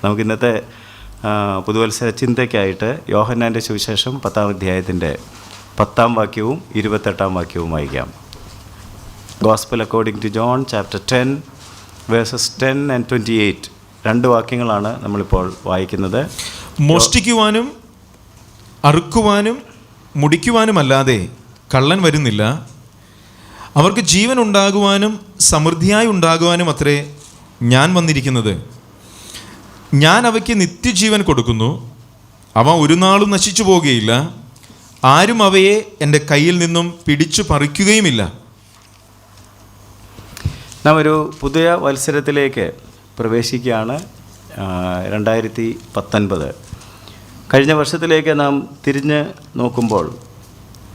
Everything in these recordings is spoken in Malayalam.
നമുക്ക് ഇന്നത്തെ പുതുവത്സര ചിന്തയ്ക്കായിട്ട് യോഹന്നാൻ്റെ സുവിശേഷം 10-ാം അധ്യായത്തിൻ്റെ 10-ാം വാക്യവും 28-ാം വാക്യവും വായിക്കാം. Gospel according to John chapter 10 verses 10 and 28. 2 വാക്യങ്ങളാണ് നമ്മളിപ്പോൾ വായിക്കുന്നത്. മോഷ്ടിക്കുവാനും അറുക്കുവാനും മുടിക്കുവാനുമല്ലാതെ കള്ളൻ വരുന്നില്ല. അവർക്ക് ജീവൻ ഉണ്ടാകുവാനും സമൃദ്ധിയായി ഉണ്ടാകുവാനും അത്രേ ഞാൻ വന്നിരിക്കുന്നത്. ഞാൻ അവയ്ക്ക് നിത്യജീവൻ കൊടുക്കുന്നു. അവ ഒരു നാളും നശിച്ചു പോകുകയില്ല. ആരും അവയെ എൻ്റെ കയ്യിൽ നിന്നും പിടിച്ചു പറിക്കുകയുമില്ല. നാം ഒരു പുതിയ വത്സരത്തിലേക്ക് പ്രവേശിക്കുകയാണ്. 2019. കഴിഞ്ഞ വർഷത്തിലേക്ക് നാം തിരിഞ്ഞ് നോക്കുമ്പോൾ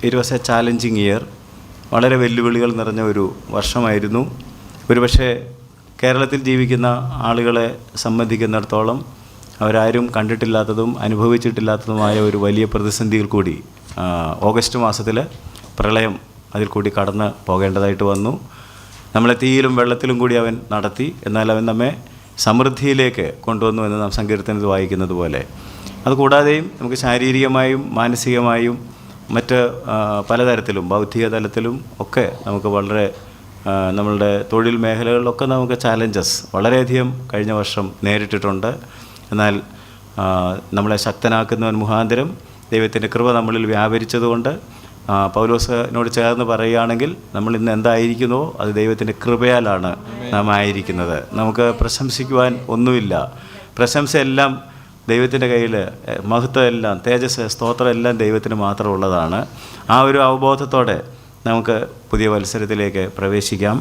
it was A challenging year. വളരെ വെല്ലുവിളികൾ നിറഞ്ഞ ഒരു വർഷമായിരുന്നു. ഒരുപക്ഷെ കേരളത്തിൽ ജീവിക്കുന്ന ആളുകളെ സംബന്ധിക്കുന്നിടത്തോളം അവരാരും കണ്ടിട്ടില്ലാത്തതും അനുഭവിച്ചിട്ടില്ലാത്തതുമായ ഒരു വലിയ പ്രതിസന്ധിയിൽ കൂടി ഓഗസ്റ്റ് മാസത്തിൽ പ്രളയം അതിൽ കൂടി കടന്ന് പോകേണ്ടതായിട്ട് വന്നു. നമ്മളെ തീയിലും വെള്ളത്തിലും കൂടി അവൻ നടത്തി. എന്നാൽ അവൻ നമ്മെ സമൃദ്ധിയിലേക്ക് കൊണ്ടുവന്നു എന്ന് നാം സങ്കീർത്തനത്തിൽ വായിക്കുന്നത് പോലെ. അതുകൂടാതെയും നമുക്ക് ശാരീരികമായും മാനസികമായും മറ്റ് പലതരത്തിലും ബൗദ്ധിക തലത്തിലും ഒക്കെ നമുക്ക് വളരെ നമ്മളുടെ തൊഴിൽ മേഖലകളിലൊക്കെ നമുക്ക് ചാലഞ്ചസ് വളരെയധികം കഴിഞ്ഞ വർഷം നേരിട്ടിട്ടുണ്ട്. എന്നാൽ നമ്മളെ ശക്തനാക്കുന്നവൻ മുഖാന്തരം ദൈവത്തിൻ്റെ കൃപ നമ്മളിൽ വ്യാപരിച്ചതുകൊണ്ട് പൗലോസിനോട് ചേർന്ന് പറയുകയാണെങ്കിൽ നമ്മൾ ഇന്ന് എന്തായിരിക്കുന്നോ അത് ദൈവത്തിൻ്റെ കൃപയാലാണ് നാം ആയിരിക്കുന്നത്. നമുക്ക് പ്രശംസിക്കുവാൻ ഒന്നുമില്ല. പ്രശംസയെല്ലാം ദൈവത്തിൻ്റെ കയ്യിൽ, മഹത്വം എല്ലാം, തേജസ്, സ്തോത്രം എല്ലാം ദൈവത്തിന് മാത്രമുള്ളതാണ്. ആ ഒരു അവബോധത്തോടെ നമുക്ക് പുതിയ വത്സരത്തിലേക്ക് പ്രവേശിക്കാം.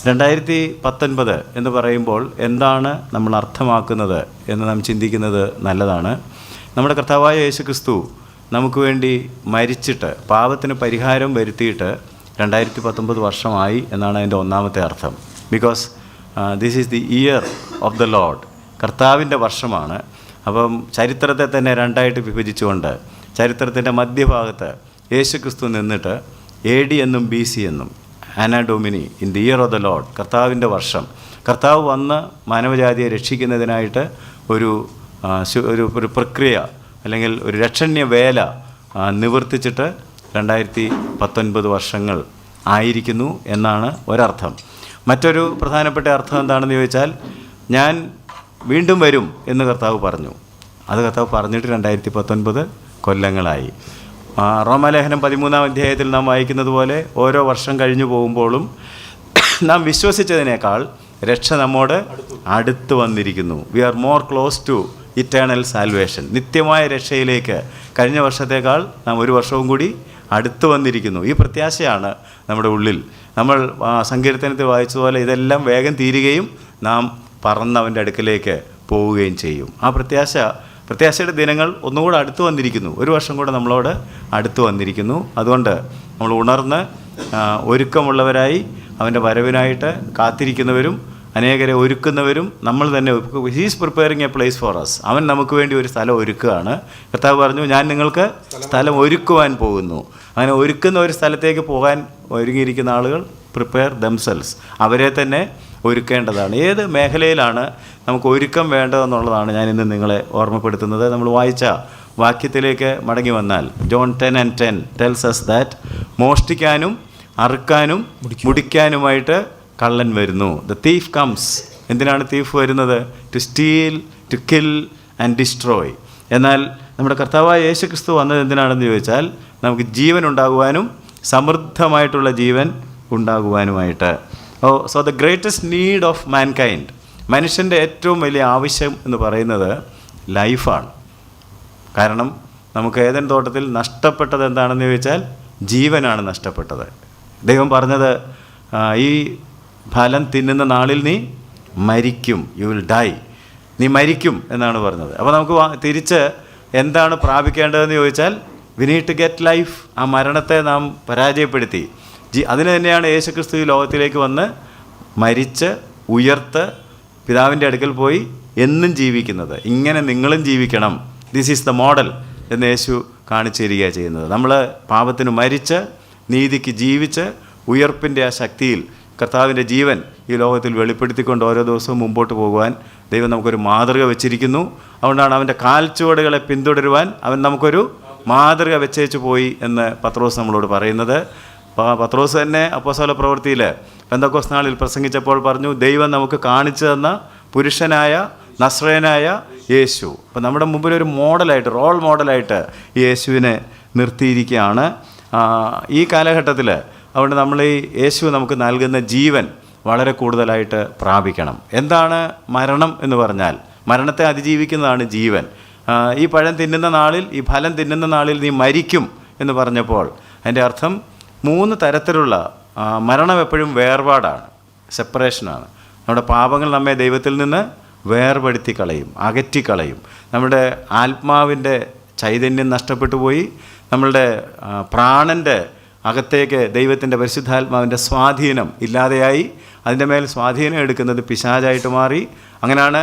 2019 എന്ന് പറയുമ്പോൾ എന്താണ് നമ്മൾ അർത്ഥമാക്കുന്നത് എന്ന് നാം ചിന്തിക്കുന്നത് നല്ലതാണ്. നമ്മുടെ കർത്താവായ യേശുക്രിസ്തു നമുക്ക് വേണ്ടി മരിച്ചിട്ട് പാപത്തിന് പരിഹാരം വരുത്തിയിട്ട് 2019 വർഷമായി എന്നാണ് അതിൻ്റെ ഒന്നാമത്തെ അർത്ഥം. Because this is the year of the Lord. കർത്താവിൻ്റെ വർഷമാണ്. അപ്പം ചരിത്രത്തെ തന്നെ രണ്ടായിട്ട് വിഭജിച്ചുകൊണ്ട് ചരിത്രത്തിൻ്റെ മധ്യഭാഗത്ത് യേശുക്രിസ്തു നിന്നിട്ട് AD എന്നും BC എന്നും anno domini in the year of the Lord, കർത്താവിൻ്റെ വർഷം. കർത്താവ് വന്ന് മാനവജാതിയെ രക്ഷിക്കുന്നതിനായിട്ട് ഒരു പ്രക്രിയ അല്ലെങ്കിൽ ഒരു രക്ഷണ്യ വേല നിവർത്തിച്ചിട്ട് 2019 വർഷങ്ങൾ ആയിരിക്കുന്നു എന്നാണ് ഒരർത്ഥം. മറ്റൊരു പ്രധാനപ്പെട്ട അർത്ഥം എന്താണെന്ന് ചോദിച്ചാൽ, ഞാൻ വീണ്ടും വരും എന്ന് കർത്താവ് പറഞ്ഞു. അത് കർത്താവ് പറഞ്ഞിട്ട് 2019 കൊല്ലങ്ങളായി. റോമാലേഖനം 13-ാം അധ്യായത്തിൽ നാം വായിക്കുന്നത് പോലെ ഓരോ വർഷം കഴിഞ്ഞു പോകുമ്പോഴും നാം വിശ്വസിച്ചതിനേക്കാൾ രക്ഷ നമ്മോട് അടുത്ത് വന്നിരിക്കുന്നു. We are more close to eternal salvation. നിത്യമായ രക്ഷയിലേക്ക് കഴിഞ്ഞ വർഷത്തേക്കാൾ നാം ഒരു വർഷവും കൂടി അടുത്ത് വന്നിരിക്കുന്നു. ഈ പ്രത്യാശയാണ് നമ്മുടെ ഉള്ളിൽ. നമ്മൾ സങ്കീർത്തനത്തിൽ വായിച്ചതുപോലെ ഇതെല്ലാം വേഗം തീരുകയും നാം പറന്നവൻ്റെ അടുക്കലേക്ക് പോവുകയും ചെയ്യും. ആ പ്രത്യാശയുടെ ദിനങ്ങൾ ഒന്നുകൂടെ അടുത്ത് വന്നിരിക്കുന്നു. ഒരു വർഷം കൂടെ നമ്മളോട് അടുത്ത് വന്നിരിക്കുന്നു. അതുകൊണ്ട് നമ്മൾ ഉണർന്ന് ഒരുക്കമുള്ളവരായി അവൻ്റെ വരവിനായിട്ട് കാത്തിരിക്കുന്നവരും അനേകരെ ഒരുക്കുന്നവരും നമ്മൾ തന്നെ. He's preparing a place for us. അവൻ നമുക്ക് വേണ്ടി ഒരു സ്ഥലം ഒരുക്കുകയാണ്. കർത്താവ് പറഞ്ഞു, ഞാൻ നിങ്ങൾക്ക് സ്ഥലം ഒരുക്കുവാൻ പോകുന്നു. അങ്ങനെ ഒരുക്കുന്ന ഒരു സ്ഥലത്തേക്ക് പോകാൻ ഒരുങ്ങിയിരിക്കുന്ന ആളുകൾ പ്രിപ്പയർ ദംസെൽസ്. അവരെ തന്നെ ഒരുക്കേണ്ടതാണ്. ഏത് മേഖലയിലാണ് നമുക്ക് ഒരുക്കം വേണ്ടതെന്നുള്ളതാണ് ഞാൻ ഇന്ന് നിങ്ങളെ ഓർമ്മപ്പെടുത്തുന്നത്. നമ്മൾ വായിച്ച വാക്യത്തിലേക്ക് മടങ്ങി വന്നാൽ John 10 and 10 tells us that മോഷ്ടിക്കാനും അറുക്കാനും മുടിക്കാനുമായിട്ട് കള്ളൻ വരുന്നു. The thief comes. എന്തിനാണ് തീഫ് വരുന്നത്? To steal, to kill and destroy. എന്നാൽ നമ്മുടെ കർത്താവായ യേശുക്രിസ്തു വന്നത് എന്തിനാണെന്ന് ചോദിച്ചാൽ നമുക്ക് ജീവൻ ഉണ്ടാകുവാനും സമൃദ്ധമായിട്ടുള്ള ജീവൻ ഉണ്ടാകുവാനുമായിട്ട്. So the greatest need of mankind, മനുഷ്യൻ്റെ ഏറ്റവും വലിയ ആവശ്യം എന്ന് പറയുന്നത് ലൈഫാണ്. കാരണം നമുക്ക് ഏദൻ തോട്ടത്തിൽ നഷ്ടപ്പെട്ടത് എന്താണെന്ന് ചോദിച്ചാൽ ജീവനാണ് നഷ്ടപ്പെട്ടത്. ദൈവം പറഞ്ഞത്, ഈ ഫലം തിന്നുന്ന നാളിൽ നീ മരിക്കും, യു വിൽ ഡൈ, നീ മരിക്കും എന്നാണ് പറഞ്ഞത്. അപ്പോൾ നമുക്ക് തിരിച്ച് എന്താണ് പ്രാപിക്കേണ്ടതെന്ന് ചോദിച്ചാൽ we need to get life. ആ മരണത്തെ നാം പരാജയപ്പെടുത്തി അതിന് തന്നെയാണ് യേശുക്രിസ്തു ഈ ലോകത്തിലേക്ക് വന്ന് മരിച്ച് ഉയർത്ത് പിതാവിൻ്റെ അടുക്കൽ പോയി എന്നും ജീവിക്കുന്നത്. ഇങ്ങനെ നിങ്ങളും ജീവിക്കണം, ദിസ് ഈസ് ദ മോഡൽ എന്ന് യേശു കാണിച്ചു തരികയാണ് ചെയ്യുന്നത്. നമ്മൾ പാപത്തിന് മരിച്ച് നീതിക്ക് ജീവിച്ച് ഉയർപ്പിൻ്റെ ആ ശക്തിയിൽ കർത്താവിൻ്റെ ജീവൻ ഈ ലോകത്തിൽ വെളിപ്പെടുത്തിക്കൊണ്ട് ഓരോ ദിവസവും മുമ്പോട്ട് പോകുവാൻ ദൈവം നമുക്കൊരു മാതൃക വെച്ചിരിക്കുന്നു. അതുകൊണ്ടാണ് അവൻ്റെ കാൽച്ചുവടുകളെ പിന്തുടരുവാൻ അവൻ നമുക്കൊരു മാതൃക വെച്ചേച്ചു പോയി എന്ന് പത്രോസ് നമ്മളോട് പറയുന്നത്. പത്രോസ് തന്നെ അപ്പോസ്തല പ്രവൃത്തിയിൽ പെന്തക്കോസ്ത് നാളിൽ പ്രസംഗിച്ചപ്പോൾ പറഞ്ഞു, ദൈവം നമുക്ക് കാണിച്ചു തന്ന പുരുഷനായ നസ്രയനായ യേശു. അപ്പം നമ്മുടെ മുമ്പിൽ ഒരു മോഡലായിട്ട്, റോൾ മോഡലായിട്ട് യേശുവിനെ നിർത്തിയിരിക്കുകയാണ് ഈ കാലഘട്ടത്തിൽ. അതുകൊണ്ട് നമ്മൾ ഈ യേശു നമുക്ക് നൽകുന്ന ജീവൻ വളരെ കൂടുതലായിട്ട് പ്രാപിക്കണം. എന്താണ് മരണം എന്ന് പറഞ്ഞാൽ? മരണത്തെ അതിജീവിക്കുന്നതാണ് ജീവൻ. ഈ പഴം തിന്നുന്ന നാളിൽ, ഈ ഫലം തിന്നുന്ന നാളിൽ നീ മരിക്കും എന്ന് പറഞ്ഞപ്പോൾ അതിൻ്റെ അർത്ഥം 3 തരത്തിലുള്ള മരണം എപ്പോഴും വേർപാടാണ്, സെപ്പറേഷനാണ്. നമ്മുടെ പാപങ്ങൾ നമ്മെ ദൈവത്തിൽ നിന്ന് വേർപെടുത്തി കളയും, അകറ്റിക്കളയും. നമ്മുടെ ആത്മാവിൻ്റെ ചൈതന്യം നഷ്ടപ്പെട്ടു പോയി. നമ്മളുടെ പ്രാണൻ്റെ അകത്തേക്ക് ദൈവത്തിൻ്റെ പരിശുദ്ധാത്മാവിൻ്റെ സ്വാധീനം ഇല്ലാതെയായി. അതിൻ്റെ മേൽ സ്വാധീനം എടുക്കുന്നത് പിശാചായിട്ട് മാറി. അങ്ങനെയാണ്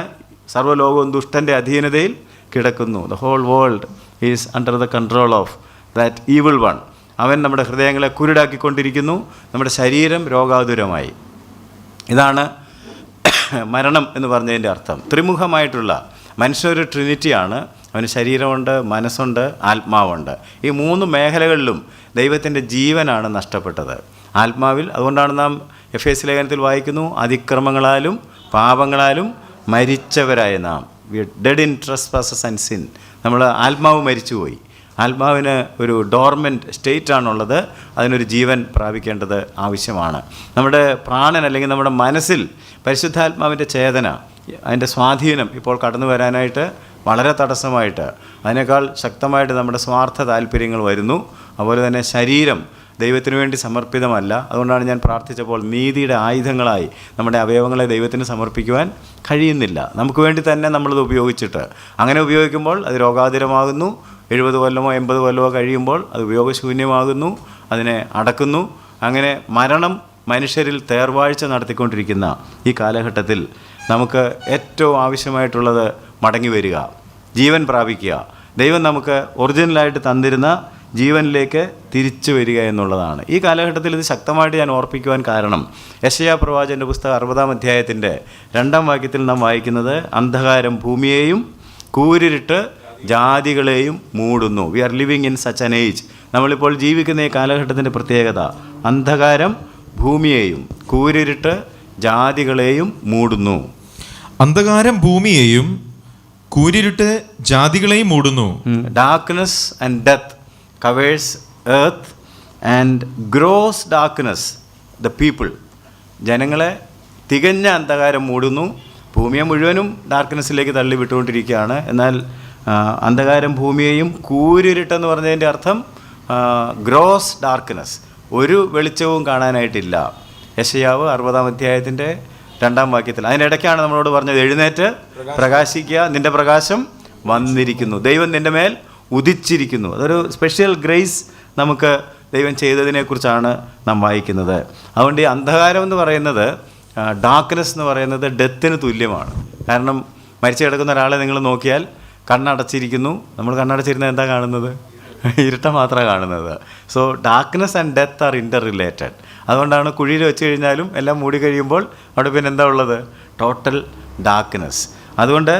സർവ്വലോകവും ദുഷ്ടൻ്റെ അധീനതയിൽ കിടക്കുന്നു. The whole world is under the control of that evil one. അവൻ നമ്മുടെ ഹൃദയങ്ങളെ കുരുടാക്കിക്കൊണ്ടിരിക്കുന്നു. നമ്മുടെ ശരീരം രോഗാതുരമായി. ഇതാണ് മരണം എന്ന് പറഞ്ഞതിൻ്റെ അർത്ഥം. ത്രിമുഖമായിട്ടുള്ള മനുഷ്യനൊരു ട്രിനിറ്റിയാണ്. അവന് ശരീരമുണ്ട്, മനസ്സുണ്ട്, ആത്മാവുണ്ട്. ഈ 3 മേഖലകളിലും ദൈവത്തിൻ്റെ ജീവനാണ് നഷ്ടപ്പെട്ടത് ആത്മാവിൽ. അതുകൊണ്ടാണ് നാം എഫേസ്യ ലേഖനത്തിൽ വായിക്കുന്നു, അതിക്രമങ്ങളാലും പാപങ്ങളാലും മരിച്ചവരായ നാം, we dead in trespasses and sin. നമ്മൾ ആത്മാവ് മരിച്ചുപോയി. ആത്മാവിന് ഒരു ഡോർമെൻറ്റ് സ്റ്റേറ്റാണുള്ളത്. അതിനൊരു ജീവൻ പ്രാപിക്കേണ്ടത് ആവശ്യമാണ്. നമ്മുടെ പ്രാണൻ അല്ലെങ്കിൽ നമ്മുടെ മനസ്സിൽ പരിശുദ്ധാത്മാവിൻ്റെ ചേതന, അതിൻ്റെ സ്വാധീനം ഇപ്പോൾ കടന്നു വരാനായിട്ട് വളരെ തടസ്സമായിട്ട്, അതിനേക്കാൾ ശക്തമായിട്ട് നമ്മുടെ സ്വാർത്ഥ താല്പര്യങ്ങൾ വരുന്നു. അതുപോലെ തന്നെ ശരീരം ദൈവത്തിന് വേണ്ടി സമർപ്പിതമല്ല. അതുകൊണ്ടാണ് ഞാൻ പ്രാർത്ഥിച്ചപ്പോൾ നീതിയുടെ ആയുധങ്ങളായി നമ്മുടെ അവയവങ്ങളെ ദൈവത്തിന് സമർപ്പിക്കുവാൻ കഴിയുന്നില്ല. നമുക്ക് വേണ്ടി തന്നെ നമ്മളത് ഉപയോഗിച്ചിട്ട്, അങ്ങനെ ഉപയോഗിക്കുമ്പോൾ അത് രോഗാതുരമാകുന്നു. 70 കൊല്ലമോ 80 കൊല്ലമോ കഴിയുമ്പോൾ അത് ഉപയോഗശൂന്യമാകുന്നു, അതിനെ അടക്കുന്നു. അങ്ങനെ മരണം മനുഷ്യരിൽ തേർവാഴ്ച നടത്തിക്കൊണ്ടിരിക്കുന്ന ഈ കാലഘട്ടത്തിൽ നമുക്ക് ഏറ്റവും ആവശ്യമായിട്ടുള്ളത് മടങ്ങി വരിക, ജീവൻ പ്രാപിക്കുക. ദൈവം നമുക്ക് ഒറിജിനലായിട്ട് തന്നിരുന്ന ജീവനിലേക്ക് തിരിച്ചു വരിക എന്നുള്ളതാണ്. ഈ കാലഘട്ടത്തിൽ ഇത് ശക്തമായിട്ട് ഞാൻ ഓർപ്പിക്കുവാൻ കാരണം, യെശയ്യാ പ്രവാചകൻ്റെ പുസ്തകം 60-ാം അധ്യായത്തിൻ്റെ 2-ാം വാക്യത്തിൽ നാം വായിക്കുന്നത്, അന്ധകാരം ഭൂമിയെയും കൂരിരുട്ട് ജാതികളെയും മൂടുന്നു. We are living in such an age. നമ്മളിപ്പോൾ ജീവിക്കുന്ന ഈ കാലഘട്ടത്തിൻ്റെ പ്രത്യേകത, അന്ധകാരം ഭൂമിയെയും കൂരിരുട്ട് ജാതികളെയും മൂടുന്നു. അന്ധകാരം ഭൂമിയെയും കൂരിരുട്ട് ജാതികളെയും മൂടുന്നു. Darkness and death covers earth and gross darkness the people. ജനങ്ങളെ തികഞ്ഞ അന്ധകാരം മൂടുന്നു. ഭൂമിയെ മുഴുവനും ഡാർക്ക്നെസ്സിലേക്ക് തള്ളി വിട്ടുകൊണ്ടിരിക്കുകയാണ്. എന്നാൽ അന്ധകാരം ഭൂമിയെയും കൂരിരുട്ടെന്ന് പറഞ്ഞതിൻ്റെ അർത്ഥം ഗ്രോസ് ഡാർക്ക്നെസ്, ഒരു വെളിച്ചവും കാണാനായിട്ടില്ല. യെശയ്യാവ് 60-ാം അധ്യായത്തിൻ്റെ 2-ാം വാക്യത്തിൽ അതിനിടയ്ക്കാണ് നമ്മളോട് പറഞ്ഞത്, എഴുന്നേറ്റ് പ്രകാശിക്കുക, നിൻ്റെ പ്രകാശം വന്നിരിക്കുന്നു, ദൈവം നിൻ്റെ മേൽ ഉദിച്ചിരിക്കുന്നു. അതൊരു സ്പെഷ്യൽ ഗ്രേസ് നമുക്ക് ദൈവം ചെയ്തതിനെക്കുറിച്ചാണ് നാം വായിക്കുന്നത്. അതുകൊണ്ട് ഈ അന്ധകാരം എന്ന് പറയുന്നത്, ഡാർക്ക്നെസ് എന്ന് പറയുന്നത് ഡെത്തിന് തുല്യമാണ്. കാരണം മരിച്ചു കിടക്കുന്ന ഒരാളെ നിങ്ങൾ നോക്കിയാൽ കണ്ണടച്ചിരിക്കുന്നു. നമ്മൾ കണ്ണടച്ചിരുന്നത് എന്താ കാണുന്നത്? ഇരുട്ട മാത്രമാണ് കാണുന്നത്. So darkness and death are interrelated. അതുകൊണ്ടാണ് കുഴിയിൽ വെച്ച് കഴിഞ്ഞാലും എല്ലാം മൂടി കഴിയുമ്പോൾ അവിടെ പിന്നെ എന്താ ഉള്ളത്? Total darkness. അതുകൊണ്ട്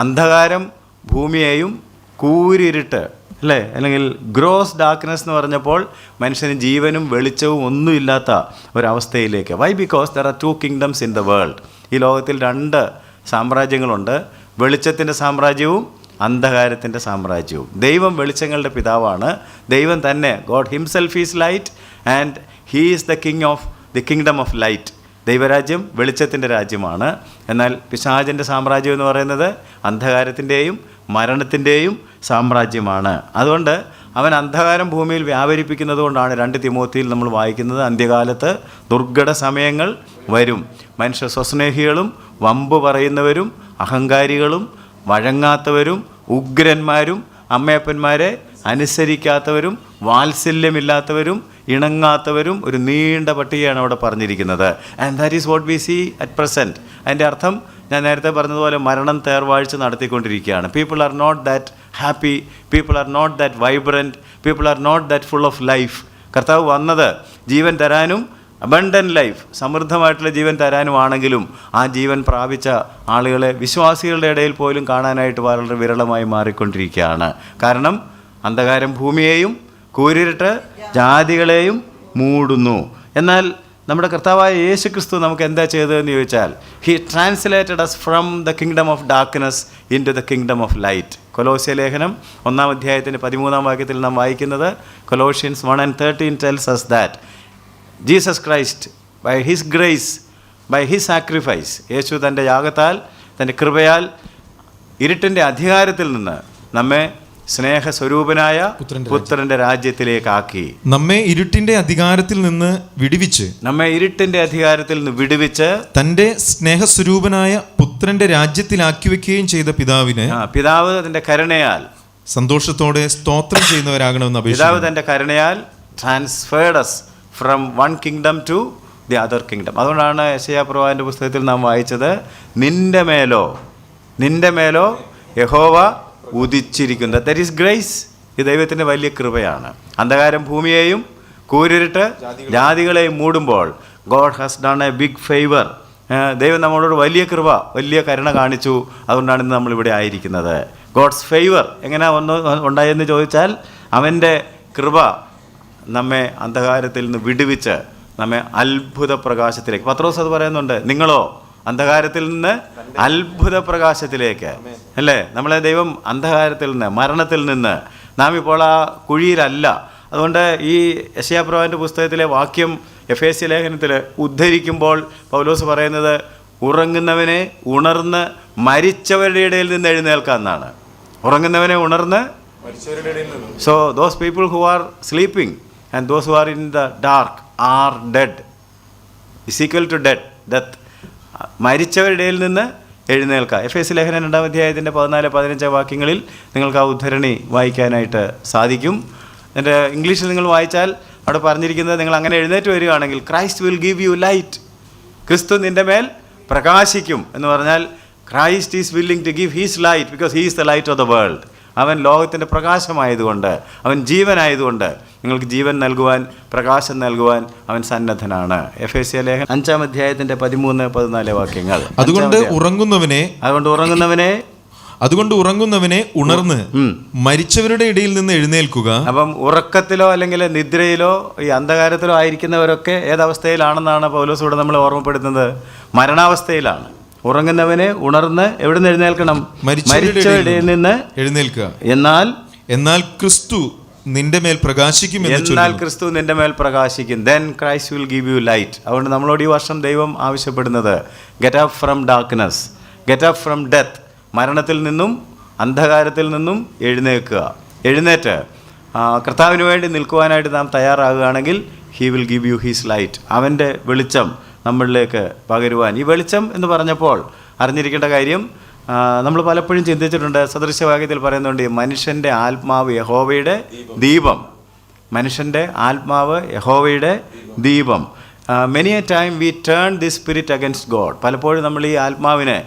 അന്ധകാരം ഭൂമിയെയും കൂരിരുട്ട്, അല്ലേ, അല്ലെങ്കിൽ ഗ്രോസ് ഡാർക്ക്നെസ് എന്ന് പറഞ്ഞപ്പോൾ മനുഷ്യന് ജീവനും വെളിച്ചവും ഒന്നുമില്ലാത്ത ഒരവസ്ഥയിലേക്ക്. Why? Because there are 2 kingdoms in the world. ഈ ലോകത്തിൽ 2 സാമ്രാജ്യങ്ങളുണ്ട്, വെളിച്ചത്തിൻ്റെ സാമ്രാജ്യവും അന്ധകാരത്തിൻ്റെ സാമ്രാജ്യവും. ദൈവം വെളിച്ചങ്ങളുടെ പിതാവാണ്. ദൈവം തന്നെ, God himself is light and he is the king of the kingdom of light. ദൈവരാജ്യം വെളിച്ചത്തിൻ്റെ രാജ്യമാണ്. എന്നാൽ പിശാചിൻ്റെ സാമ്രാജ്യം എന്ന് പറയുന്നത് അന്ധകാരത്തിൻ്റെയും മരണത്തിൻ്റെയും സാമ്രാജ്യമാണ്. അതുകൊണ്ട് അവൻ അന്ധകാരം ഭൂമിയിൽ വ്യാപരിപ്പിക്കുന്നത് കൊണ്ടാണ് 2 തിമോത്തിയിൽ നമ്മൾ വായിക്കുന്നത്, അന്ത്യകാലത്ത് ദുർഘട സമയങ്ങൾ വരും, മനുഷ്യ സ്വസ്നേഹികളും വമ്പ് പറയുന്നവരും അഹങ്കാരികളും വഴങ്ങാത്തവരും ഉഗ്രന്മാരും അമ്മയപ്പന്മാരെ അനുസരിക്കാത്തവരും വാത്സല്യമില്ലാത്തവരും ഇണങ്ങാത്തവരും, ഒരു നീണ്ട പട്ടികയാണ് അവിടെ പറഞ്ഞിരിക്കുന്നത്. And that is what we see at present. അതിൻ്റെ അർത്ഥം ഞാൻ നേരത്തെ പറഞ്ഞതുപോലെ മരണം തേർവാഴ്ച നടത്തിക്കൊണ്ടിരിക്കുകയാണ്. People are not that happy, people are not that vibrant, people are not that full of life. കർത്താവ് വന്നത് ജീവൻ തരാനും അബണ്ടൻ്റ് ലൈഫ്, സമൃദ്ധമായിട്ടുള്ള ജീവൻ തരാനുമാണെങ്കിലും ആ ജീവൻ പ്രാപിച്ച ആളുകളെ വിശ്വാസികളുടെ ഇടയിൽ പോലും കാണാനായിട്ട് വളരെ വിരളമായി മാറിക്കൊണ്ടിരിക്കുകയാണ്. കാരണം അന്ധകാരം ഭൂമിയെയും കൂരിരുട്ട് ജാതികളെയും മൂടുന്നു. എന്നാൽ നമ്മുടെ കർത്താവായ യേശു ക്രിസ്തു നമുക്ക് എന്താ ചെയ്തതെന്ന് ചോദിച്ചാൽ, he translated us from the kingdom of darkness into the kingdom of light. കൊലോസ്യ ലേഖനം 1-ാം അധ്യായത്തിൻ്റെ 13-ാം വാക്യത്തിൽ നാം വായിക്കുന്നത്, Colossians 1:13 tells us that Jesus Christ, by his grace, by his sacrifice, യേശു തൻ്റെ യാഗത്താൽ, തൻ്റെ കൃപയാൽ ഇരുട്ടിൻ്റെ അധികാരത്തിൽ നിന്ന് നമ്മെ സ്നേഹസ്വരൂപനായ പുത്രന്റെ രാജ്യത്തിലേക്കാക്കി. നമ്മെ ഇരുട്ടിന്റെ അധികാരത്തിൽ നിന്ന് വിടുവിച്ച് തന്റെ സ്നേഹസ്വരൂപനായ പുത്രന്റെ രാജ്യത്തിലാക്കി വെക്കുകയും ചെയ്ത പിതാവ് തന്റെ കരുണയാൽ സന്തോഷത്തോടെ സ്തോത്രം ചെയ്യുന്നവരാകണമെന്ന് പിതാവ് തന്റെ കരുണയാൽ transferred us from one kingdom to the other kingdom. അതുകൊണ്ടാണ് യെശയ്യാ പ്രവാചകന്റെ പുസ്തകത്തിൽ നാം വായിച്ചത്, നിന്റെ മേലോ യഹോവ ഉദിച്ചിരിക്കുന്നത്. That is grace. ഈ ദൈവത്തിൻ്റെ വലിയ കൃപയാണ്. അന്ധകാരം ഭൂമിയെയും കൂരിരുട്ട് ജാതികളെയും മൂടുമ്പോൾ God has done a big favour. ദൈവം നമ്മളോട് വലിയ കൃപ, വലിയ കരുണ കാണിച്ചു. അതുകൊണ്ടാണ് ഇന്ന് നമ്മളിവിടെ ആയിരിക്കുന്നത്. ഗോഡ്സ് ഫേവർ എങ്ങനെ ഉണ്ടായെന്ന് ചോദിച്ചാൽ, അവൻ്റെ കൃപ നമ്മെ അന്ധകാരത്തിൽ നിന്ന് വിടുവിച്ച് നമ്മെ അത്ഭുത പ്രകാശത്തിലേക്ക്. പത്രോസ് അത് പറയുന്നുണ്ട്, നിങ്ങളോ അന്ധകാരത്തിൽ നിന്ന് അത്ഭുത പ്രകാശത്തിലേക്ക്. അല്ലേ? നമ്മളെ ദൈവം അന്ധകാരത്തിൽ നിന്ന്, മരണത്തിൽ നിന്ന്, നാം ഇപ്പോൾ ആ കുഴിയിലല്ല. അതുകൊണ്ട് ഈ യെശയ്യാ പ്രവാചകന്റെ പുസ്തകത്തിലെ വാക്യം എഫേസ്യ ലേഖനത്തിൽ ഉദ്ധരിക്കുമ്പോൾ പൗലോസ് പറയുന്നത്, ഉറങ്ങുന്നവനെ ഉണർന്ന് മരിച്ചവരുടെ ഇടയിൽ നിന്ന് എഴുന്നേൽക്കാമെന്നാണ്. ഉറങ്ങുന്നവനെ ഉണർന്ന് so those people who are sleeping and those who are in the dark are dead is equal to death. മരിച്ചവരുടെ ഇടയിൽ നിന്ന് എഴുന്നേൽക്കുക. എഫേസ്യ ലേഖനം 2-ാം അധ്യായത്തിൻ്റെ 14-15 വാക്യങ്ങളിൽ നിങ്ങൾക്ക് ആ ഉദ്ധരണി വായിക്കാനായിട്ട് സാധിക്കും. എൻ്റെ ഇംഗ്ലീഷിൽ നിങ്ങൾ വായിച്ചാൽ അവിടെ പറഞ്ഞിരിക്കുന്നത്, നിങ്ങൾ അങ്ങനെ എഴുന്നേറ്റ് വരികയാണെങ്കിൽ Christ will give you light. ക്രിസ്തു നിൻ്റെ മേൽ പ്രകാശിക്കും എന്ന് പറഞ്ഞാൽ, Christ is willing to give his light because he is the light of the world. അവൻ ലോകത്തിൻ്റെ പ്രകാശമായതുകൊണ്ട്, അവൻ ജീവനായതുകൊണ്ട് നിങ്ങൾക്ക് ജീവൻ നൽകുവാൻ, പ്രകാശം നൽകുവാൻ അവൻ സന്നദ്ധനാണ്. എഫേസ്യ ലേഖനം 5-ാം അധ്യായത്തിൻ്റെ 13-14 വാക്യങ്ങൾ. അതുകൊണ്ട് ഉറങ്ങുന്നവനെ ഉണർന്ന് മരിച്ചവരുടെ ഇടയിൽ നിന്ന് എഴുന്നേൽക്കുക. അപ്പം ഉറക്കത്തിലോ അല്ലെങ്കിൽ നിദ്രയിലോ ഈ അന്ധകാരത്തിലോ ആയിരിക്കുന്നവരൊക്കെ ഏതവസ്ഥയിലാണെന്നാണ് പൗലോസ് ഇവിടെ നമ്മളെ ഓർമ്മപ്പെടുത്തുന്നത്? മരണാവസ്ഥയിലാണ്. ഉറങ്ങുന്നവനെ ഉണർന്ന് എവിടെ നിന്ന് എഴുന്നേൽക്കണം? മരിച്ചവരുടെ നിന്ന് എഴുന്നേൽക്കുക. എന്നാൽ ക്രിസ്തു നിന്റെ മേൽ പ്രകാശിക്കും. ക്രിസ്തു നിന്റെ മേൽ പ്രകാശിക്കും. then Christ will give you light. അതുകൊണ്ട് നമ്മളോട് ഈ വർഷം ദൈവം ആവശ്യപ്പെടുന്നത്, get up from darkness, get up from death. മരണത്തിൽ നിന്നും അന്ധകാരത്തിൽ നിന്നും എഴുന്നേറ്റ് കർത്താവിന് വേണ്ടി നിൽക്കുവാനായിട്ട് നാം തയ്യാറാകുകയാണെങ്കിൽ he will give you his light. അവൻ്റെ വെളിച്ചം നമ്മളിലേക്ക് പകരുവാൻ. ഈ വെളിച്ചം എന്ന് പറഞ്ഞപ്പോൾ അറിഞ്ഞിരിക്കേണ്ട കാര്യം, നമ്മൾ പലപ്പോഴും ചിന്തിച്ചിട്ടുണ്ട്. സദൃശവാക്യത്തിൽ പറയുന്നുണ്ട്, മനുഷ്യൻ്റെ ആത്മാവ് യഹോവയുടെ ദീപം. മനുഷ്യൻ്റെ ആത്മാവ് യഹോവയുടെ ദീപം. Many A time we turn the spirit against God. പലപ്പോഴും നമ്മൾ ഈ ആത്മാവിനെ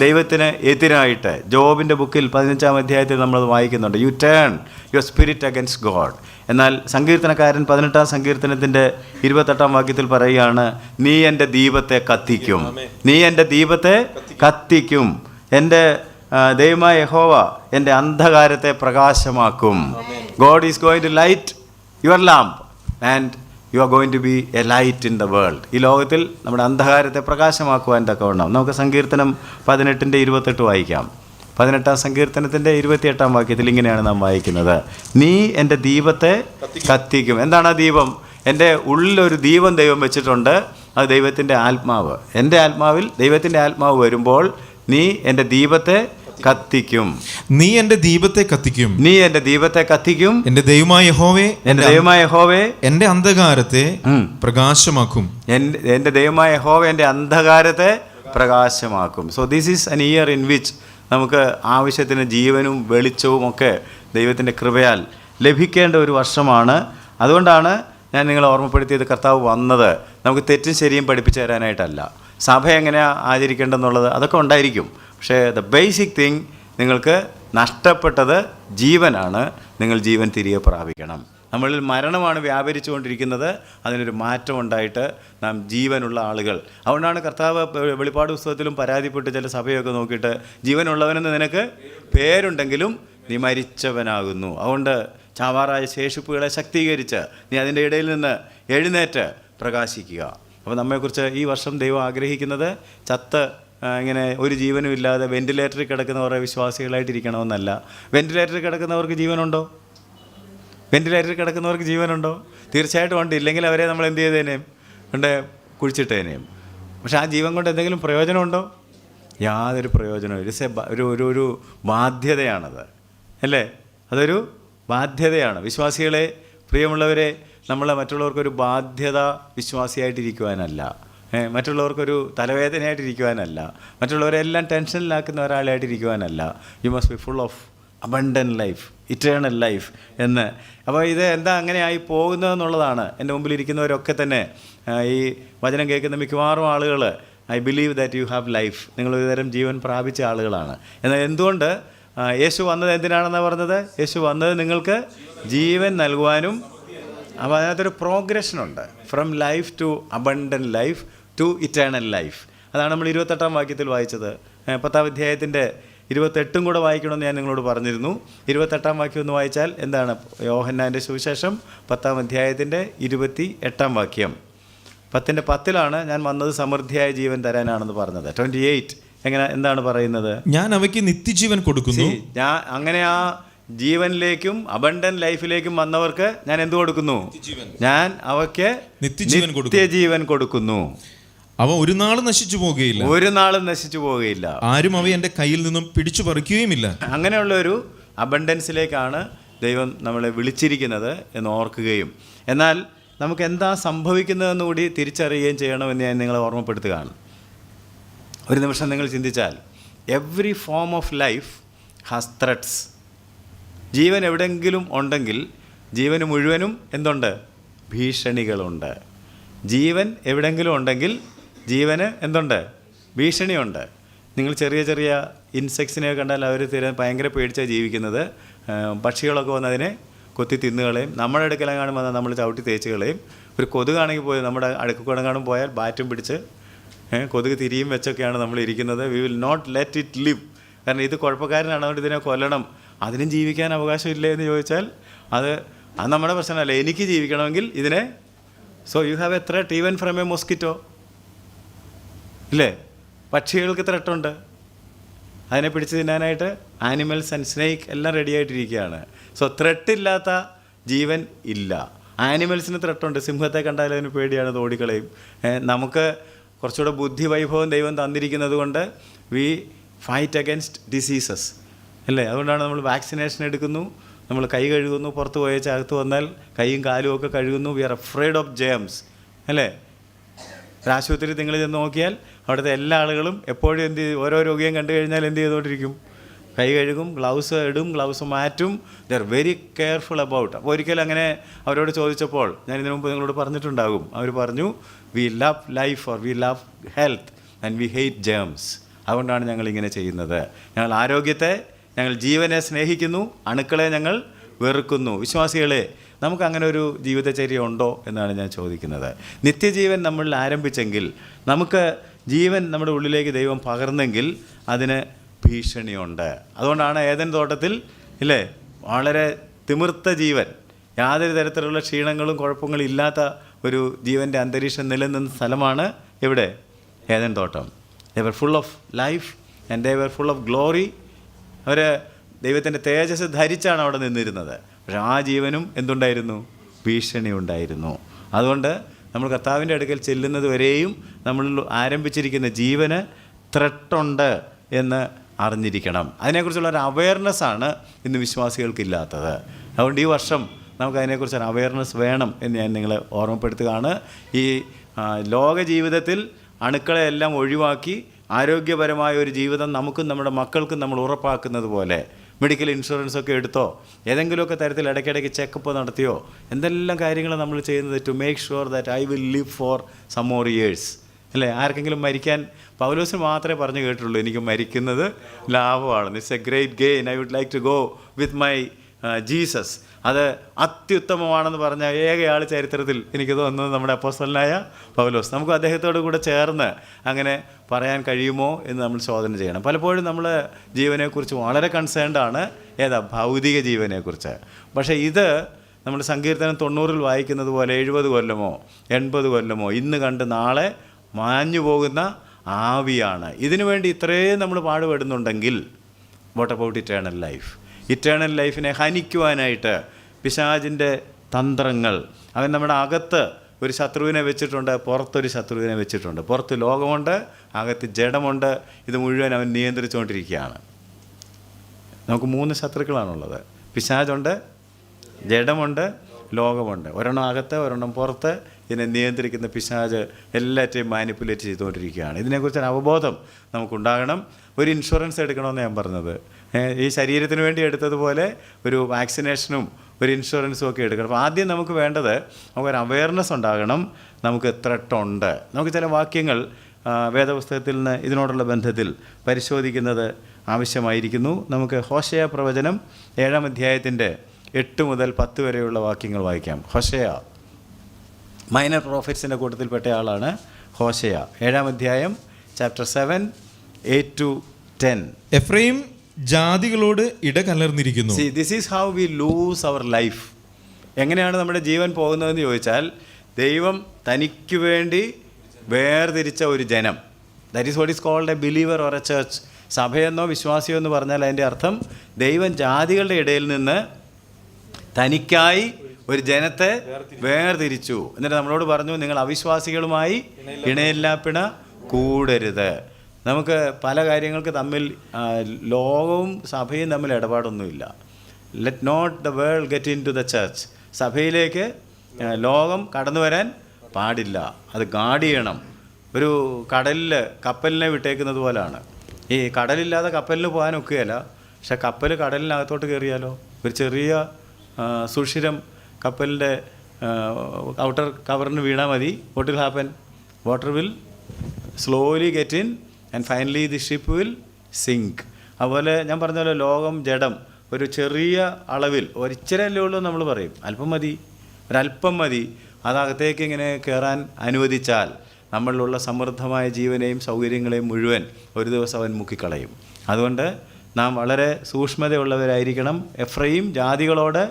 ദൈവത്തിന് എതിരായിട്ട്, ജോബിൻ്റെ ബുക്കിൽ 15-ാം അധ്യായത്തിൽ നമ്മളത് വായിക്കുന്നുണ്ട്, you turn your spirit against God. എന്നാൽ സങ്കീർത്തനക്കാരൻ 18-ാം സങ്കീർത്തനത്തിൻ്റെ 28-ാം വാക്യത്തിൽ പറയുകയാണ്, നീ എൻ്റെ ദീപത്തെ കത്തിക്കും. എൻ്റെ ദൈവമായ യഹോവ എൻ്റെ അന്ധകാരത്തെ പ്രകാശമാക്കും. God is going to light your lamp and you are going to be a light in the world. ഈ ലോകത്തിൽ നമ്മുടെ അന്ധകാരത്തെ പ്രകാശമാക്കുവാൻ തക്കവണ്ണം നമുക്ക് സങ്കീർത്തനം 18-28 വായിക്കാം. 18-ാം സങ്കീർത്തനത്തിൻ്റെ 28-ാം വാക്യത്തിൽ ഇങ്ങനെയാണ് നാം വായിക്കുന്നത്, നീ എൻ്റെ ദീപത്തെ കത്തിക്കും. എന്താണ് ആ ദീപം? എൻ്റെ ഉള്ളിലൊരു ദീപം ദൈവം വെച്ചിട്ടുണ്ട്. അത് ദൈവത്തിൻ്റെ ആത്മാവ്. എൻ്റെ ആത്മാവിൽ ദൈവത്തിൻ്റെ ആത്മാവ് വരുമ്പോൾ നീ എൻ്റെ ദീപത്തെ കത്തിക്കും. എൻ്റെ ദീപത്തെ കത്തിക്കും. എൻ്റെ ദൈവമായ യഹോവേ എൻ്റെ അന്ധകാരത്തെ പ്രകാശമാക്കും. എൻ്റെ ദൈവമായ യഹോവ എൻ്റെ അന്ധകാരത്തെ പ്രകാശമാക്കും. So this is an year in which നമുക്ക് ആവശ്യത്തിന് ജീവനും വെളിച്ചവും ഒക്കെ ദൈവത്തിൻ്റെ കൃപയാൽ ലഭിക്കേണ്ട ഒരു വർഷമാണ്. അതുകൊണ്ടാണ് ഞാൻ നിങ്ങളെ ഓർമ്മപ്പെടുത്തിയത്, കർത്താവ് വന്നത് നമുക്ക് തെറ്റും ശരിയും പഠിപ്പിച്ചു തരാനായിട്ടല്ല. സഭ എങ്ങനെയാണ് ആചരിക്കേണ്ടതെന്നുള്ളത് അതൊക്കെ ഉണ്ടായിരിക്കും. പക്ഷേ ദ ബേസിക് തിങ്, നിങ്ങൾക്ക് നഷ്ടപ്പെട്ടത് ജീവനാണ്. നിങ്ങൾ ജീവൻ തിരികെ പ്രാപിക്കണം. നമ്മളിൽ മരണമാണ് വ്യാപരിച്ചു കൊണ്ടിരിക്കുന്നത്. അതിനൊരു മാറ്റം ഉണ്ടായിട്ട് നാം ജീവനുള്ള ആളുകൾ. അതുകൊണ്ടാണ് കർത്താവ് വെളിപ്പാട് പുസ്തകത്തിലും പരാതിപ്പെട്ട് ചില സഭയൊക്കെ നോക്കിയിട്ട് ജീവനുള്ളവനെന്ന് നിനക്ക് പേരുണ്ടെങ്കിലും നീ മരിച്ചവനാകുന്നു. അതുകൊണ്ട് ചാവാറായ ശേഷിപ്പുകളെ ശക്തീകരിച്ച് നീ അതിൻ്റെ ഇടയിൽ നിന്ന് എഴുന്നേറ്റ് പ്രകാശിക്കുക. അപ്പോൾ നമ്മെക്കുറിച്ച് ഈ വർഷം ദൈവം ആഗ്രഹിക്കുന്നത് ചത്ത് ഇങ്ങനെ ഒരു ജീവനും ഇല്ലാതെ വെൻറ്റിലേറ്ററിൽ കിടക്കുന്നവരെ വിശ്വാസികളായിട്ടിരിക്കണമെന്നല്ല. വെൻറ്റിലേറ്ററിൽ കിടക്കുന്നവർക്ക് ജീവനുണ്ടോ? വെൻറ്റിലേറ്ററിൽ കിടക്കുന്നവർക്ക് ജീവനുണ്ടോ? തീർച്ചയായിട്ടും ഉണ്ട്. ഇല്ലെങ്കിൽ അവരെ നമ്മൾ എന്ത് ചെയ്തേനേയും കൊണ്ട് കുഴിച്ചിട്ടേനേയും. പക്ഷെ ആ ജീവൻ കൊണ്ട് എന്തെങ്കിലും പ്രയോജനമുണ്ടോ? യാതൊരു പ്രയോജനവും. ഒരു ബാധ്യതയാണത്, അല്ലേ? അതൊരു ബാധ്യതയാണ്. വിശ്വാസികളെ, പ്രിയമുള്ളവരെ, നമ്മൾ മറ്റുള്ളവർക്കൊരു ബാധ്യത വിശ്വാസിയായിട്ടിരിക്കുവാനല്ല, മറ്റുള്ളവർക്കൊരു തലവേദനയായിട്ടിരിക്കുവാനല്ല, മറ്റുള്ളവരെല്ലാം ടെൻഷനിലാക്കുന്ന ഒരാളായിട്ടിരിക്കുവാനല്ല. You must be full of abundant life, eternal life എന്ന്. അപ്പോൾ ഇത് എന്താ അങ്ങനെയായി പോകുന്നതെന്നുള്ളതാണ്. എൻ്റെ മുമ്പിലിരിക്കുന്നവരൊക്കെ തന്നെ ഈ വചനം കേൾക്കുന്ന മിക്കവാറും ആളുകൾ I believe that you have life, നിങ്ങൾ ഒരുതരം ജീവൻ പ്രാപിച്ച ആളുകളാണ്. എന്നാൽ എന്തുകൊണ്ട് യേശു വന്നത് എന്തിനാണെന്നാണ് പറഞ്ഞത്? യേശു വന്നത് നിങ്ങൾക്ക് ജീവൻ നൽകുവാനും. അപ്പോൾ അതിനകത്തൊരു പ്രോഗ്രഷനുണ്ട്. From life to abundant life to eternal life. അതാണ് നമ്മൾ 28-ാം വാക്യത്തിൽ വായിച്ചത്. 10-ാം അധ്യായത്തിൻ്റെ 28 കൂടെ വായിക്കണമെന്ന് ഞാൻ നിങ്ങളോട് പറഞ്ഞിരുന്നു. 28-ാം വാക്യം ഒന്ന് വായിച്ചാൽ എന്താണ്? യോഹന്നാൻ്റെ സുവിശേഷം 10-ാം അധ്യായത്തിൻ്റെ 28-ാം വാക്യം. 10:10 ഞാൻ വന്നത് സമൃദ്ധിയായ ജീവൻ തരാനാണെന്ന് പറഞ്ഞത്. 28 എന്താണ് പറയുന്നത്? ഞാൻ അവയ്ക്ക് നിത്യജീവൻ കൊടുക്കുന്നു. അങ്ങനെ ആ ജീവനിലേക്കും അബണ്ടന്റ് ലൈഫിലേക്കും വന്നവർക്ക് ഞാൻ എന്ത് കൊടുക്കുന്നു? ഞാൻ അവയ്ക്ക് നിത്യജീവൻ കൊടുക്കുന്നു. അവ ഒരു നാളും നശിച്ചു പോകുകയില്ല, ഒരു നാളും നശിച്ചു പോകുകയില്ല. ആരും അവ എൻ്റെ കയ്യിൽ നിന്നും പിടിച്ചു പറിക്കുകയുമില്ല. അങ്ങനെയുള്ള ഒരു അബണ്ടൻസിലേക്കാണ് ദൈവം നമ്മളെ വിളിച്ചിരിക്കുന്നത് എന്ന് ഓർക്കുകയും, എന്നാൽ നമുക്ക് എന്താ സംഭവിക്കുന്നതെന്ന് കൂടി തിരിച്ചറിയുകയും ചെയ്യണമെന്ന് ഞാൻ നിങ്ങളെ ഓർമ്മപ്പെടുത്തുകയാണ്. ഒരു നിമിഷം നിങ്ങൾ ചിന്തിച്ചാൽ, every form of life has threats. ജീവൻ എവിടെയെങ്കിലും ഉണ്ടെങ്കിൽ ജീവന് മുഴുവനും എന്തുണ്ട്? ഭീഷണികളുണ്ട്. ജീവൻ എവിടെയെങ്കിലും ഉണ്ടെങ്കിൽ ജീവന് എന്തുണ്ട്? ഭീഷണിയുണ്ട്. നിങ്ങൾ ചെറിയ ചെറിയ ഇൻസെക്ട്സിനെ കണ്ടാൽ അവർ ഭയങ്കര പേടിച്ചാണ് ജീവിക്കുന്നത്. പക്ഷികളൊക്കെ വന്ന് അതിനെ കൊത്തി തിന്നുകളയും. നമ്മുടെ അടുക്കലെങ്ങാനും വന്നാൽ നമ്മൾ ചവിട്ടി തേച്ച് കളയും. ഒരു കൊതുകാണെങ്കിൽ പോയി നമ്മുടെ അടുക്കുകൂടെങ്ങാനും പോയാൽ ബാറ്റും പിടിച്ച് കൊതുക് തിരിയും വെച്ചൊക്കെയാണ് നമ്മൾ ഇരിക്കുന്നത്. We will not let it live. കാരണം ഇത് കുഴപ്പക്കാരനാണ്, അതുകൊണ്ട് ഇതിനെ കൊല്ലണം, അതിനും ജീവിക്കാൻ അവകാശമില്ലേ എന്ന് ചോദിച്ചാൽ അത് നമ്മുടെ പ്രശ്നമല്ല. എനിക്ക് ജീവിക്കണമെങ്കിൽ ഇതിനെ. So you have A threat even from A mosquito, ഇല്ലേ? പക്ഷികൾക്ക് ത്രെട്ടുണ്ട്, അതിനെ പിടിച്ച് തിന്നാനായിട്ട്. ആനിമൽസ് ആൻഡ് സ്നേക്ക് എല്ലാം റെഡി ആയിട്ടിരിക്കുകയാണ്. സോ ത്രെട്ടില്ലാത്ത ജീവൻ ഇല്ല. ആനിമൽസിന് ത്രെട്ടുണ്ട്. സിംഹത്തെ കണ്ടാൽ അതിന് പേടിയാണ്, അത് ഓടിക്കളയും. നമുക്ക് കുറച്ചുകൂടെ ബുദ്ധി വൈഭവം ദൈവം തന്നിരിക്കുന്നത് കൊണ്ട് വി ഫൈറ്റ് അഗൻസ്റ്റ് ഡിസീസസ്, അല്ലേ? അതുകൊണ്ടാണ് നമ്മൾ വാക്സിനേഷൻ എടുക്കുന്നു, നമ്മൾ കൈ കഴുകുന്നു, പുറത്ത് പോയേച്ച് അകത്ത് വന്നാൽ കൈയും കാലും ഒക്കെ കഴുകുന്നു. We are afraid of germs, അല്ലേ? ആശുപത്രി നിങ്ങൾ ചെന്ന് നോക്കിയാൽ അവിടുത്തെ എല്ലാ ആളുകളും എപ്പോഴും ഓരോ രോഗിയും കണ്ടു കഴിഞ്ഞാൽ എന്ത് ചെയ്തുകൊണ്ടിരിക്കും? കൈ കഴുകും, ഗ്ലൗസ് ഇടും, ഗ്ലൗസ് മാറ്റും. They are very careful about. അപ്പോൾ ഒരിക്കലും അങ്ങനെ അവരോട് ചോദിച്ചപ്പോൾ, ഞാൻ ഇതിനു മുമ്പ് നിങ്ങളോട് പറഞ്ഞിട്ടുണ്ടാകും, അവർ പറഞ്ഞു we love life or we love health and we hate germs. അതുകൊണ്ടാണ് ഞങ്ങളിങ്ങനെ ചെയ്യുന്നത്. ഞങ്ങൾ ആരോഗ്യത്തെ, ഞങ്ങൾ ജീവനെ സ്നേഹിക്കുന്നു, അണുക്കളെ ഞങ്ങൾ വെറുക്കുന്നു. വിശ്വാസികളെ, നമുക്കങ്ങനെ ഒരു ജീവിതചര്യ ഉണ്ടോ എന്നാണ് ഞാൻ ചോദിക്കുന്നത്. നിത്യജീവൻ നമ്മളിൽ ആരംഭിച്ചെങ്കിൽ, നമുക്ക് ജീവൻ നമ്മുടെ ഉള്ളിലേക്ക് ദൈവം പകർന്നെങ്കിൽ അതിന് ഭീഷണിയുണ്ട്. അതുകൊണ്ടാണ് ഏദൻ തോട്ടത്തിൽ, ഇല്ലേ, വളരെ തിമിർത്ത ജീവൻ, യാതൊരു തരത്തിലുള്ള ക്ഷീണങ്ങളും കുഴപ്പങ്ങളും ഇല്ലാത്ത ഒരു ജീവൻ്റെ അന്തരീക്ഷം നിലനിന്ന സ്ഥലമാണ് എവിടെ? ഏദൻ തോട്ടം. They were full of life and they were full of glory. അവർ ദൈവത്തിൻ്റെ തേജസ് ധരിച്ചാണ് അവിടെ നിന്നിരുന്നത്. പക്ഷെ ആ ജീവനും എന്തുണ്ടായിരുന്നു? ഭീഷണി ഉണ്ടായിരുന്നു. അതുകൊണ്ട് നമ്മൾ കർത്താവിൻ്റെ അടുക്കൽ ചെല്ലുന്നത് വരെയും നമ്മൾ ആരംഭിച്ചിരിക്കുന്ന ജീവന് ത്രെട്ടുണ്ട് എന്ന് അറിഞ്ഞിരിക്കണം. അതിനെക്കുറിച്ചുള്ള ഒരു അവയർനെസ്സാണ് ഇന്ന് വിശ്വാസികൾക്കില്ലാത്തത്. അതുകൊണ്ട് ഈ വർഷം നമുക്ക് അതിനെക്കുറിച്ചൊരു അവയർനെസ് വേണം എന്ന് ഞാൻ നിങ്ങളെ ഓർമ്മപ്പെടുത്തുകയാണ്. ഈ ലോക ജീവിതത്തിൽ അണുക്കളെല്ലാം ഒഴിവാക്കി ആരോഗ്യപരമായ ഒരു ജീവിതം നമുക്കും നമ്മുടെ മക്കൾക്കും നമ്മൾ ഉറപ്പാക്കുന്നത് പോലെ മെഡിക്കൽ ഇൻഷുറൻസൊക്കെ എടുത്തോ, ഏതെങ്കിലുമൊക്കെ തരത്തിൽ ഇടയ്ക്കിടയ്ക്ക് ചെക്കപ്പ് നടത്തിയോ, എന്തെല്ലാം കാര്യങ്ങൾ നമ്മൾ ചെയ്യുന്നത് to make sure that I will live for some more years, അല്ലേ? ആർക്കെങ്കിലും മരിക്കാൻ, പൗലോസിന് മാത്രമേ പറഞ്ഞു കേട്ടുള്ളൂ എനിക്ക് മരിക്കുന്നത് ലാഭമാണ്. It's a great gain, I would like to go with my Jesus അത് അത്യുത്തമമാണെന്ന് പറഞ്ഞ ഏകയാൾ ചരിത്രത്തിൽ എനിക്ക് തോന്നുന്നത് നമ്മുടെ അപ്പോസ്തലനായ പൗലോസ്. നമുക്ക് അദ്ദേഹത്തോട് കൂടെ ചേർന്ന് അങ്ങനെ പറയാൻ കഴിയുമോ എന്ന് നമ്മൾ ചോദന ചെയ്യണം. പലപ്പോഴും നമ്മൾ ജീവനെക്കുറിച്ച് വളരെ കൺസേൺഡാണ്, ഭൗതിക ജീവനെക്കുറിച്ച്. പക്ഷേ ഇത് നമ്മൾ സങ്കീർത്തനം 90 വായിക്കുന്നത് പോലെ 70 കൊല്ലമോ 80 കൊല്ലമോ ഇന്ന് കണ്ട് നാളെ മാഞ്ഞു പോകുന്ന ആവിയാണ്. ഇതിനു വേണ്ടി ഇത്രയും നമ്മൾ പാടുപെടുന്നുണ്ടെങ്കിൽ what about eternal life? Eternal ലൈഫിനെ ഹനിക്കുവാനായിട്ട് പിശാചിൻ്റെ തന്ത്രങ്ങൾ, അവൻ നമ്മുടെ അകത്ത് ഒരു ശത്രുവിനെ വെച്ചിട്ടുണ്ട്, പുറത്തൊരു ശത്രുവിനെ വെച്ചിട്ടുണ്ട്. പുറത്ത് ലോകമുണ്ട്, അകത്ത് ജഡമുണ്ട്. ഇത് മുഴുവൻ അവൻ നിയന്ത്രിച്ചുകൊണ്ടിരിക്കുകയാണ്. നമുക്ക് 3 ശത്രുക്കളാണുള്ളത്. പിശാചുണ്ട്, ജഡമുണ്ട്, ലോകമുണ്ട്. ഒരെണ്ണം അകത്ത്, ഒരെണ്ണം പുറത്ത്. ഇതിനെ നിയന്ത്രിക്കുന്ന പിശാച് എല്ലാറ്റെയും മാനിപ്പുലേറ്റ് ചെയ്തുകൊണ്ടിരിക്കുകയാണ്. ഇതിനെക്കുറിച്ചൊരു അവബോധം നമുക്കുണ്ടാകണം. ഒരു ഇൻഷുറൻസ് എടുക്കണമെന്ന് ഞാൻ പറഞ്ഞത്, ഈ ശരീരത്തിന് വേണ്ടി എടുത്തതുപോലെ ഒരു വാക്സിനേഷനും ഒരു ഇൻഷുറൻസും ഒക്കെ എടുക്കണം. അപ്പോൾ ആദ്യം നമുക്ക് വേണ്ടത് നമുക്കൊരു അവയർനെസ് ഉണ്ടാകണം. നമുക്ക് ത്രെട്ട് ഉണ്ട്. നമുക്ക് ചില വാക്യങ്ങൾ വേദപുസ്തകത്തിൽ നിന്ന് ഇതിനോടുള്ള ബന്ധത്തിൽ പരിശോധിക്കുന്നത് ആവശ്യമായിരിക്കുന്നു. നമുക്ക് ഹോശയ പ്രവചനം 7-ാം അധ്യായത്തിൻ്റെ 8 മുതൽ 10 വരെയുള്ള വാക്യങ്ങൾ വായിക്കാം. ഹോശയ മൈനർ പ്രോഫിറ്റ്സിൻ്റെ കൂട്ടത്തിൽപ്പെട്ട ആളാണ് ഹോശയ. 7-ാം അധ്യായം ചാപ്റ്റർ 7, 8-10. എഫ്രൈം ജാതികളോട് ഇടകലർന്നിരിക്കുന്നു. See, this is how we lose our life. എങ്ങനെയാണ് നമ്മുടെ ജീവൻ പോകുന്നതെന്ന് ചോദിച്ചാൽ, ദൈവം തനിക്ക് വേണ്ടി വേർതിരിച്ച ഒരു ജനം, that is what is called a believer or a church. സഭയെന്നോ വിശ്വാസിയോ എന്ന് പറഞ്ഞാൽ അതിൻ്റെ അർത്ഥം ദൈവം ജാതികളുടെ ഇടയിൽ നിന്ന് തനിക്കായി ഒരു ജനത്തെ വേർതിരിച്ചു. എന്നിട്ട് നമ്മളോട് പറഞ്ഞു, നിങ്ങൾ അവിശ്വാസികളുമായി ഇണയില്ലാപ്പിണ കൂടരുത്. നമുക്ക് പല കാര്യങ്ങൾക്ക് തമ്മിൽ ലോകവും സഭയും തമ്മിൽ ഇടപാടൊന്നുമില്ല. Let not the world get into the church. സഭയിലേക്ക് ലോകം കടന്നു വരാൻ പാടില്ല. അത് ഗാർഡ് ചെയ്യണം. ഒരു കടലിൽ കപ്പലിനെ വിട്ടേക്കുന്നത് പോലാണ്. ഈ കടലില്ലാതെ കപ്പലിന് പോകാൻ ഒക്കുകയില്ല. പക്ഷെ കപ്പൽ കടലിനകത്തോട്ട് കയറിയാലോ, ഒരു ചെറിയ സുഷിരം കപ്പലിൻ്റെ ഔട്ടർ കവറിന് വീണാൽ മതി. What will happen? Water will slowly get in and finally the ship will sink. അതുപോലെ ഞാൻ പറഞ്ഞ പോലെ ലോകം, ജഡം ഒരു ചെറിയ അളവിൽ ഒരിച്ചിരല്ലേ ഉള്ളൂ നമ്മൾ പറയും, അല്പം മതി, ഒരല്പം മതി. അതകത്തേക്ക് ഇങ്ങനെ കയറാൻ അനുവദിച്ചാൽ നമ്മളിലുള്ള സമൃദ്ധമായ ജീവനെയും സൗകര്യങ്ങളെയും മുഴുവൻ ഒരു ദിവസം അവൻ മുക്കിക്കളയും. അതുകൊണ്ട് നാം വളരെ സൂക്ഷ്മതയുള്ളവരായിരിക്കണം. എഫ്രൈം ജാതികളോട്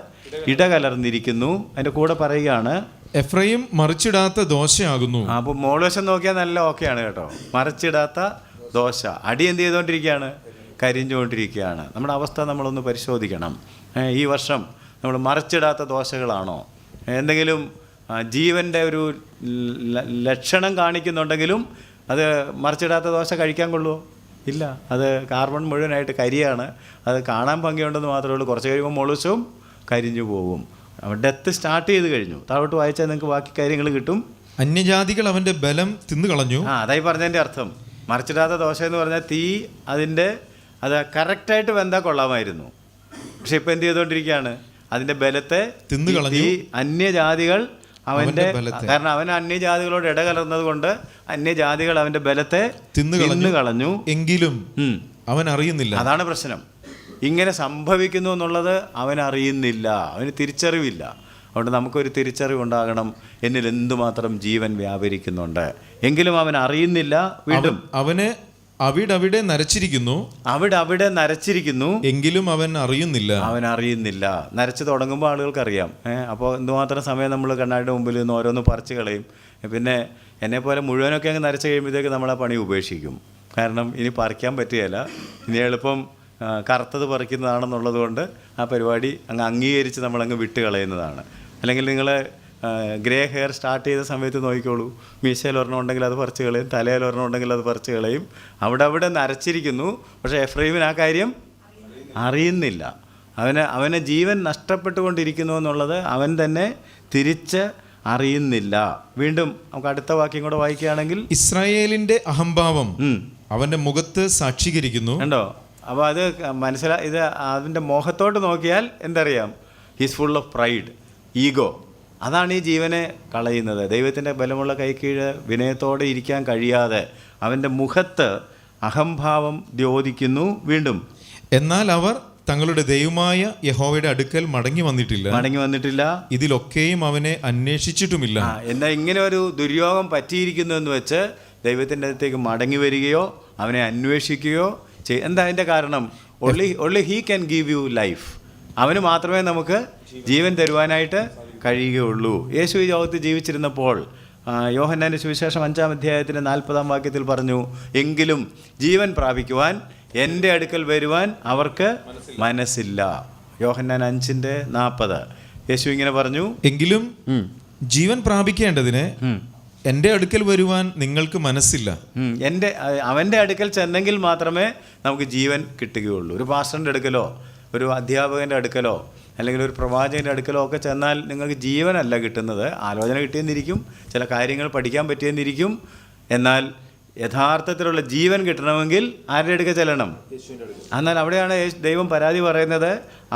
ഇടകലർന്നിരിക്കുന്നു. അതിൻ്റെ കൂടെ പറയുകയാണ്, എഫ്രൈം മറിച്ചിടാത്ത ദോശയാകുന്നു. അപ്പോൾ മോളുവശം നോക്കിയാൽ നല്ല ഓക്കെയാണ് കേട്ടോ. മറിച്ചിടാത്ത ദോശ. അടി എന്ത് ചെയ്തുകൊണ്ടിരിക്കുകയാണ്? കരിഞ്ഞുകൊണ്ടിരിക്കുകയാണ്. നമ്മുടെ അവസ്ഥ നമ്മളൊന്ന് പരിശോധിക്കണം. ഈ വർഷം നമ്മൾ മറിച്ചിടാത്ത ദോശകളാണോ? എന്തെങ്കിലും ജീവൻ്റെ ഒരു ലക്ഷണം കാണിക്കുന്നുണ്ടെങ്കിലും അത് മറിച്ചിടാത്ത ദോശ കഴിക്കാൻ കൊള്ളുമോ? ഇല്ല. അത് കാർബൺ മുഴുവനായിട്ട് കരിയാണ്. അത് കാണാൻ ഭംഗിയുണ്ടെന്ന് മാത്രമേ ഉള്ളൂ. കുറച്ച് കഴിയുമ്പോൾ മുളുസും കരിഞ്ഞു പോകും. ഡെത്ത് സ്റ്റാർട്ട് ചെയ്ത് കഴിഞ്ഞു. താഴോട്ട് വായിച്ചാൽ നിങ്ങൾക്ക് ബാക്കി കാര്യങ്ങൾ കിട്ടും. അന്യജാതികൾ അവൻ്റെ ബലം തിന്നുകളഞ്ഞു. അതായി പറഞ്ഞതിൻ്റെ അർത്ഥം. മറിച്ചിടാത്ത ദോശ എന്ന് പറഞ്ഞാൽ തീ അത് കറക്റ്റായിട്ട് വെന്താൽ കൊള്ളാമായിരുന്നു. പക്ഷെ ഇപ്പം എന്ത് ചെയ്തുകൊണ്ടിരിക്കുകയാണ്? അതിൻ്റെ ബലത്തെ തിന്നുകളഞ്ഞു. അന്യജാതികൾ അവൻ്റെ, കാരണം അവൻ അന്യജാതികളോട് ഇടകലർന്നത് കൊണ്ട് അന്യജാതികൾ അവൻ്റെ ബലത്തെ തിന്നുകളഞ്ഞു. എങ്കിലും അവൻ അറിയുന്നില്ല. അതാണ് പ്രശ്നം. ഇങ്ങനെ സംഭവിക്കുന്നു എന്നുള്ളത് അവൻ അറിയുന്നില്ല, അവന് തിരിച്ചറിവില്ല. അതുകൊണ്ട് നമുക്കൊരു തിരിച്ചറിവുണ്ടാകണം, എന്നിൽ എന്തുമാത്രം ജീവൻ വ്യാപരിക്കുന്നുണ്ട്. എങ്കിലും അവൻ അറിയുന്നില്ല. വീണ്ടും അവന് അവിടെ നരച്ചിരിക്കുന്നു, എങ്കിലും അവൻ അറിയുന്നില്ല. നരച്ച് തുടങ്ങുമ്പോൾ ആളുകൾക്ക് അറിയാം. അപ്പോൾ എന്തുമാത്രം സമയം നമ്മൾ കണ്ണാടിയുടെ മുമ്പിൽ നിന്ന് ഓരോന്ന് പറിച്ച് കളയും. പിന്നെ എന്നെപ്പോലെ മുഴുവനൊക്കെ അങ്ങ് നരച്ച് കഴിയുമ്പോഴത്തേക്ക് നമ്മൾ ആ പണി ഉപേക്ഷിക്കും. കാരണം ഇനി പറിക്കാൻ പറ്റുകയില്ല. ഇനി എളുപ്പം കറുത്തത് പറിക്കുന്നതാണെന്നുള്ളത് കൊണ്ട് ആ പരിപാടി അങ്ങ് അംഗീകരിച്ച് നമ്മളങ്ങ് വിട്ട് കളയുന്നതാണ്. അല്ലെങ്കിൽ നിങ്ങൾ ഗ്രേ ഹെയർ സ്റ്റാർട്ട് ചെയ്ത സമയത്ത് നോക്കിക്കോളൂ. മീശയിൽ ഒരെണ്ണം ഉണ്ടെങ്കിൽ അത് പറിച്ച് കളയും, തലയിൽ ഒരെണ്ണം ഉണ്ടെങ്കിൽ അത് പറിച്ച് കളയും. അവിടെ നരച്ചിരിക്കുന്നു. പക്ഷേ എഫ്രൈമിന് ആ കാര്യം അറിയുന്നില്ല. അവന് ജീവൻ നഷ്ടപ്പെട്ടുകൊണ്ടിരിക്കുന്നു എന്നുള്ളത് അവൻ തന്നെ തിരിച്ച് അറിയുന്നില്ല. വീണ്ടും നമുക്ക് അടുത്ത വാക്യം കൂടെ വായിക്കുകയാണെങ്കിൽ, ഇസ്രായേലിൻ്റെ അഹംഭാവം അവൻ്റെ മുഖത്ത് സാക്ഷീകരിക്കുന്നു. കണ്ടോ? അപ്പോൾ അത് ഇത് അതിൻ്റെ മോഹത്തോട്ട് നോക്കിയാൽ എന്തറിയാം? He's full of pride, ego. അതാണ് ഈ ജീവനെ കളയുന്നത്. ദൈവത്തിൻ്റെ ബലമുള്ള കൈക്കീഴ് വിനയത്തോടെ ഇരിക്കാൻ കഴിയാതെ അവൻ്റെ മുഖത്ത് അഹംഭാവം ദ്യോതിക്കുന്നു. വീണ്ടും, എന്നാൽ അവർ തങ്ങളുടെ ദൈവമായ യഹോവയുടെ അടുക്കൽ മടങ്ങി വന്നിട്ടില്ല. ഇതിലൊക്കെയും അവനെ അന്വേഷിച്ചിട്ടുമില്ല. എന്നാ ഇങ്ങനെ ഒരു ദുര്യോഗം പറ്റിയിരിക്കുന്നു എന്ന് വെച്ച് ദൈവത്തിൻ്റെ അടുത്തേക്ക് മടങ്ങി വരികയോ അവനെ അന്വേഷിക്കുകയോ എന്താ അതിൻ്റെ കാരണം? only he can give you life. അവന് മാത്രമേ നമുക്ക് ജീവൻ തരുവാനായിട്ട് കഴിയുകയുള്ളൂ. യേശു ഈ ലോകത്ത് ജീവിച്ചിരുന്നപ്പോൾ യോഹന്നാന്റെ സുവിശേഷം 5-ാം അധ്യായത്തിൻ്റെ 40-ാം വാക്യത്തിൽ പറഞ്ഞു, എങ്കിലും ജീവൻ പ്രാപിക്കുവാൻ എൻ്റെ അടുക്കൽ വരുവാൻ അവർക്ക് മനസ്സില്ല. യോഹന്നാൻ 5:40. യേശു ഇങ്ങനെ പറഞ്ഞു, എങ്കിലും ജീവൻ പ്രാപിക്കേണ്ടതിന് എൻ്റെ അടുക്കൽ വരുവാൻ നിങ്ങൾക്ക് മനസ്സില്ല. അവൻ്റെ അടുക്കൽ ചെന്നെങ്കിൽ മാത്രമേ നമുക്ക് ജീവൻ കിട്ടുകയുള്ളൂ. ഒരു പാസ്റ്ററിൻ്റെ അടുക്കലോ ഒരു അധ്യാപകൻ്റെ അടുക്കലോ അല്ലെങ്കിൽ ഒരു പ്രവാചകൻ്റെ അടുക്കലോ ഒക്കെ ചെന്നാൽ നിങ്ങൾക്ക് ജീവനല്ല കിട്ടുന്നത്. ആലോചന കിട്ടിയെന്നിരിക്കും, ചില കാര്യങ്ങൾ പഠിക്കാൻ പറ്റിയെന്നിരിക്കും. എന്നാൽ യഥാർത്ഥത്തിലുള്ള ജീവൻ കിട്ടണമെങ്കിൽ ആരുടെ അടുക്കൽ ചെല്ലണം? എന്നാൽ അവിടെയാണ് ദൈവം പരാതി പറയുന്നത്,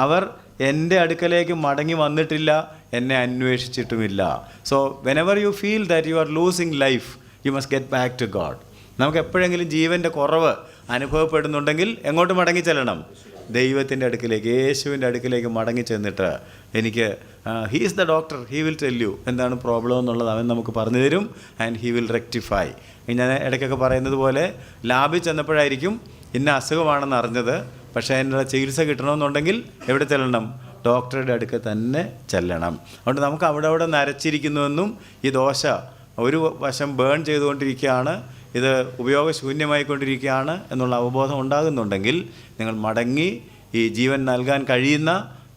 അവർ എൻ്റെ അടുക്കലേക്ക് മടങ്ങി വന്നിട്ടില്ല, എന്നെ അന്വേഷിച്ചിട്ടുമില്ല. So whenever you feel that you are losing life, you must get back to God. നമുക്ക് എപ്പോഴെങ്കിലും ജീവൻ്റെ കുറവ് അനുഭവപ്പെടുന്നുണ്ടെങ്കിൽ എങ്ങോട്ട് മടങ്ങി ചെല്ലണം? ദൈവത്തിൻ്റെ അടുക്കിലേക്ക്, യേശുവിൻ്റെ അടുക്കിലേക്ക് മടങ്ങി ചെന്നിട്ട് എനിക്ക് he is the doctor, he will tell you എന്താണ് പ്രോബ്ലം എന്നുള്ളത് അവൻ നമുക്ക് പറഞ്ഞു തരും. And he will rectify. ഞാൻ ഇടയ്ക്കൊക്കെ പറയുന്നത് പോലെ ലാബിൽ ചെന്നപ്പോഴായിരിക്കും ഇന്ന അസുഖമാണെന്ന് അറിഞ്ഞത്. പക്ഷേ അതിനുള്ള ചികിത്സ കിട്ടണമെന്നുണ്ടെങ്കിൽ എവിടെ ചെല്ലണം? ഡോക്ടറുടെ അടുക്കൽ തന്നെ ചെല്ലണം. അതുകൊണ്ട് നമുക്ക് അവിടെ നരച്ചിരിക്കുന്നുവെന്നും ഈ ദോശ ഒരു വശം ബേൺ ചെയ്തുകൊണ്ടിരിക്കുകയാണ്, ഇത് ഉപയോഗശൂന്യമായിക്കൊണ്ടിരിക്കുകയാണ് എന്നുള്ള അവബോധം ഉണ്ടാകുന്നുണ്ടെങ്കിൽ നിങ്ങൾ മടങ്ങി ഈ ജീവൻ നൽകാൻ കഴിയുന്ന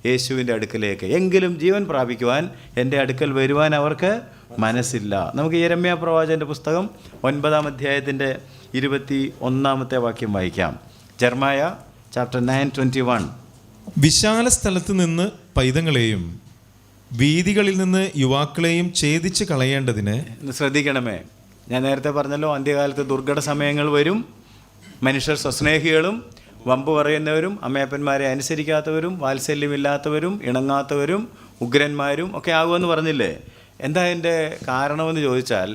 യേശുവിൻ്റെ അടുക്കലേക്ക്, എങ്കിലും ജീവൻ പ്രാപിക്കുവാൻ എൻ്റെ അടുക്കൽ വരുവാൻ അവർക്ക് മനസ്സില്ല. നമുക്ക് യെരമ്യാ പ്രവാചകൻ്റെ പുസ്തകം 9-ാം അധ്യായത്തിൻ്റെ 21-ാമത്തെ വാക്യം വായിക്കാം. ജെറമ്യാ ചാപ്റ്റർ 9:21. വിശാല സ്ഥലത്ത് നിന്ന് പൈതങ്ങളെയും വീഥികളിൽ നിന്ന് യുവാക്കളെയും ഛേദിച്ച് കളയേണ്ടതിന്. ശ്രദ്ധിക്കണമേ, ഞാൻ നേരത്തെ പറഞ്ഞല്ലോ, അന്ത്യകാലത്ത് ദുർഘട സമയങ്ങൾ വരും. മനുഷ്യർ സ്വസ്നേഹികളും വമ്പ് പറയുന്നവരും അമ്മയപ്പന്മാരെ അനുസരിക്കാത്തവരും വാത്സല്യമില്ലാത്തവരും ഇണങ്ങാത്തവരും ഉഗ്രന്മാരും ഒക്കെ ആകുമെന്ന് പറഞ്ഞില്ലേ? എന്താ അതിൻ്റെ കാരണമെന്ന് ചോദിച്ചാൽ,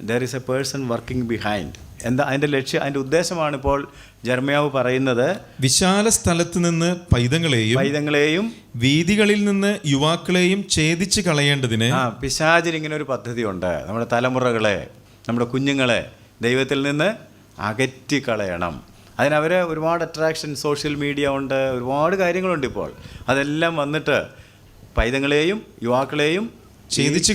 there is A person working behind. എന്താ അതിൻ്റെ ലക്ഷ്യം, അതിൻ്റെ ഉദ്ദേശമാണ് ഇപ്പോൾ ജെറമ്യാവ് പറയുന്നത്. വിശാല സ്ഥലത്ത് നിന്ന് പൈതങ്ങളെയും വീഥികളിൽ നിന്ന് യുവാക്കളെയും ഛേദിച്ച് കളയേണ്ടതിന്. പിശാചിന് ഇങ്ങനെ ഒരു പദ്ധതിയുണ്ട്. നമ്മുടെ തലമുറകളെ, നമ്മുടെ കുഞ്ഞുങ്ങളെ ദൈവത്തിൽ നിന്ന് അകറ്റിക്കളയണം. അതിനവർ ഒരുപാട് അട്രാക്ഷൻ, സോഷ്യൽ മീഡിയ ഉണ്ട്, ഒരുപാട് കാര്യങ്ങളുണ്ട് ഇപ്പോൾ. അതെല്ലാം വന്നിട്ട് പൈതങ്ങളെയും യുവാക്കളെയും ഛേദിച്ച്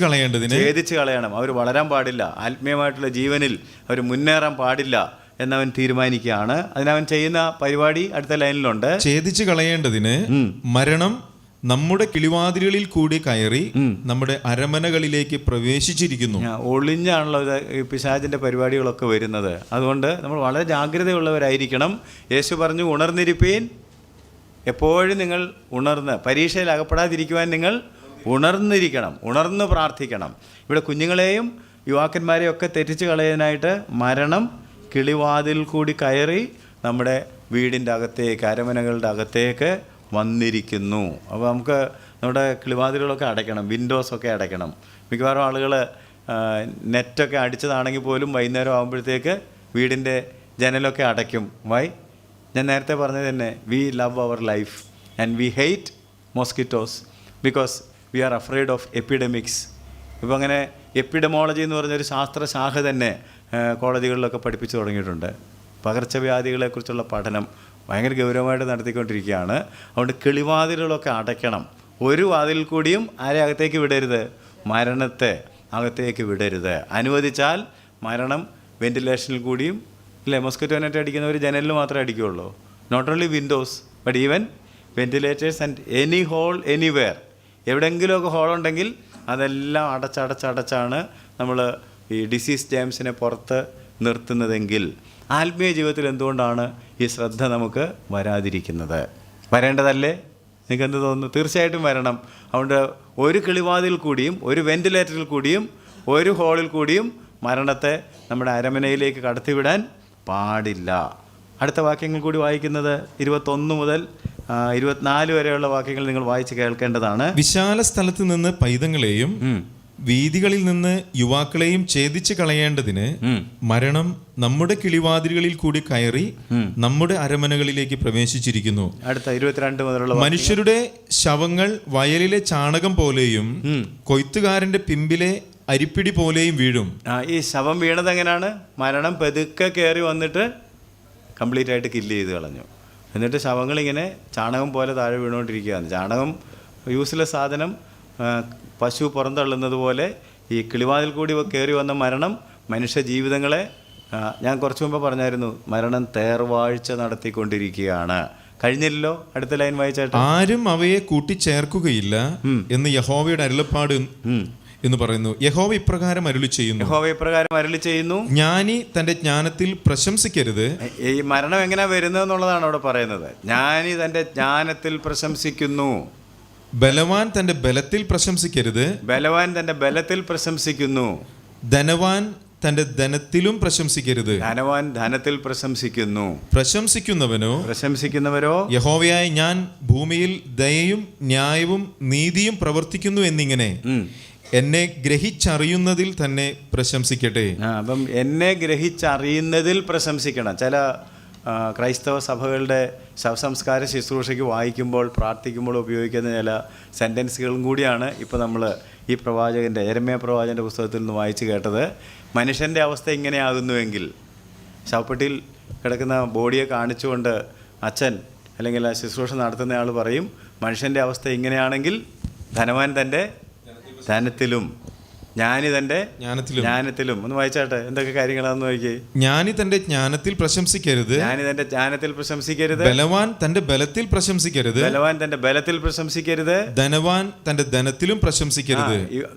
കളയണം. അവർ വളരാൻ പാടില്ല, ആത്മീയമായിട്ടുള്ള ജീവനിൽ അവർ മുന്നേറാൻ പാടില്ല എന്നവൻ തീരുമാനിക്കുകയാണ്. അതിനവൻ ചെയ്യുന്ന പരിപാടി അടുത്ത ലൈനിലുണ്ട്. ഛേദിച്ച് കളയേണ്ടതിന് മരണം നമ്മുടെ കിളിവാതിലുകളിൽ കൂടി കയറി നമ്മുടെ അരമനകളിലേക്ക് പ്രവേശിച്ചിരിക്കുന്നു. ഒളിഞ്ഞാണല്ലോ ഈ പിശാചിൻ്റെ പരിപാടികളൊക്കെ വരുന്നത്. അതുകൊണ്ട് നമ്മൾ വളരെ ജാഗ്രതയുള്ളവരായിരിക്കണം. യേശു പറഞ്ഞു, ഉണർന്നിരിപ്പീൻ. എപ്പോഴും നിങ്ങൾ ഉണർന്ന്, പരീക്ഷയിൽ അകപ്പെടാതിരിക്കുവാൻ നിങ്ങൾ ഉണർന്നിരിക്കണം, ഉണർന്ന് പ്രാർത്ഥിക്കണം. ഇവിടെ കുഞ്ഞുങ്ങളെയും യുവാക്കന്മാരെയും ഒക്കെ തെറ്റിച്ച് കളയാനായിട്ട് മരണം കിളിവാതിൽ കൂടി കയറി നമ്മുടെ വീടിൻ്റെ അകത്തേക്ക്, അരമനകളുടെ അകത്തേക്ക് വന്നിരിക്കുന്നു. അപ്പോൾ നമുക്ക് നമ്മുടെ കിളിവാതിലുകളൊക്കെ അടയ്ക്കണം, വിൻഡോസൊക്കെ അടയ്ക്കണം. മിക്കവാറും ആളുകൾ നെറ്റൊക്കെ അടിച്ചതാണെങ്കിൽ പോലും വൈകുന്നേരം ആകുമ്പോഴത്തേക്ക് വീടിൻ്റെ ജനലൊക്കെ അടയ്ക്കും. ഞാൻ നേരത്തെ പറഞ്ഞത് തന്നെ, we love our life and we hate mosquitoes because we are afraid of epidemics. ഇപ്പോൾ അങ്ങനെ എപ്പിഡമോളജി എന്ന് പറഞ്ഞൊരു ശാസ്ത്രശാഖ തന്നെ കോളേജുകളിലൊക്കെ പഠിപ്പിച്ചു തുടങ്ങിയിട്ടുണ്ട്. പകർച്ചവ്യാധികളെക്കുറിച്ചുള്ള പഠനം ഭയങ്കര ഗൗരവമായിട്ട് നടത്തിക്കൊണ്ടിരിക്കുകയാണ്. അതുകൊണ്ട് കിളിവാതിലുകളൊക്കെ അടയ്ക്കണം. ഒരു വാതിൽ കൂടിയും ആരെ അകത്തേക്ക് വിടരുത്? മരണത്തെ അകത്തേക്ക് വിടരുത്. അനുവദിച്ചാൽ മരണം വെന്റിലേഷനിൽ കൂടിയും, ഇല്ലേ, മൊസ്കിറ്റോ നെറ്റ് അടിക്കുന്നവർ ജനലിൽ മാത്രമേ അടിക്കുകയുള്ളൂ. Not only windows but even ventilators and any hole anywhere. എവിടെയെങ്കിലുമൊക്കെ ഹോളുണ്ടെങ്കിൽ അതെല്ലാം അടച്ചടച്ചാണ് നമ്മൾ ഈ ഡിസീസ് ജേംസിനെ പുറത്ത് നിർത്തുന്നതെങ്കിൽ ആത്മീയ ജീവിതത്തിൽ എന്തുകൊണ്ടാണ് ഈ ശ്രദ്ധ നമുക്ക് വരാതിരിക്കുന്നത്? വരേണ്ടതല്ലേ? നിങ്ങൾക്ക് എന്ത് തോന്നുന്നു? തീർച്ചയായിട്ടും വരണം. അതുകൊണ്ട് ഒരു കിളിവാതിൽ കൂടിയും ഒരു വെന്റിലേറ്ററിൽ കൂടിയും ഒരു ഹോളിൽ കൂടിയും മരണത്തെ നമ്മുടെ അരമനയിലേക്ക് കടത്തിവിടാൻ പാടില്ല. അടുത്ത വാക്യങ്ങൾ കൂടി വായിക്കുന്നത് 21 മുതൽ 24 വരെയുള്ള വാക്യങ്ങൾ നിങ്ങൾ വായിച്ച് കേൾക്കേണ്ടതാണ്. വിശാല സ്ഥലത്ത് നിന്ന് പൈതങ്ങളെയും വീഥികളിൽ നിന്ന് യുവാക്കളെയും ഛേദിച്ച് കളയേണ്ടതിന് മരണം നമ്മുടെ കിളിവാതിലുകളിൽ കൂടി കയറി നമ്മുടെ അരമനകളിലേക്ക് പ്രവേശിച്ചിരിക്കുന്നു. അടുത്ത 22 മുതലുള്ള മനുഷ്യരുടെ ശവങ്ങൾ വയലിലെ ചാണകം പോലെയും കൊയ്ത്തുകാരന്റെ പിമ്പിലെ അരിപ്പിടി പോലെയും വീഴും. ഈ ശവം വീണത് എങ്ങനെയാണ്? മരണം പെതുക്കെ കയറി വന്നിട്ട് കംപ്ലീറ്റ് ആയിട്ട് കില്ല് ചെയ്ത് കളഞ്ഞു. എന്നിട്ട് ശവങ്ങളിങ്ങനെ ചാണകം പോലെ താഴെ വീണുകൊണ്ടിരിക്കുകയാണ്. ചാണകം യൂസ്ലെസ് സാധനം, പശു പുറന്തള്ളുന്നത് പോലെ ഈ കിളിവാതിൽ കൂടി കയറി വന്ന മരണം മനുഷ്യ ജീവിതങ്ങളെ, ഞാൻ കുറച്ച് മുമ്പ് പറഞ്ഞായിരുന്നു, മരണം തേർവാഴ്ച നടത്തിക്കൊണ്ടിരിക്കുകയാണ്. കഴിഞ്ഞില്ലല്ലോ. അടുത്ത ലൈൻ വായിച്ചായിട്ട്, ആരും അവയെ കൂട്ടിച്ചേർക്കുകയില്ല എന്ന് യഹോവയുടെ അരുളപ്പാട് എന്ന് പറയുന്നു. യഹോവ ഇപ്രകാരം അരുളി ചെയ്യുന്നു, ജ്ഞാനി തന്റെ ജ്ഞാനത്തിൽ പ്രശംസിക്കരുത്. ഈ മരണം എങ്ങനെയാ വരുന്നത് എന്നുള്ളതാണ് അവിടെ പറയുന്നത്. ജ്ഞാനി തന്റെ ജ്ഞാനത്തിൽ പ്രശംസിക്കുന്നു. ബലവാൻ തന്റെ ബലത്തിൽ പ്രശംസിക്കരുത്. ബലവാൻ തന്റെ ബലത്തിൽ പ്രശംസിക്കുന്നു. ധനവാൻ തന്റെ ധനത്തിലും പ്രശംസിക്കരുത്. ധനവാൻ ധനത്തിൽ പ്രശംസിക്കുന്നു. പ്രശംസിക്കുന്നവരോ യഹോവയായ ഞാൻ ഭൂമിയിൽ ദയയും ന്യായവും നീതിയും പ്രവർത്തിക്കുന്നു എന്നിങ്ങനെ എന്നെ ഗ്രഹിച്ചറിയുന്നതിൽ തന്നെ പ്രശംസിക്കട്ടെ. അപ്പം എന്നെ ഗ്രഹിച്ചറിയുന്നതിൽ പ്രശംസിക്കണം. ചില ക്രൈസ്തവ സഭകളുടെ ശവസംസ്കാര ശുശ്രൂഷയ്ക്ക് വായിക്കുമ്പോൾ പ്രാർത്ഥിക്കുമ്പോൾ ഉപയോഗിക്കുന്ന ചില സെൻറ്റൻസുകളും കൂടിയാണ് ഇപ്പോൾ നമ്മൾ ഈ പ്രവാചകൻ്റെ യെരമ്യാ പ്രവാചകൻ്റെ പുസ്തകത്തിൽ നിന്ന് വായിച്ച് കേട്ടത്. മനുഷ്യൻ്റെ അവസ്ഥ ഇങ്ങനെയാകുന്നുവെങ്കിൽ, ശവപ്പെട്ടിയിൽ കിടക്കുന്ന ബോഡിയെ കാണിച്ചുകൊണ്ട് അച്ഛൻ അല്ലെങ്കിൽ ആ ശുശ്രൂഷ നടത്തുന്നയാൾ പറയും, മനുഷ്യൻ്റെ അവസ്ഥ ഇങ്ങനെയാണെങ്കിൽ ധനവാൻ തൻ്റെ ധനത്തിലും ജ്ഞാനി തന്റെ ജ്ഞാനത്തിലും. ഒന്ന് വായിച്ചാട്ടെ, എന്തൊക്കെ കാര്യങ്ങളാണെന്ന് നോക്കി. ജ്ഞാനി തന്റെ ജ്ഞാനത്തിൽ പ്രശംസിക്കരുത്. ജ്ഞാനി തന്റെ ജ്ഞാനത്തിൽ പ്രശംസിക്കരുത്. ബലവാൻ തന്റെ ബലത്തിൽ പ്രശംസിക്കരുത്. ബലവാൻ തന്റെ ബലത്തിൽ പ്രശംസിക്കരുത്. ധനവാൻ തന്റെ ധനത്തിലും പ്രശംസിക്കരുത്.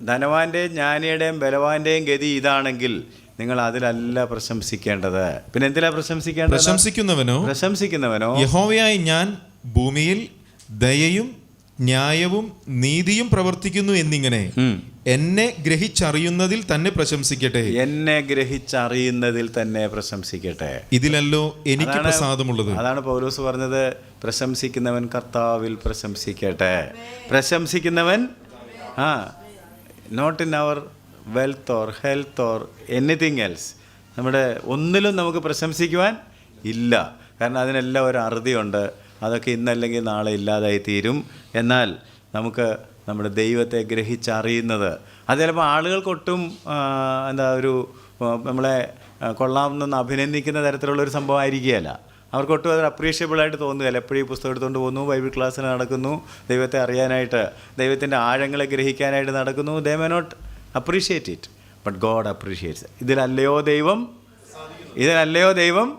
ധനവാന്റെയും ജ്ഞാനിയുടെയും ബലവാന്റെയും ഗതി ഇതാണെങ്കിൽ നിങ്ങൾ അതിലല്ല പ്രശംസിക്കേണ്ടത്. പിന്നെ എന്തിലാ പ്രശംസിക്കേണ്ടത്? പ്രശംസിക്കുന്നവനോ യഹോവയായ ഞാൻ ഭൂമിയിൽ ദയയും ന്യായവും നീതിയും പ്രവർത്തിക്കുന്നു എന്നിങ്ങനെ എന്നെ ഗ്രഹിച്ചറിയുന്നതിൽ തന്നെ പ്രശംസിക്കട്ടെ. എന്നെ ഗ്രഹിച്ചറിയുന്നതിൽ തന്നെ പ്രശംസിക്കട്ടെ. ഇതിലല്ലോ എനിക്ക് പ്രസാദമുള്ളത്. അതാണ് പൗലോസ് പറഞ്ഞത്, പ്രശംസിക്കുന്നവൻ കർത്താവിൽ പ്രശംസിക്കട്ടെ. പ്രശംസിക്കുന്നവൻ not in our wealth or health or anything else. നമ്മുടെ ഒന്നിലും നമുക്ക് പ്രശംസിക്കുവാൻ ഇല്ല. കാരണം അതിനെല്ലാം ഒരു അറുതിയുണ്ട്. അതൊക്കെ ഇന്നല്ലെങ്കിൽ നാളെ ഇല്ലാതായി തീരും. എന്നാൽ നമുക്ക് നമ്മുടെ ദൈവത്തെ ഗ്രഹിച്ചറിയുന്നത്, അത് ചിലപ്പോൾ ആളുകൾക്കൊട്ടും നമ്മളെ കൊള്ളാമെന്ന് അഭിനന്ദിക്കുന്ന തരത്തിലുള്ളൊരു സംഭവമായിരിക്കുകയല്ല. അവർക്കൊട്ടും അത് അപ്രീഷിയബിളായിട്ട് തോന്നുകയല്ല. എപ്പോഴും ഈ പുസ്തകം എടുത്തുകൊണ്ട് പോകുന്നു, ബൈബിൾ ക്ലാസ്സിന് നടക്കുന്നു, ദൈവത്തെ അറിയാനായിട്ട്, ദൈവത്തിൻ്റെ ആഴങ്ങളെ ഗ്രഹിക്കാനായിട്ട് നടക്കുന്നു. They may not appreciate it, but God appreciates. ഇതിലല്ലയോ ദൈവം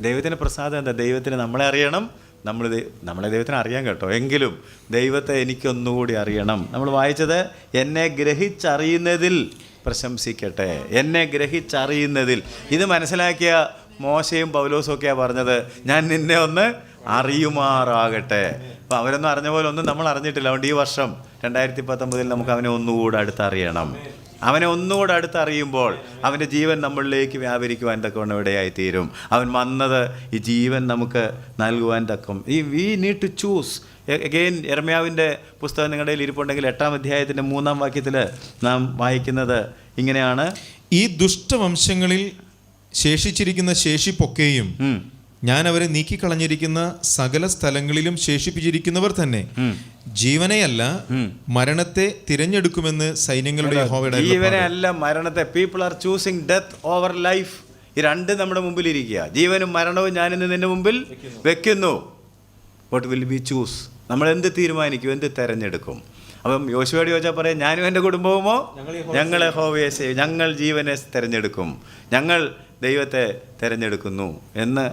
ദൈവത്തിൻ്റെ പ്രസാദം എന്താ? ദൈവത്തിന് നമ്മളെ അറിയണം, നമ്മളെ ദൈവത്തിന് അറിയാൻ കേട്ടോ, എങ്കിലും ദൈവത്തെ എനിക്കൊന്നുകൂടി അറിയണം. നമ്മൾ വായിച്ചത് എന്നെ ഗ്രഹിച്ചറിയുന്നതിൽ പ്രശംസിക്കട്ടെ. എന്നെ ഗ്രഹിച്ചറിയുന്നതിൽ. ഇത് മനസ്സിലാക്കിയ മോശയും പൗലോസും ഒക്കെയാണ് പറഞ്ഞത്, ഞാൻ നിന്നെ ഒന്ന് അറിയുമാറാകട്ടെ. അപ്പോൾ അവരൊന്നും അറിഞ്ഞ പോലെ ഒന്നും നമ്മൾ അറിഞ്ഞിട്ടില്ല. അതുകൊണ്ട് ഈ വർഷം 2019 നമുക്ക് അവനെ ഒന്നുകൂടെ അടുത്തറിയണം. അവനെ ഒന്നുകൂടെ അടുത്തറിയുമ്പോൾ അവൻ്റെ ജീവൻ നമ്മളിലേക്ക് വ്യാപരിക്കുവാൻ തക്കവണ്ണം ഇടയായിത്തീരും. അവൻ വന്നത് ഈ ജീവൻ നമുക്ക് നൽകുവാൻ തക്കം. We need to choose. Again യെരമ്യാവിൻ്റെ പുസ്തകം നിങ്ങളുടെ കയ്യിൽ ഇരിപ്പുണ്ടെങ്കിൽ 8-ാം അധ്യായത്തിൻ്റെ 3-ാം വാക്യത്തിൽ നാം വായിക്കുന്നത് ഇങ്ങനെയാണ്, ഈ ദുഷ്ടവംശങ്ങളിൽ ശേഷിച്ചിരിക്കുന്ന ശേഷിപ്പൊക്കെയും ഞാൻ അവരെ നീക്കിക്കളഞ്ഞിരിക്കുന്ന സകല സ്ഥലങ്ങളിലും ശേഷിപ്പിച്ചിരിക്കുന്നവർ തന്നെ ജീവനെയല്ല മരണത്തെ തിരഞ്ഞെടുക്കുമെന്ന് സൈന്യങ്ങളുടെ യഹോവയുടെ ജീവനെ അല്ല മരണത്തെ. People are choosing death over life. ഈ രണ്ട് നമ്മുടെ മുമ്പിൽ ഇരിക്കുക. ജീവനും മരണവും ഞാനിന്ന് നിന്റെ മുമ്പിൽ വെക്കുന്നു. What will be choose? നമ്മൾ എന്ത് തീരുമാനിക്കും, എന്ത് തിരഞ്ഞെടുക്കും? അപ്പം യോശുവയോട് ചോദിച്ചാൽ പറയാം, ഞാനും എൻ്റെ കുടുംബവുമോ ഞങ്ങൾ യഹോവയെ സേവിക്കും, ഞങ്ങൾ ജീവനെ തിരഞ്ഞെടുക്കും, ഞങ്ങൾ ദൈവത്തെ തിരഞ്ഞെടുക്കുന്നു എന്ന്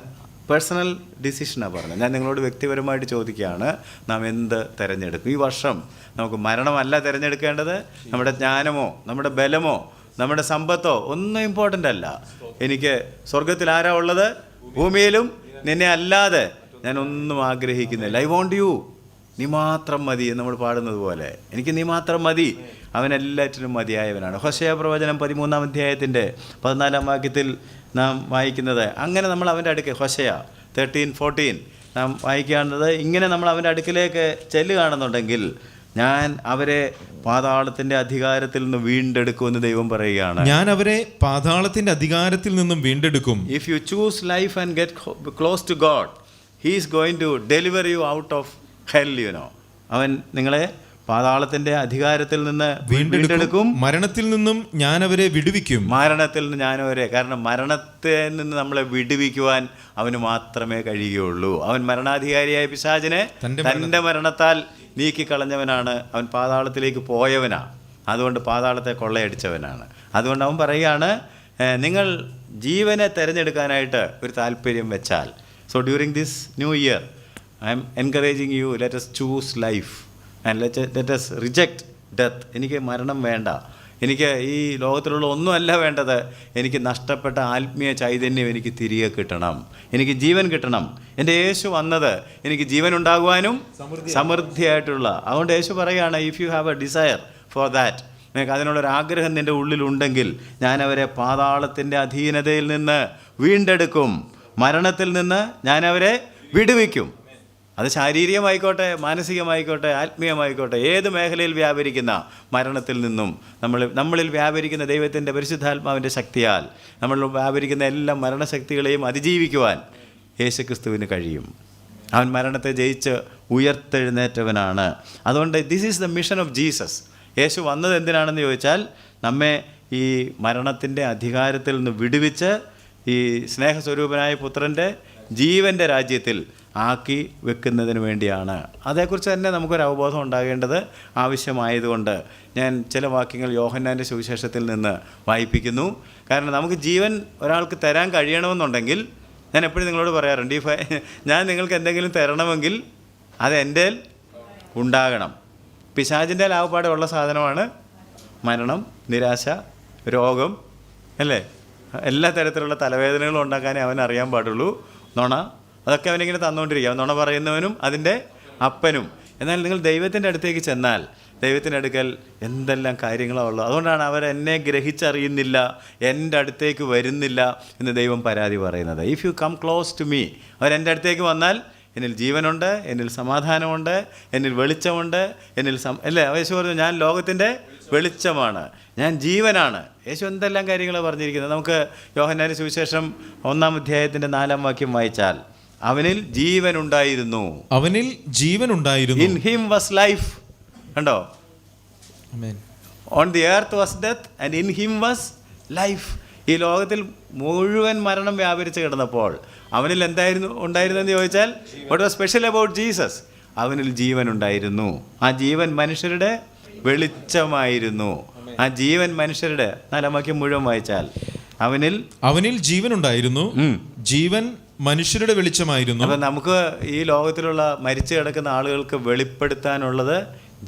പേഴ്സണൽ ഡിസിഷനാണ് പറഞ്ഞത്. ഞാൻ നിങ്ങളോട് വ്യക്തിപരമായിട്ട് ചോദിക്കുകയാണ്, നാം എന്ത് തിരഞ്ഞെടുക്കും? ഈ വർഷം നമുക്ക് മരണമല്ല തിരഞ്ഞെടുക്കേണ്ടത്, നമ്മുടെ ജ്ഞാനമോ നമ്മുടെ ബലമോ നമ്മുടെ സമ്പത്തോ ഒന്നും ഇമ്പോർട്ടൻ്റ് അല്ല. എനിക്ക് സ്വർഗത്തിൽ ആരാ ഉള്ളത്? ഭൂമിയിലും നിന്നെ അല്ലാതെ ഞാൻ ഒന്നും ആഗ്രഹിക്കുന്നില്ല. ഐ വോണ്ട് യു, നീ മാത്രം മതി എന്ന് നമ്മൾ പാടുന്നത് പോലെ എനിക്ക് നീ മാത്രം മതി. അവൻ എല്ലാറ്റിനും മതിയായവനാണ്. ഹോശേയ പ്രവചനം 13-ാം അധ്യായത്തിൻ്റെ 14-ാം വാക്യത്തിൽ നാം വായിക്കുന്നത് അങ്ങനെ. നമ്മൾ അവൻ്റെ അടുക്കൽ ഹോശേയ 13-14 നാം വായിക്കുകയാണത് ഇങ്ങനെ. നമ്മൾ അവൻ്റെ അടുക്കിലേക്ക് ചെല്ലുകയാണെന്നുണ്ടെങ്കിൽ ഞാൻ അവരെ പാതാളത്തിൻ്റെ അധികാരത്തിൽ നിന്ന് വീണ്ടെടുക്കുമെന്ന് ദൈവം പറയുകയാണ്. ഞാൻ അവരെ പാതാളത്തിന്റെ അധികാരത്തിൽ നിന്നും വീണ്ടെടുക്കും. If you choose life and get close to God, he is going to deliver you out of hell. അവൻ നിങ്ങളെ പാതാളത്തിന്റെ അധികാരത്തിൽ നിന്ന് വീണ്ടെടുക്കും. മരണത്തിൽ നിന്നും ഞാൻ അവരെ വിടുവിക്കും. മരണത്തിൽ നിന്ന് ഞാൻ അവരെ, കാരണം മരണത്തിൽ നിന്ന് നമ്മളെ വിടുവിക്കുവാൻ അവന് മാത്രമേ കഴിയുകയുള്ളൂ. അവൻ മരണാധികാരിയായ പിശാചിനെ തൻ്റെ മരണത്താൽ നീക്കിക്കളഞ്ഞവനാണ്. അവൻ പാതാളത്തിലേക്ക് പോയവനാണ്. അതുകൊണ്ട് പാതാളത്തെ കൊള്ളയടിച്ചവനാണ്. അതുകൊണ്ട് അവൻ പറയുകയാണ്, നിങ്ങൾ ജീവനെ തിരഞ്ഞെടുക്കാനായിട്ട് ഒരു താല്പര്യം വെച്ചാൽ, so during this new year I'm encouraging you, let us choose life and let us reject death. എനിക്ക് മരണം വേണ്ട, എനിക്ക് ഈ ലോകത്തിലുള്ള ഒന്നുമല്ല വേണ്ടത്, എനിക്ക് നഷ്ടപ്പെട്ട ആത്മീയ ചൈതന്യം എനിക്ക് തിരികെ കിട്ടണം, എനിക്ക് ജീവൻ കിട്ടണം. എൻ്റെ യേശു വന്നത് എനിക്ക് ജീവൻ ഉണ്ടാകുവാനും സമൃദ്ധിയായിട്ടുള്ള. അതുകൊണ്ട് യേശു പറയുകയാണ്, if you have a desire for that, നിനക്ക് അതിനുള്ളൊരാഗ്രഹം നിൻ്റെ ഉള്ളിലുണ്ടെങ്കിൽ ഞാൻ അവരെ പാതാളത്തിൻ്റെ അധീനതയിൽ നിന്ന് വീണ്ടെടുക്കും, മരണത്തിൽ നിന്ന് ഞാൻ അവരെ വിടുവിക്കും. അത് ശാരീരികമായിക്കോട്ടെ, മാനസികമായിക്കോട്ടെ, ആത്മീയമായിക്കോട്ടെ, ഏത് മേഖലയിൽ വ്യാപരിക്കുന്ന മരണത്തിൽ നിന്നും നമ്മളിൽ വ്യാപരിക്കുന്ന ദൈവത്തിൻ്റെ പരിശുദ്ധാത്മാവിൻ്റെ ശക്തിയാൽ നമ്മളിൽ വ്യാപരിക്കുന്ന എല്ലാ മരണശക്തികളെയും അതിജീവിക്കുവാൻ യേശുക്രിസ്തുവിന് കഴിയും. അവൻ മരണത്തെ ജയിച്ച് ഉയർത്തെഴുന്നേറ്റവനാണ്. അതുകൊണ്ട് this is the mission of Jesus. യേശു വന്നത് എന്തിനാണെന്ന് ചോദിച്ചാൽ, നമ്മെ ഈ മരണത്തിൻ്റെ അധികാരത്തിൽ നിന്ന് വിടുവിച്ച് ഈ സ്നേഹസ്വരൂപനായ പുത്രൻ്റെ ജീവൻ്റെ രാജ്യത്തിൽ ആക്കി വെക്കുന്നതിന് വേണ്ടിയാണ്. അതേക്കുറിച്ച് തന്നെ നമുക്കൊരു അവബോധം ഉണ്ടാകേണ്ടത് ആവശ്യമായതുകൊണ്ട് ഞാൻ ചില വാക്യങ്ങൾ യോഹന്നാൻ്റെ സുവിശേഷത്തിൽ നിന്ന് വായിപ്പിക്കുന്നു. കാരണം നമുക്ക് ജീവൻ ഒരാൾക്ക് തരാൻ കഴിയണമെന്നുണ്ടെങ്കിൽ, ഞാൻ എപ്പോഴും നിങ്ങളോട് പറയാറുണ്ട്, ഞാൻ നിങ്ങൾക്ക് എന്തെങ്കിലും തരണമെങ്കിൽ അത് എൻ്റെ ഉണ്ടാകണം. പിശാചിൻ്റെ ലാഭപ്പാടെ ഉള്ള സാധനമാണ് മരണം, നിരാശ, രോഗം, അല്ലേ? എല്ലാ തരത്തിലുള്ള തലവേദനകളും ഉണ്ടാക്കാനേ അവൻ അറിയാൻ പാടുള്ളൂ. നുണ, അതൊക്കെ അവനിങ്ങനെ തന്നുകൊണ്ടിരിക്കുക. നുണ പറയുന്നവനും അതിൻ്റെ അപ്പനും. എന്നാൽ നിങ്ങൾ ദൈവത്തിൻ്റെ അടുത്തേക്ക് ചെന്നാൽ ദൈവത്തിൻ്റെ അടുക്കൽ എന്തെല്ലാം കാര്യങ്ങളാണ് ഉള്ളത്. അതുകൊണ്ടാണ് അവരെന്നെ ഗ്രഹിച്ചറിയുന്നില്ല, എൻ്റെ അടുത്തേക്ക് വരുന്നില്ല എന്ന് ദൈവം പരാതി പറയുന്നത്. If you come close to me, അവരെൻ്റെ അടുത്തേക്ക് വന്നാൽ എന്നിൽ ജീവനുണ്ട്, എന്നിൽ സമാധാനമുണ്ട്, എന്നിൽ വെളിച്ചമുണ്ട്, എന്നിൽ അല്ലേ? യേശു പറഞ്ഞു, ഞാൻ ലോകത്തിൻ്റെ വെളിച്ചമാണ്, ഞാൻ ജീവനാണ്. യേശു എന്തെല്ലാം കാര്യങ്ങളാണ് പറഞ്ഞിരിക്കുന്നത്. നമുക്ക് യോഹന്നാന്റെ സുവിശേഷം 1-ാം അധ്യായത്തിൻ്റെ 4-ാം വാക്യം വായിച്ചാൽ, അവനിൽ ജീവനുണ്ടായിരുന്നു, അവനിൽ ജീവനുണ്ടായിരുന്നു, ഇൻ ഹിം വാസ് ലൈഫ്. കണ്ടോ? On the earth was death and in him was life. ഈ ലോകത്തിൽ മുഴുവൻ മരണം വ്യാപരിച്ച് കിടന്നപ്പോൾ അവനിൽ എന്തായിരുന്നു ഉണ്ടായിരുന്നെന്ന് ചോദിച്ചാൽ, what was special about Jesus? അവനിൽ ജീവനുണ്ടായിരുന്നു. ആ ജീവൻ മനുഷ്യരുടെ വെളിച്ചമായിരുന്നു. ആ ജീവൻ മനുഷ്യരുടെ 4-ാം വാക്യം മുഴുവൻ വായിച്ചാൽ, അവനിൽ ജീവനുണ്ടായിരുന്നു, ജീവൻ മനുഷ്യരുടെ വെളിച്ചമായിരുന്നു. അപ്പം നമുക്ക് ഈ ലോകത്തിലുള്ള മരിച്ചു കിടക്കുന്ന ആളുകൾക്ക് വെളിപ്പെടുത്താനുള്ളത്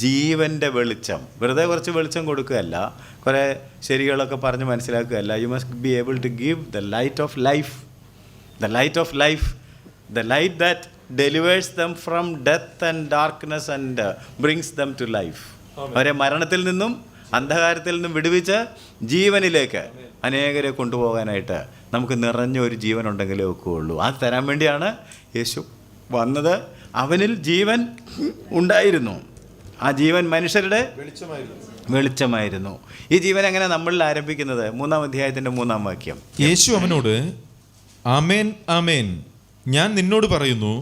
ജീവൻ്റെ വെളിച്ചം. വെറുതെ കുറച്ച് വെളിച്ചം കൊടുക്കുകയല്ല, കുറേ ശരികളൊക്കെ പറഞ്ഞ് മനസ്സിലാക്കുകയല്ല. You must be able to give the light of life, the light of life, the light that delivers them from death and darkness and brings them to life. അവരെ മരണത്തിൽ നിന്നും അന്ധകാരത്തിൽ നിന്നും വിടുവിച്ച് ജീവനിലേക്ക് അനേകരെ കൊണ്ടുപോകാനായിട്ട് നമുക്ക് നിറഞ്ഞൊരു ജീവൻ ഉണ്ടെങ്കിലേ ഒക്കുകയുള്ളൂ. അത് തരാൻ വേണ്ടിയാണ് യേശു വന്നത്. അവനിൽ ജീവൻ ഉണ്ടായിരുന്നു, ആ ജീവൻ മനുഷ്യരുടെ വെളിച്ചമായിരുന്നു. ഈ ജീവൻ എങ്ങനെ നമ്മളിൽ ആരംഭിക്കുന്നത്? 3-ാം അധ്യായത്തിൻ്റെ 3-ാം വാക്യം. യേശു അവനോട്, ആമേൻ ആമേൻ, ഞാൻ നിന്നോട് പറയുന്നു,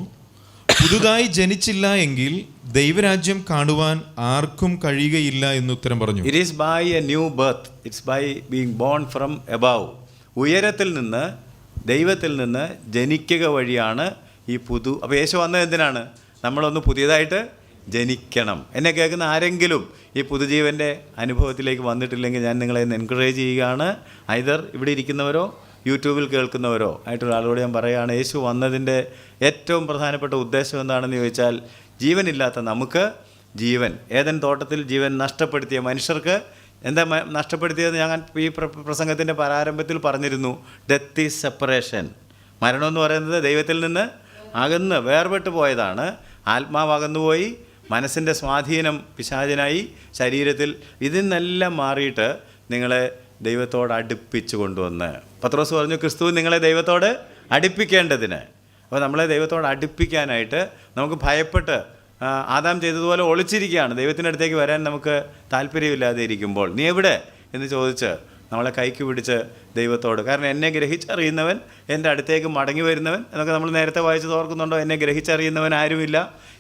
പുതുതായി ജനിച്ചില്ല എങ്കിൽ ദൈവരാജ്യം കാണുവാൻ ആർക്കും കഴിയുകയില്ല എന്ന് ഉത്തരം പറഞ്ഞു. It is by a new birth, it's by being born from above. ഉയരത്തിൽ നിന്ന്, ദൈവത്തിൽ നിന്ന് ജനിക്കുക വഴിയാണ് ഈ അപ്പോൾ യേശു വന്നത് എന്തിനാണ്? നമ്മളൊന്ന് പുതിയതായിട്ട് ജനിക്കണം. എന്നെ കേൾക്കുന്ന ആരെങ്കിലും ഈ പുതുജീവൻ്റെ അനുഭവത്തിലേക്ക് വന്നിട്ടില്ലെങ്കിൽ ഞാൻ നിങ്ങളെ എൻകറേജ് ചെയ്യുകയാണ്. ഐദർ ഇവിടെ ഇരിക്കുന്നവരോ യൂട്യൂബിൽ കേൾക്കുന്നവരോ ആയിട്ടുള്ള ആളുകളോട് ഞാൻ പറയുകയാണ്, യേശു വന്നതിൻ്റെ ഏറ്റവും പ്രധാനപ്പെട്ട ഉദ്ദേശം എന്താണെന്ന് ചോദിച്ചാൽ, ജീവനില്ലാത്ത നമുക്ക് ജീവൻ. ഏദൻ തോട്ടത്തിൽ ജീവൻ നഷ്ടപ്പെടുത്തിയ മനുഷ്യർക്ക് എന്താ നഷ്ടപ്പെടുത്തിയത്? ഞാൻ ഈ പ്രസംഗത്തിൻ്റെ പ്രാരംഭത്തിൽ പറഞ്ഞിരുന്നു, ഡെത്ത് ഈസ് സെപ്പറേഷൻ. മരണമെന്ന് പറയുന്നത് ദൈവത്തിൽ നിന്ന് അകന്ന് വേർപെട്ട് പോയതാണ്. ആത്മാവ് അകന്നുപോയി, മനസ്സിൻ്റെ സ്വാധീനം പിശാചിനായി ശരീരത്തിൽ. ഇതിൽ നിന്നെല്ലാം മാറിയിട്ട് നിങ്ങളെ ദൈവത്തോട് അടുപ്പിച്ച് കൊണ്ടുവന്ന്, പത്രോസ് പറഞ്ഞു, ക്രിസ്തു നിങ്ങളെ ദൈവത്തോട് അടുപ്പിക്കേണ്ടതിന്. അപ്പോൾ നമ്മളെ ദൈവത്തോട് അടുപ്പിക്കാനായിട്ട് നമുക്ക് ഭയപ്പെട്ട് ആദാം ചെയ്തതുപോലെ ഒളിച്ചിരിക്കുകയാണ്. ദൈവത്തിൻ്റെ അടുത്തേക്ക് വരാൻ നമുക്ക് താല്പര്യമില്ലാതെ ഇരിക്കുമ്പോൾ നീ എവിടെ എന്ന് ചോദിച്ച് നമ്മളെ കൈക്ക് പിടിച്ച് ദൈവത്തോട്, കാരണം എന്നെ ഗ്രഹിച്ചറിയുന്നവൻ എൻ്റെ അടുത്തേക്ക് മടങ്ങി വരുന്നവൻ എന്നൊക്കെ നമ്മൾ നേരത്തെ വായിച്ചത് ഓർക്കുന്നുണ്ടോ? എന്നെ ഗ്രഹിച്ചറിയുന്നവൻ ആരുമില്ല,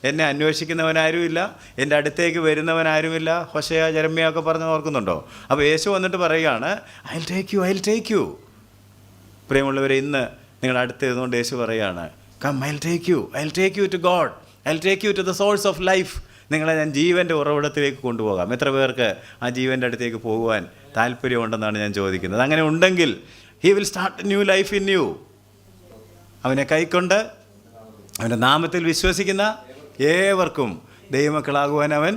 എന്നെ അന്വേഷിക്കുന്നവൻ ആരുമില്ല, എൻ്റെ അടുത്തേക്ക് വരുന്നവൻ ആരുമില്ല. ഹോശയ, ജെറമ്യ ഒക്കെ പറഞ്ഞ് ഓർക്കുന്നുണ്ടോ? അപ്പോൾ യേശു വന്നിട്ട് പറയുകയാണ്, ഐ വിൽ ടേക്ക് യു. പ്രിയമുള്ളവരെ, ഇന്ന് നിങ്ങളുടെ അടുത്തിരുന്നുകൊണ്ട് യേശു പറയുകയാണ്, come, I will take you to God, I will take you to the source of life. നിങ്ങളെ ഞാൻ ജീവൻ്റെ ഉറവിടത്തിലേക്ക് കൊണ്ടുപോകാം. എത്ര പേർക്ക് ആ ജീവൻ്റെ അടുത്തേക്ക് പോകുവാൻ താല്പര്യമുണ്ടെന്നാണ് ഞാൻ ചോദിക്കുന്നത്. അങ്ങനെ ഉണ്ടെങ്കിൽ he will start a new life in you. അവനെ കൈക്കൊണ്ട് അവൻ്റെ നാമത്തിൽ വിശ്വസിക്കുന്ന ഏവർക്കും ദൈവമക്കളാകുവാൻ അവൻ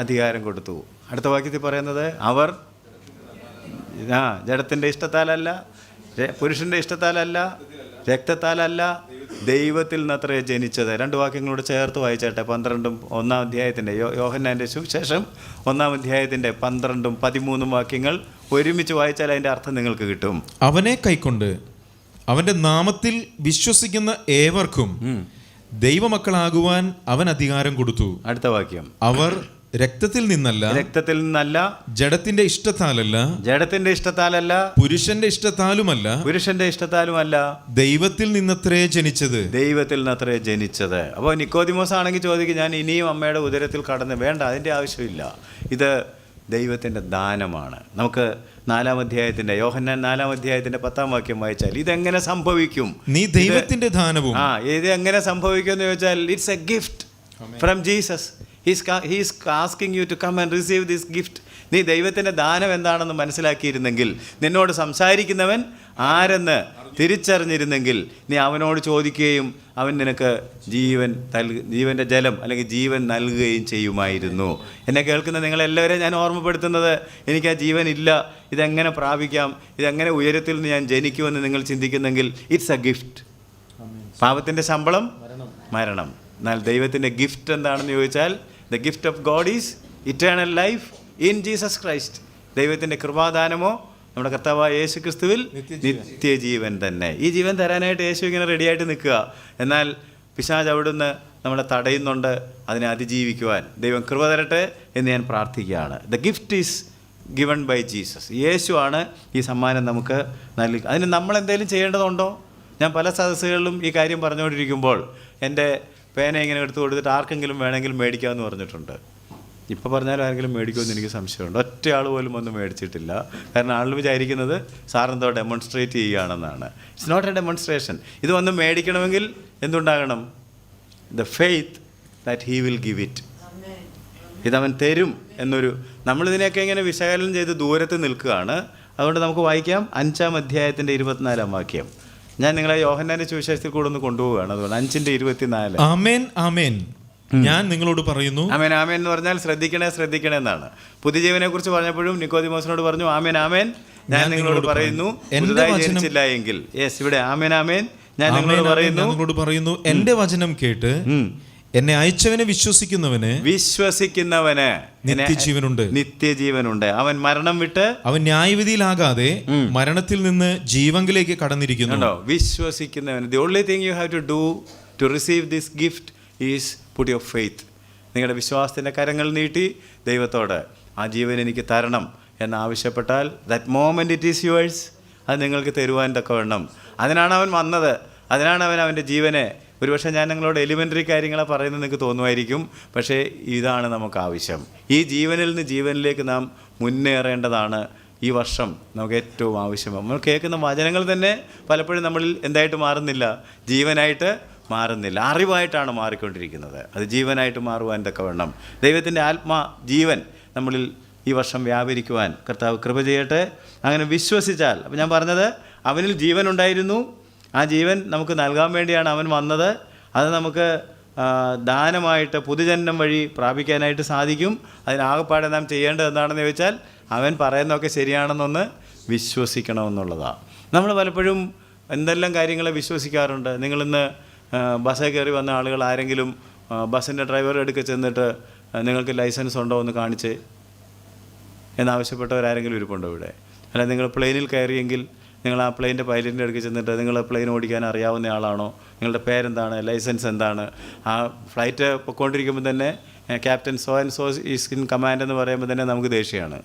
അധികാരം കൊടുത്തു. അടുത്ത വാക്യത്തിൽ പറയുന്നത്, അവർ ജഡത്തിൻ്റെ ഇഷ്ടത്താലല്ല, പുരുഷൻ്റെ ഇഷ്ടത്താലല്ല, രക്തത്താലല്ല, ദൈവത്തിൽ നിന്നത്രേ ജനിച്ചത്. 2 വാക്യങ്ങളോട് ചേർത്ത് വായിച്ചേട്ടെ. 12 1 അധ്യായത്തിൻ്റെ യോഹന്നാൻ്റെ സുവിശേഷം 1 അധ്യായത്തിൻ്റെ 12 13 വാക്യങ്ങൾ ഒരുമിച്ച് വായിച്ചാൽ അതിൻ്റെ അർത്ഥം നിങ്ങൾക്ക് കിട്ടും. അവനെ കൈക്കൊണ്ട് അവൻ്റെ നാമത്തിൽ വിശ്വസിക്കുന്ന ഏവർക്കും ദൈവമക്കളാകുവാൻ അവൻ അധികാരം കൊടുത്തു. അടുത്ത വാക്യം, അവർ രക്തത്തിൽ നിന്നല്ല, ജഡത്തിന്റെ ഇഷ്ടത്താലല്ല, പുരുഷന്റെ ഇഷ്ടത്താലുമല്ല, ദൈവത്തിൽ നിന്നത്രേ ജനിച്ചത്. അപ്പോൾ നിക്കോദിമോസ് ആണെങ്കിൽ ചോദിക്കും, ഞാൻ ഇനിയും അമ്മയുടെ ഉദരത്തിൽ കടന്ന് വേണ്ട, അതിൻ്റെ ആവശ്യമില്ല. ഇത് ദൈവത്തിൻ്റെ ദാനമാണ്. നമുക്ക് 4 അധ്യായത്തിൻ്റെ യോഹന്നാൻ 4 അധ്യായത്തിൻ്റെ 10 വാക്യം വായിച്ചാൽ ഇതെങ്ങനെ സംഭവിക്കും? നീ ദൈവത്തിന്റെ ദാനവും. ഇത് എങ്ങനെ സംഭവിക്കും എന്ന് ചോദിച്ചാൽ, it's A gift from Jesus. He is asking you to come and receive this gift. നീ ദൈവത്തിൻ്റെ ദാനം എന്താണെന്ന് മനസ്സിലാക്കിയിരുന്നെങ്കിൽ, നിന്നോട് സംസാരിക്കുന്നവൻ ആരെന്ന് തിരിച്ചറിഞ്ഞിരുന്നെങ്കിൽ, നീ അവനോട് ചോദിക്കുകയും അവൻ നിനക്ക് ജീവൻ്റെ ജലം അല്ലെങ്കിൽ ജീവൻ നൽകുകയും ചെയ്യുമായിരുന്നു. എന്നെ കേൾക്കുന്ന നിങ്ങളെല്ലാവരെയും ഞാൻ ഓർമ്മപ്പെടുത്തുന്നത്, എനിക്ക് ആ ജീവൻ ഇല്ല, ഇതെങ്ങനെ പ്രാപിക്കാം, ഇതെങ്ങനെ ഉയരത്തിൽ നിന്ന് ഞാൻ ജനിക്കുമെന്ന് നിങ്ങൾ ചിന്തിക്കുന്നെങ്കിൽ, ഇറ്റ്സ് എ ഗിഫ്റ്റ്. പാപത്തിൻ്റെ ശമ്പളം മരണം. എന്നാൽ ദൈവത്തിൻ്റെ ഗിഫ്റ്റ് എന്താണെന്ന് ചോദിച്ചാൽ, the gift of God is eternal life in Jesus Christ. ദൈവത്തിൻ്റെ കൃപാദാനമോ നമ്മുടെ കർത്താവായ യേശു ക്രിസ്തുവിൽ നിത്യജീവൻ തന്നെ. ഈ ജീവൻ തരാനായിട്ട് യേശു ഇങ്ങനെ റെഡിയായിട്ട് നിൽക്കുക. എന്നാൽ പിശാച് അവിടുന്ന് നമ്മളെ തടയുന്നുണ്ട്. അതിനെ അതിജീവിക്കുവാൻ ദൈവം കൃപ തരട്ടെ എന്ന് ഞാൻ പ്രാർത്ഥിക്കുകയാണ്. The gift is given by Jesus. യേശുവാണ് ഈ സമ്മാനം നമുക്ക് നൽകുക. അതിന് നമ്മളെന്തെങ്കിലും ചെയ്യേണ്ടതുണ്ടോ? ഞാൻ പല സദസ്സുകളിലും ഈ കാര്യം പറഞ്ഞുകൊണ്ടിരിക്കുമ്പോൾ എൻ്റെ പേന ഇങ്ങനെ എടുത്ത് കൊടുത്തിട്ട് ആർക്കെങ്കിലും വേണമെങ്കിലും മേടിക്കാമെന്ന് പറഞ്ഞിട്ടുണ്ട്. ഇപ്പോൾ പറഞ്ഞാലും ആരെങ്കിലും മേടിക്കുമെന്ന് എനിക്ക് സംശയമുണ്ട്. ഒറ്റ ആൾ പോലും ഒന്നും മേടിച്ചിട്ടില്ല. കാരണം ആൾ വിചാരിക്കുന്നത് സാറെന്തോ ഡെമോൺസ്ട്രേറ്റ് ചെയ്യുകയാണെന്നാണ്. It's not a demonstration. ഇത് വന്ന് മേടിക്കണമെങ്കിൽ എന്തുണ്ടാകണം? The faith that he will give it. ഇതവൻ തരും എന്നൊരു, നമ്മളിതിനെയൊക്കെ ഇങ്ങനെ വിശകലനം ചെയ്ത് ദൂരത്ത് നിൽക്കുകയാണ്. അതുകൊണ്ട് നമുക്ക് വായിക്കാം 5 അധ്യായത്തിൻ്റെ 24 വാക്യം. ഞാൻ നിങ്ങളെ യോഹന്നാന്റെ സുവിശേഷത്തിൽ കൂടെ ഒന്ന് കൊണ്ടുപോവുകയാണ്. അതുകൊണ്ട് 5:24. ആമേൻ ആമേൻ ഞാൻ നിങ്ങളോട് പറയുന്നു. ആമേൻ ആമേൻ എന്ന് പറഞ്ഞാൽ ശ്രദ്ധിക്കണേ എന്നാണ്. പുതുജീവനെ കുറിച്ച് പറഞ്ഞപ്പോഴും നിക്കോദിമോസിനോട് പറഞ്ഞു, ആമേൻ ആമേൻ ഞാൻ നിങ്ങളോട് പറയുന്നു, പുതുതായി ജനിച്ചില്ല എങ്കിൽ. ഇവിടെ ആമേൻ ആമേൻ ഞാൻ നിങ്ങളോട് പറയുന്നു, എന്റെ വചനം കേട്ട് എന്നെ അയച്ചവനെ വിശ്വസിക്കുന്നവന് നിത്യജീവനുണ്ട്. അവൻ മരണം വിട്ട്, അവൻ ന്യായവിധിയിലാകാതെ മരണത്തിൽ നിന്ന് ജീവങ്കിലേക്ക് കടന്നിരിക്കുന്നു. വിശ്വസിക്കുന്നവന്. The only thing you have to do to receive this gift is put your faith. നിങ്ങളുടെ വിശ്വാസത്തിൻ്റെ കരങ്ങൾ നീട്ടി ദൈവത്തോട് ആ ജീവൻ എനിക്ക് തരണം എന്നാവശ്യപ്പെട്ടാൽ, that moment it is yours. അത് നിങ്ങൾക്ക് തരുവാൻ തക്കവണ്ണം അതിനാണ് അവൻ വന്നത്. അതിനാണ് അവൻ്റെ ജീവനെ. ഒരുപക്ഷെ ഞാൻ നിങ്ങളോട് എലിമെൻ്ററി കാര്യങ്ങളെ പറയുന്നത് നിങ്ങൾക്ക് തോന്നുമായിരിക്കും. പക്ഷേ ഇതാണ് നമുക്ക് ആവശ്യം. ഈ ജീവനിൽ നിന്ന് ജീവനിലേക്ക് നാം മുന്നേറേണ്ടതാണ്. ഈ വർഷം നമുക്ക് ഏറ്റവും ആവശ്യം. നമ്മൾ കേൾക്കുന്ന വചനങ്ങൾ തന്നെ പലപ്പോഴും നമ്മളിൽ എന്തായിട്ട് മാറുന്നില്ല? ജീവനായിട്ട് മാറുന്നില്ല, അറിവായിട്ടാണ് മാറിക്കൊണ്ടിരിക്കുന്നത്. അത് ജീവനായിട്ട് മാറുവാൻ തക്കവണ്ണം ദൈവത്തിൻ്റെ ജീവൻ നമ്മളിൽ ഈ വർഷം വ്യാപരിക്കുവാൻ കർത്താവ് കൃപ ചെയ്യട്ടെ. അങ്ങനെ വിശ്വസിച്ചാൽ, അപ്പോൾ ഞാൻ പറഞ്ഞത് അവനിൽ ജീവൻ ഉണ്ടായിരുന്നു. ആ ജീവൻ നമുക്ക് നൽകാൻ വേണ്ടിയാണ് അവൻ വന്നത്. അത് നമുക്ക് ദാനമായിട്ട് പുതുജന്മം വഴി പ്രാപിക്കാനായിട്ട് സാധിക്കും. അതിനാകപ്പാടെ നാം ചെയ്യേണ്ടത് എന്താണെന്ന് ചോദിച്ചാൽ, അവൻ പറയുന്നതൊക്കെ ശരിയാണെന്നൊന്ന് വിശ്വസിക്കണമെന്നുള്ളതാണ്. നമ്മൾ പലപ്പോഴും എന്തെല്ലാം കാര്യങ്ങളെ വിശ്വസിക്കാറുണ്ട്. നിങ്ങളിന്ന് ബസ്സിൽ കയറി വന്ന ആളുകൾ ആരെങ്കിലും ബസ്സിൻ്റെ ഡ്രൈവറുടെ അടുക്കൽ ചെന്നിട്ട് നിങ്ങൾക്ക് ലൈസൻസ് ഉണ്ടോ എന്ന് കാണിച്ച് എന്നാവശ്യപ്പെട്ടവരാരെങ്കിലും ഇരിപ്പുണ്ടോ ഇവിടെ? അല്ല, നിങ്ങൾ പ്ലെയിനിൽ കയറിയെങ്കിൽ നിങ്ങൾ ആ പ്ലെയിൻ്റെ പൈലറ്റിൻ്റെ അടുക്ക് ചെന്നിട്ട് നിങ്ങൾ പ്ലെയിൻ ഓടിക്കാൻ അറിയാവുന്ന ആളാണോ, നിങ്ങളുടെ പേരെന്താണ്, ലൈസൻസ് എന്താണ്, ആ ഫ്ലൈറ്റ് പൊയ്ക്കൊണ്ടിരിക്കുമ്പോൾ തന്നെ captain so and so is in command എന്ന് പറയുമ്പോൾ തന്നെ നമുക്ക് ദേഷ്യമാണ്.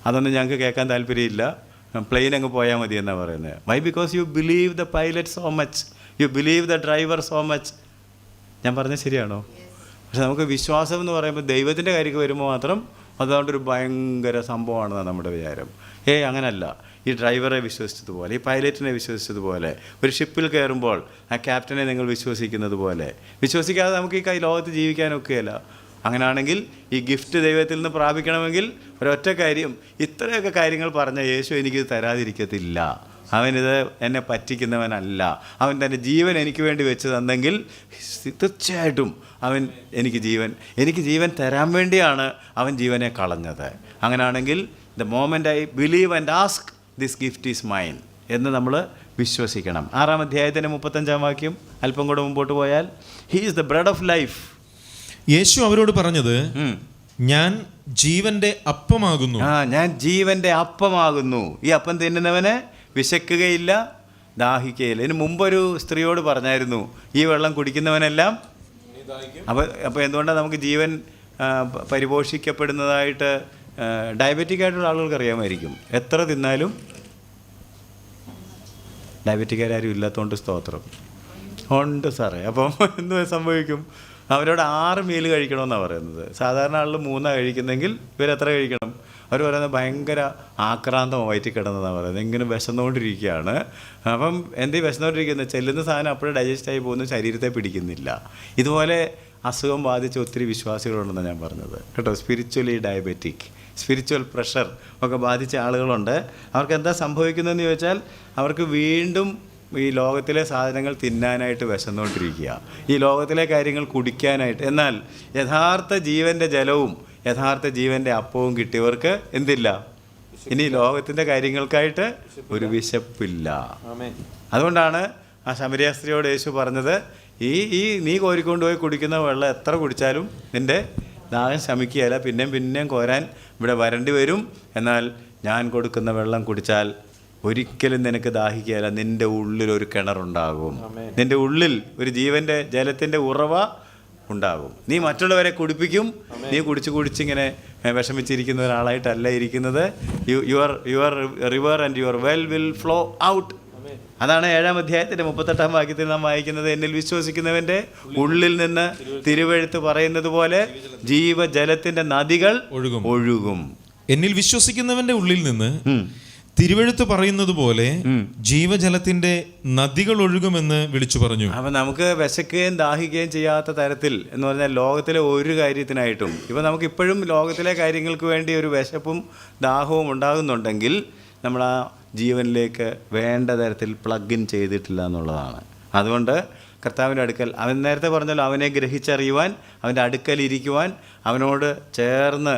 അതൊന്നും ഞങ്ങൾക്ക് കേൾക്കാൻ താല്പര്യമില്ല, പ്ലെയിൻ അങ്ങ് പോയാൽ മതി എന്നാണ് പറയുന്നത്. Why? Because you believe the pilot so much, you believe the driver so much. ഞാൻ പറഞ്ഞത് ശരിയാണോ? പക്ഷെ നമുക്ക് വിശ്വാസം എന്ന് പറയുമ്പോൾ ദൈവത്തിൻ്റെ കാര്യത്തിൽ വരുമ്പോൾ മാത്രം അതുകൊണ്ടൊരു ഭയങ്കര സംഭവമാണെന്നാണ് നമ്മുടെ വിചാരം. അങ്ങനല്ല. ഈ ഡ്രൈവറെ വിശ്വസിച്ചതുപോലെ, ഈ പൈലറ്റിനെ വിശ്വസിച്ചതുപോലെ, ഒരു ഷിപ്പിൽ കയറുമ്പോൾ ആ ക്യാപ്റ്റനെ നിങ്ങൾ വിശ്വസിക്കുന്നത് പോലെ വിശ്വസിക്കാതെ നമുക്ക് ഈ ലോകത്ത് ജീവിക്കാനൊക്കെയല്ല. അങ്ങനെയാണെങ്കിൽ ഈ ഗിഫ്റ്റ് ദൈവത്തിൽ നിന്ന് പ്രാപിക്കണമെങ്കിൽ ഒരൊറ്റ കാര്യം, ഇത്രയൊക്കെ കാര്യങ്ങൾ പറഞ്ഞ യേശു എനിക്കിത് തരാതിരിക്കത്തില്ല. അവനിത് എന്നെ പറ്റിക്കുന്നവനല്ല. അവൻ തൻ്റെ ജീവൻ എനിക്ക് വേണ്ടി വെച്ച് തന്നെങ്കിൽ തീർച്ചയായിട്ടും അവൻ എനിക്ക് ജീവൻ തരാൻ വേണ്ടിയാണ് അവൻ ജീവനെ കളഞ്ഞത്. അങ്ങനെയാണെങ്കിൽ the moment I believe and ask this gift is mine എന്ന് നമ്മൾ വിശ്വസിക്കണം. 6-ാം അധ്യായത്തിൻ്റെ 35-ാം വാക്യം അല്പം കൂടെ മുമ്പോട്ട് പോയാൽ, he is the bread of life. യേശു അവരോട് പറഞ്ഞത്, ഞാൻ ജീവന്റെ അപ്പമാകുന്നു. ഞാൻ ജീവന്റെ അപ്പമാകുന്നു. ഈ അപ്പം തിന്നുന്നവന് വിശക്കുകയില്ല, ദാഹിക്കുകയില്ല. ഇതിന് മുമ്പൊരു സ്ത്രീയോട് പറഞ്ഞായിരുന്നു, ഈ വെള്ളം കുടിക്കുന്നവനെല്ലാം. അപ്പോൾ എന്തുകൊണ്ടാണ് നമുക്ക് ജീവൻ പരിപോഷിക്കപ്പെടുന്നതായിട്ട് ഡയബറ്റിക് ആയിട്ടുള്ള ആളുകൾക്ക് അറിയാമായിരിക്കും. എത്ര തിന്നാലും ഡയബറ്റിക്കാരും ഇല്ലാത്തതുകൊണ്ട് സ്തോത്രം ഉണ്ട് സാറേ. അപ്പം എന്ത് സംഭവിക്കും? അവരോട് 6 മീൽ കഴിക്കണമെന്നാണ് പറയുന്നത്. സാധാരണ ആളിൽ 3 കഴിക്കുന്നെങ്കിൽ ഇവരെത്ര കഴിക്കണം? അവർ പറയുന്നത് ഭയങ്കര ആക്രാന്തമായിട്ട് കിടന്നതാണ് പറയുന്നത്. ഇങ്ങനെ വിശന്നുകൊണ്ടിരിക്കുകയാണ്. അപ്പം എന്തീ വിശന്നുകൊണ്ടിരിക്കുന്നത്? ചെല്ലുന്ന സാധനം അപ്പോഴേ ഡൈജസ്റ്റായി പോകുന്നു, ശരീരത്തെ പിടിക്കുന്നില്ല. ഇതുപോലെ അസുഖം ബാധിച്ച ഒത്തിരി വിശ്വാസികളുണ്ടെന്നാണ് ഞാൻ പറഞ്ഞത് കേട്ടോ. സ്പിരിച്വലി ഡയബറ്റിക്, സ്പിരിച്വൽ പ്രഷർ ഒക്കെ ബാധിച്ച ആളുകളുണ്ട്. അവർക്ക് എന്താ സംഭവിക്കുന്നതെന്ന് ചോദിച്ചാൽ, അവർക്ക് വീണ്ടും ഈ ലോകത്തിലെ സാധനങ്ങൾ തിന്നാനായിട്ട് വിശന്നുകൊണ്ടിരിക്കുക, ഈ ലോകത്തിലെ കാര്യങ്ങൾ കുടിക്കാനായിട്ട്. എന്നാൽ യഥാർത്ഥ ജീവൻ്റെ ജലവും യഥാർത്ഥ ജീവൻ്റെ അപ്പവും കിട്ടിയവർക്ക് എന്തില്ല? ഇനി ലോകത്തിൻ്റെ കാര്യങ്ങൾക്കായിട്ട് ഒരു വിശപ്പില്ല. അതുകൊണ്ടാണ് ആ ശമരിയ സ്ത്രീയോട് യേശു പറഞ്ഞത്, ഈ നീ കോരിക്കൊണ്ട് പോയി കുടിക്കുന്ന വെള്ളം എത്ര കുടിച്ചാലും നിൻ്റെ ദാഹം ശമിക്കുകയില്ല, പിന്നെയും കോരാൻ ഇവിടെ വരേണ്ടി വരും. എന്നാൽ ഞാൻ കൊടുക്കുന്ന വെള്ളം കുടിച്ചാൽ ഒരിക്കലും നിനക്ക് ദാഹിക്കുകയില്ല. നിൻ്റെ ഉള്ളിൽ ഒരു കിണറുണ്ടാകും, നിൻ്റെ ഉള്ളിൽ ഒരു ജീവൻ്റെ ജലത്തിൻ്റെ ഉറവ ഉണ്ടാകും. നീ മറ്റുള്ളവരെ കുടിപ്പിക്കും. നീ കുടിച്ചിങ്ങനെ വിഷമിച്ചിരിക്കുന്ന ഒരാളായിട്ടല്ല ഇരിക്കുന്നത്. Your river and your well will flow out. അതാണ് 7-ാം അധ്യായത്തിൻ്റെ 38-ാം വാക്യത്തിൽ നാം വായിക്കുന്നത്. എന്നിൽ വിശ്വസിക്കുന്നവൻ്റെ ഉള്ളിൽ നിന്ന് തിരുവെഴുത്ത് പറയുന്നത് പോലെ ജീവജലത്തിൻ്റെ നദികൾ ഒഴുകും. എന്നിൽ വിശ്വസിക്കുന്നവന്റെ ഉള്ളിൽ നിന്ന് തിരുവെഴുത്ത് പറയുന്നത് പോലെ ജീവജലത്തിന്റെ നദികൾ ഒഴുകുമെന്ന് വിളിച്ചു പറഞ്ഞു. അപ്പം നമുക്ക് വിശക്കുകയും ദാഹിക്കുകയും ചെയ്യാത്ത തരത്തിൽ എന്ന് പറഞ്ഞാൽ ലോകത്തിലെ ഒരു കാര്യത്തിനായിട്ടും ഇപ്പം നമുക്കിപ്പോഴും ലോകത്തിലെ കാര്യങ്ങൾക്ക് വേണ്ടി ഒരു വിശപ്പും ദാഹവും ഉണ്ടാകുന്നുണ്ടെങ്കിൽ നമ്മൾ ആ ജീവനിലേക്ക് വേണ്ട തരത്തിൽ പ്ലഗ് ഇൻ ചെയ്തിട്ടില്ല എന്നുള്ളതാണ്. അതുകൊണ്ട് കർത്താവിൻ്റെ അടുക്കൽ, അവൻ നേരത്തെ പറഞ്ഞല്ലോ, അവനെ ഗ്രഹിച്ചറിയുവാൻ, അവൻ്റെ അടുക്കൽ ഇരിക്കുവാൻ, അവനോട് ചേർന്ന്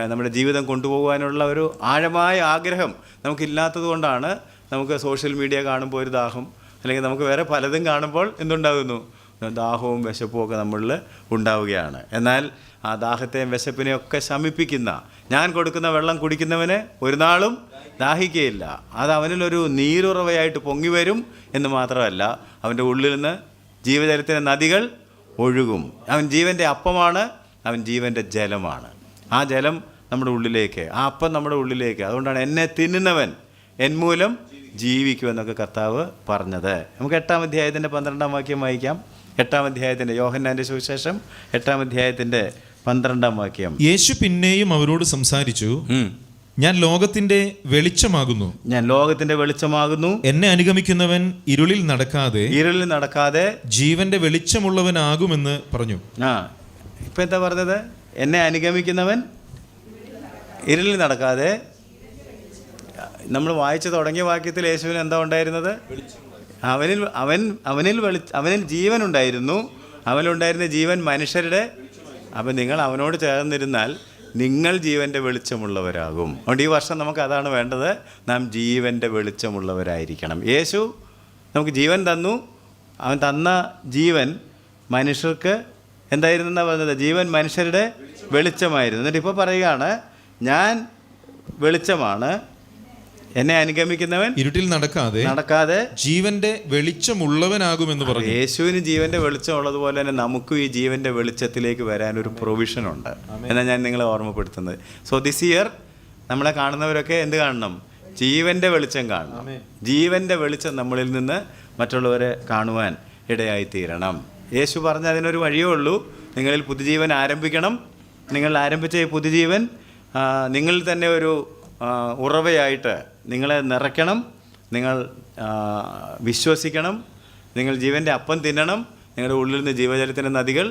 നമ്മുടെ ജീവിതം കൊണ്ടുപോകാനുള്ള ഒരു ആഴമായ ആഗ്രഹം നമുക്കില്ലാത്തത് കൊണ്ടാണ് നമുക്ക് സോഷ്യൽ മീഡിയ കാണുമ്പോൾ ഒരു ദാഹം, അല്ലെങ്കിൽ നമുക്ക് വേറെ പലതും കാണുമ്പോൾ എന്തുണ്ടാകുന്നു? ദാഹവും വിശപ്പും ഒക്കെ നമ്മളിൽ ഉണ്ടാവുകയാണ്. എന്നാൽ ആ ദാഹത്തെയും വിശപ്പിനെയും ഒക്കെ ശമിപ്പിക്കുന്ന, ഞാൻ കൊടുക്കുന്ന വെള്ളം കുടിക്കുന്നവന് ഒരു നാളും ദാഹിക്കുകയില്ല. അത് അവനിലൊരു നീരുറവയായിട്ട് പൊങ്ങി വരും എന്ന് മാത്രമല്ല, അവൻ്റെ ഉള്ളിൽ നിന്ന് ജീവജലത്തിൻ്റെ നദികൾ ഒഴുകും. അവൻ ജീവൻ്റെ അപ്പമാണ്, അവൻ ജീവൻ്റെ ജലമാണ്. ആ ജലം നമ്മുടെ ഉള്ളിലേക്ക്, ആ അപ്പം നമ്മുടെ ഉള്ളിലേക്ക്. അതുകൊണ്ടാണ് എന്നെ തിന്നുന്നവൻ എന്മൂലം ജീവിക്കുമെന്നൊക്കെ കർത്താവ് പറഞ്ഞത്. നമുക്ക് 8-ാം അധ്യായത്തിൻ്റെ 12-ാം വാക്യം വായിക്കാം. 8-ാം അധ്യായത്തിൻ്റെ, യോഹന്നാൻ്റെ സുവിശേഷം 8-ാം അധ്യായത്തിൻ്റെ 12-ാം വാക്യം. യേശു പിന്നെയും അവരോട് സംസാരിച്ചു, ഞാൻ ലോകത്തിന്റെ വെളിച്ചമാകുന്നു. ഞാൻ ലോകത്തിന്റെ വെളിച്ചമാകുന്നു. എന്നെ അനുഗമിക്കുന്നവൻ ഇരുളിൽ നടക്കാതെ ജീവന്റെ വെളിച്ചമുള്ളവനാകുമെന്ന് പറഞ്ഞു. ഇപ്പം എന്താ പറഞ്ഞത്? എന്നെ അനുഗമിക്കുന്നവൻ ഇരുളിൽ നടക്കാതെ. നമ്മൾ വായിച്ചു തുടങ്ങിയ വാക്യത്തിൽ യേശുവിന് എന്താ ഉണ്ടായിരുന്നത്? അവനിൽ ജീവൻ ഉണ്ടായിരുന്നു. അവനുണ്ടായിരുന്ന ജീവൻ മനുഷ്യരുടെ. അപ്പം നിങ്ങൾ അവനോട് ചേർന്നിരുന്നാൽ നിങ്ങൾ ജീവൻ്റെ വെളിച്ചമുള്ളവരാകും. അതുകൊണ്ട് ഈ വർഷം നമുക്ക് അതാണ് വേണ്ടത്. നാം ജീവൻ്റെ വെളിച്ചമുള്ളവരായിരിക്കണം. യേശു നമുക്ക് ജീവൻ തന്നു. അവൻ തന്ന ജീവൻ മനുഷ്യർക്ക് എന്തായിരുന്നെന്നാണ് പറഞ്ഞത്? ജീവൻ മനുഷ്യരുടെ വെളിച്ചമായിരുന്നു. എന്നിട്ട് ഇപ്പോൾ പറയുകയാണ്, ഞാൻ വെളിച്ചമാണ്, എന്നെ അനുഗമിക്കുന്നവൻ ഇരുട്ടിൽ നടക്കാതെ ജീവന്റെ വെളിച്ചമുള്ളവനാകുമെന്ന് പറഞ്ഞു. യേശുവിന് ജീവന്റെ വെളിച്ചം ഉള്ളതുപോലെ തന്നെ നമുക്കും ഈ ജീവന്റെ വെളിച്ചത്തിലേക്ക് വരാൻ ഒരു പ്രൊവിഷൻ ഉണ്ട് എന്നാണ് ഞാൻ നിങ്ങളെ ഓർമ്മപ്പെടുത്തുന്നത്. സോ ദിസ് ഇയർ നമ്മളെ കാണുന്നവരൊക്കെ എന്ത് കാണണം? ജീവന്റെ വെളിച്ചം കാണണം. ജീവന്റെ വെളിച്ചം നമ്മളിൽ നിന്ന് മറ്റുള്ളവരെ കാണുവാൻ ഇടയായിത്തീരണം. യേശു പറഞ്ഞ അതിനൊരു വഴിയേ ഉള്ളൂ. നിങ്ങളിൽ പുതുജീവൻ ആരംഭിക്കണം. നിങ്ങൾ ആരംഭിച്ച ഈ പുതുജീവൻ നിങ്ങൾ തന്നെ ഒരു ഉറവയായിട്ട് നിങ്ങളെ നിറയ്ക്കണം. നിങ്ങൾ വിശ്വസിക്കണം. നിങ്ങൾ ജീവൻ്റെ അപ്പം തിന്നണം. നിങ്ങളുടെ ഉള്ളിൽ നിന്ന് ജീവജലത്തിൻ്റെ നദികൾ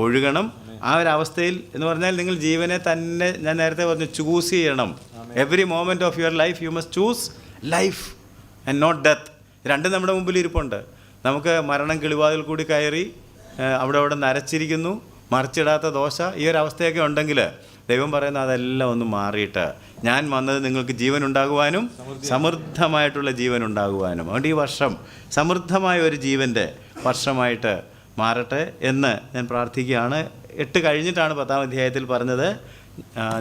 ഒഴുകണം. ആ ഒരു അവസ്ഥയിൽ എന്ന് പറഞ്ഞാൽ നിങ്ങൾ ജീവനെ തന്നെ, ഞാൻ നേരത്തെ പറഞ്ഞു, ചൂസ് ചെയ്യണം. Every moment of your life you must choose life and not death. രണ്ടും നമ്മുടെ മുമ്പിൽ ഇരിപ്പുണ്ട്. നമുക്ക് മരണം കിളിവാതിൽ കൂടി കയറി അവിടെ നരച്ചിരിക്കുന്നു, മറിച്ചിടാത്ത ദോശ, ഈ ഒരു അവസ്ഥയൊക്കെ ഉണ്ടെങ്കിൽ ദൈവം പറയുന്നത് അതെല്ലാം ഒന്ന് മാറിയിട്ട് ഞാൻ വന്നത് നിങ്ങൾക്ക് ജീവൻ ഉണ്ടാകുവാനും സമൃദ്ധമായിട്ടുള്ള ജീവൻ ഉണ്ടാകുവാനും. അതുകൊണ്ട് ഈ വർഷം സമൃദ്ധമായ ഒരു ജീവൻ്റെ വർഷമായിട്ട് മാറട്ടെ എന്ന് ഞാൻ പ്രാർത്ഥിക്കുകയാണ്. 8 കഴിഞ്ഞിട്ടാണ് 10-ാം അധ്യായത്തിൽ പറഞ്ഞത്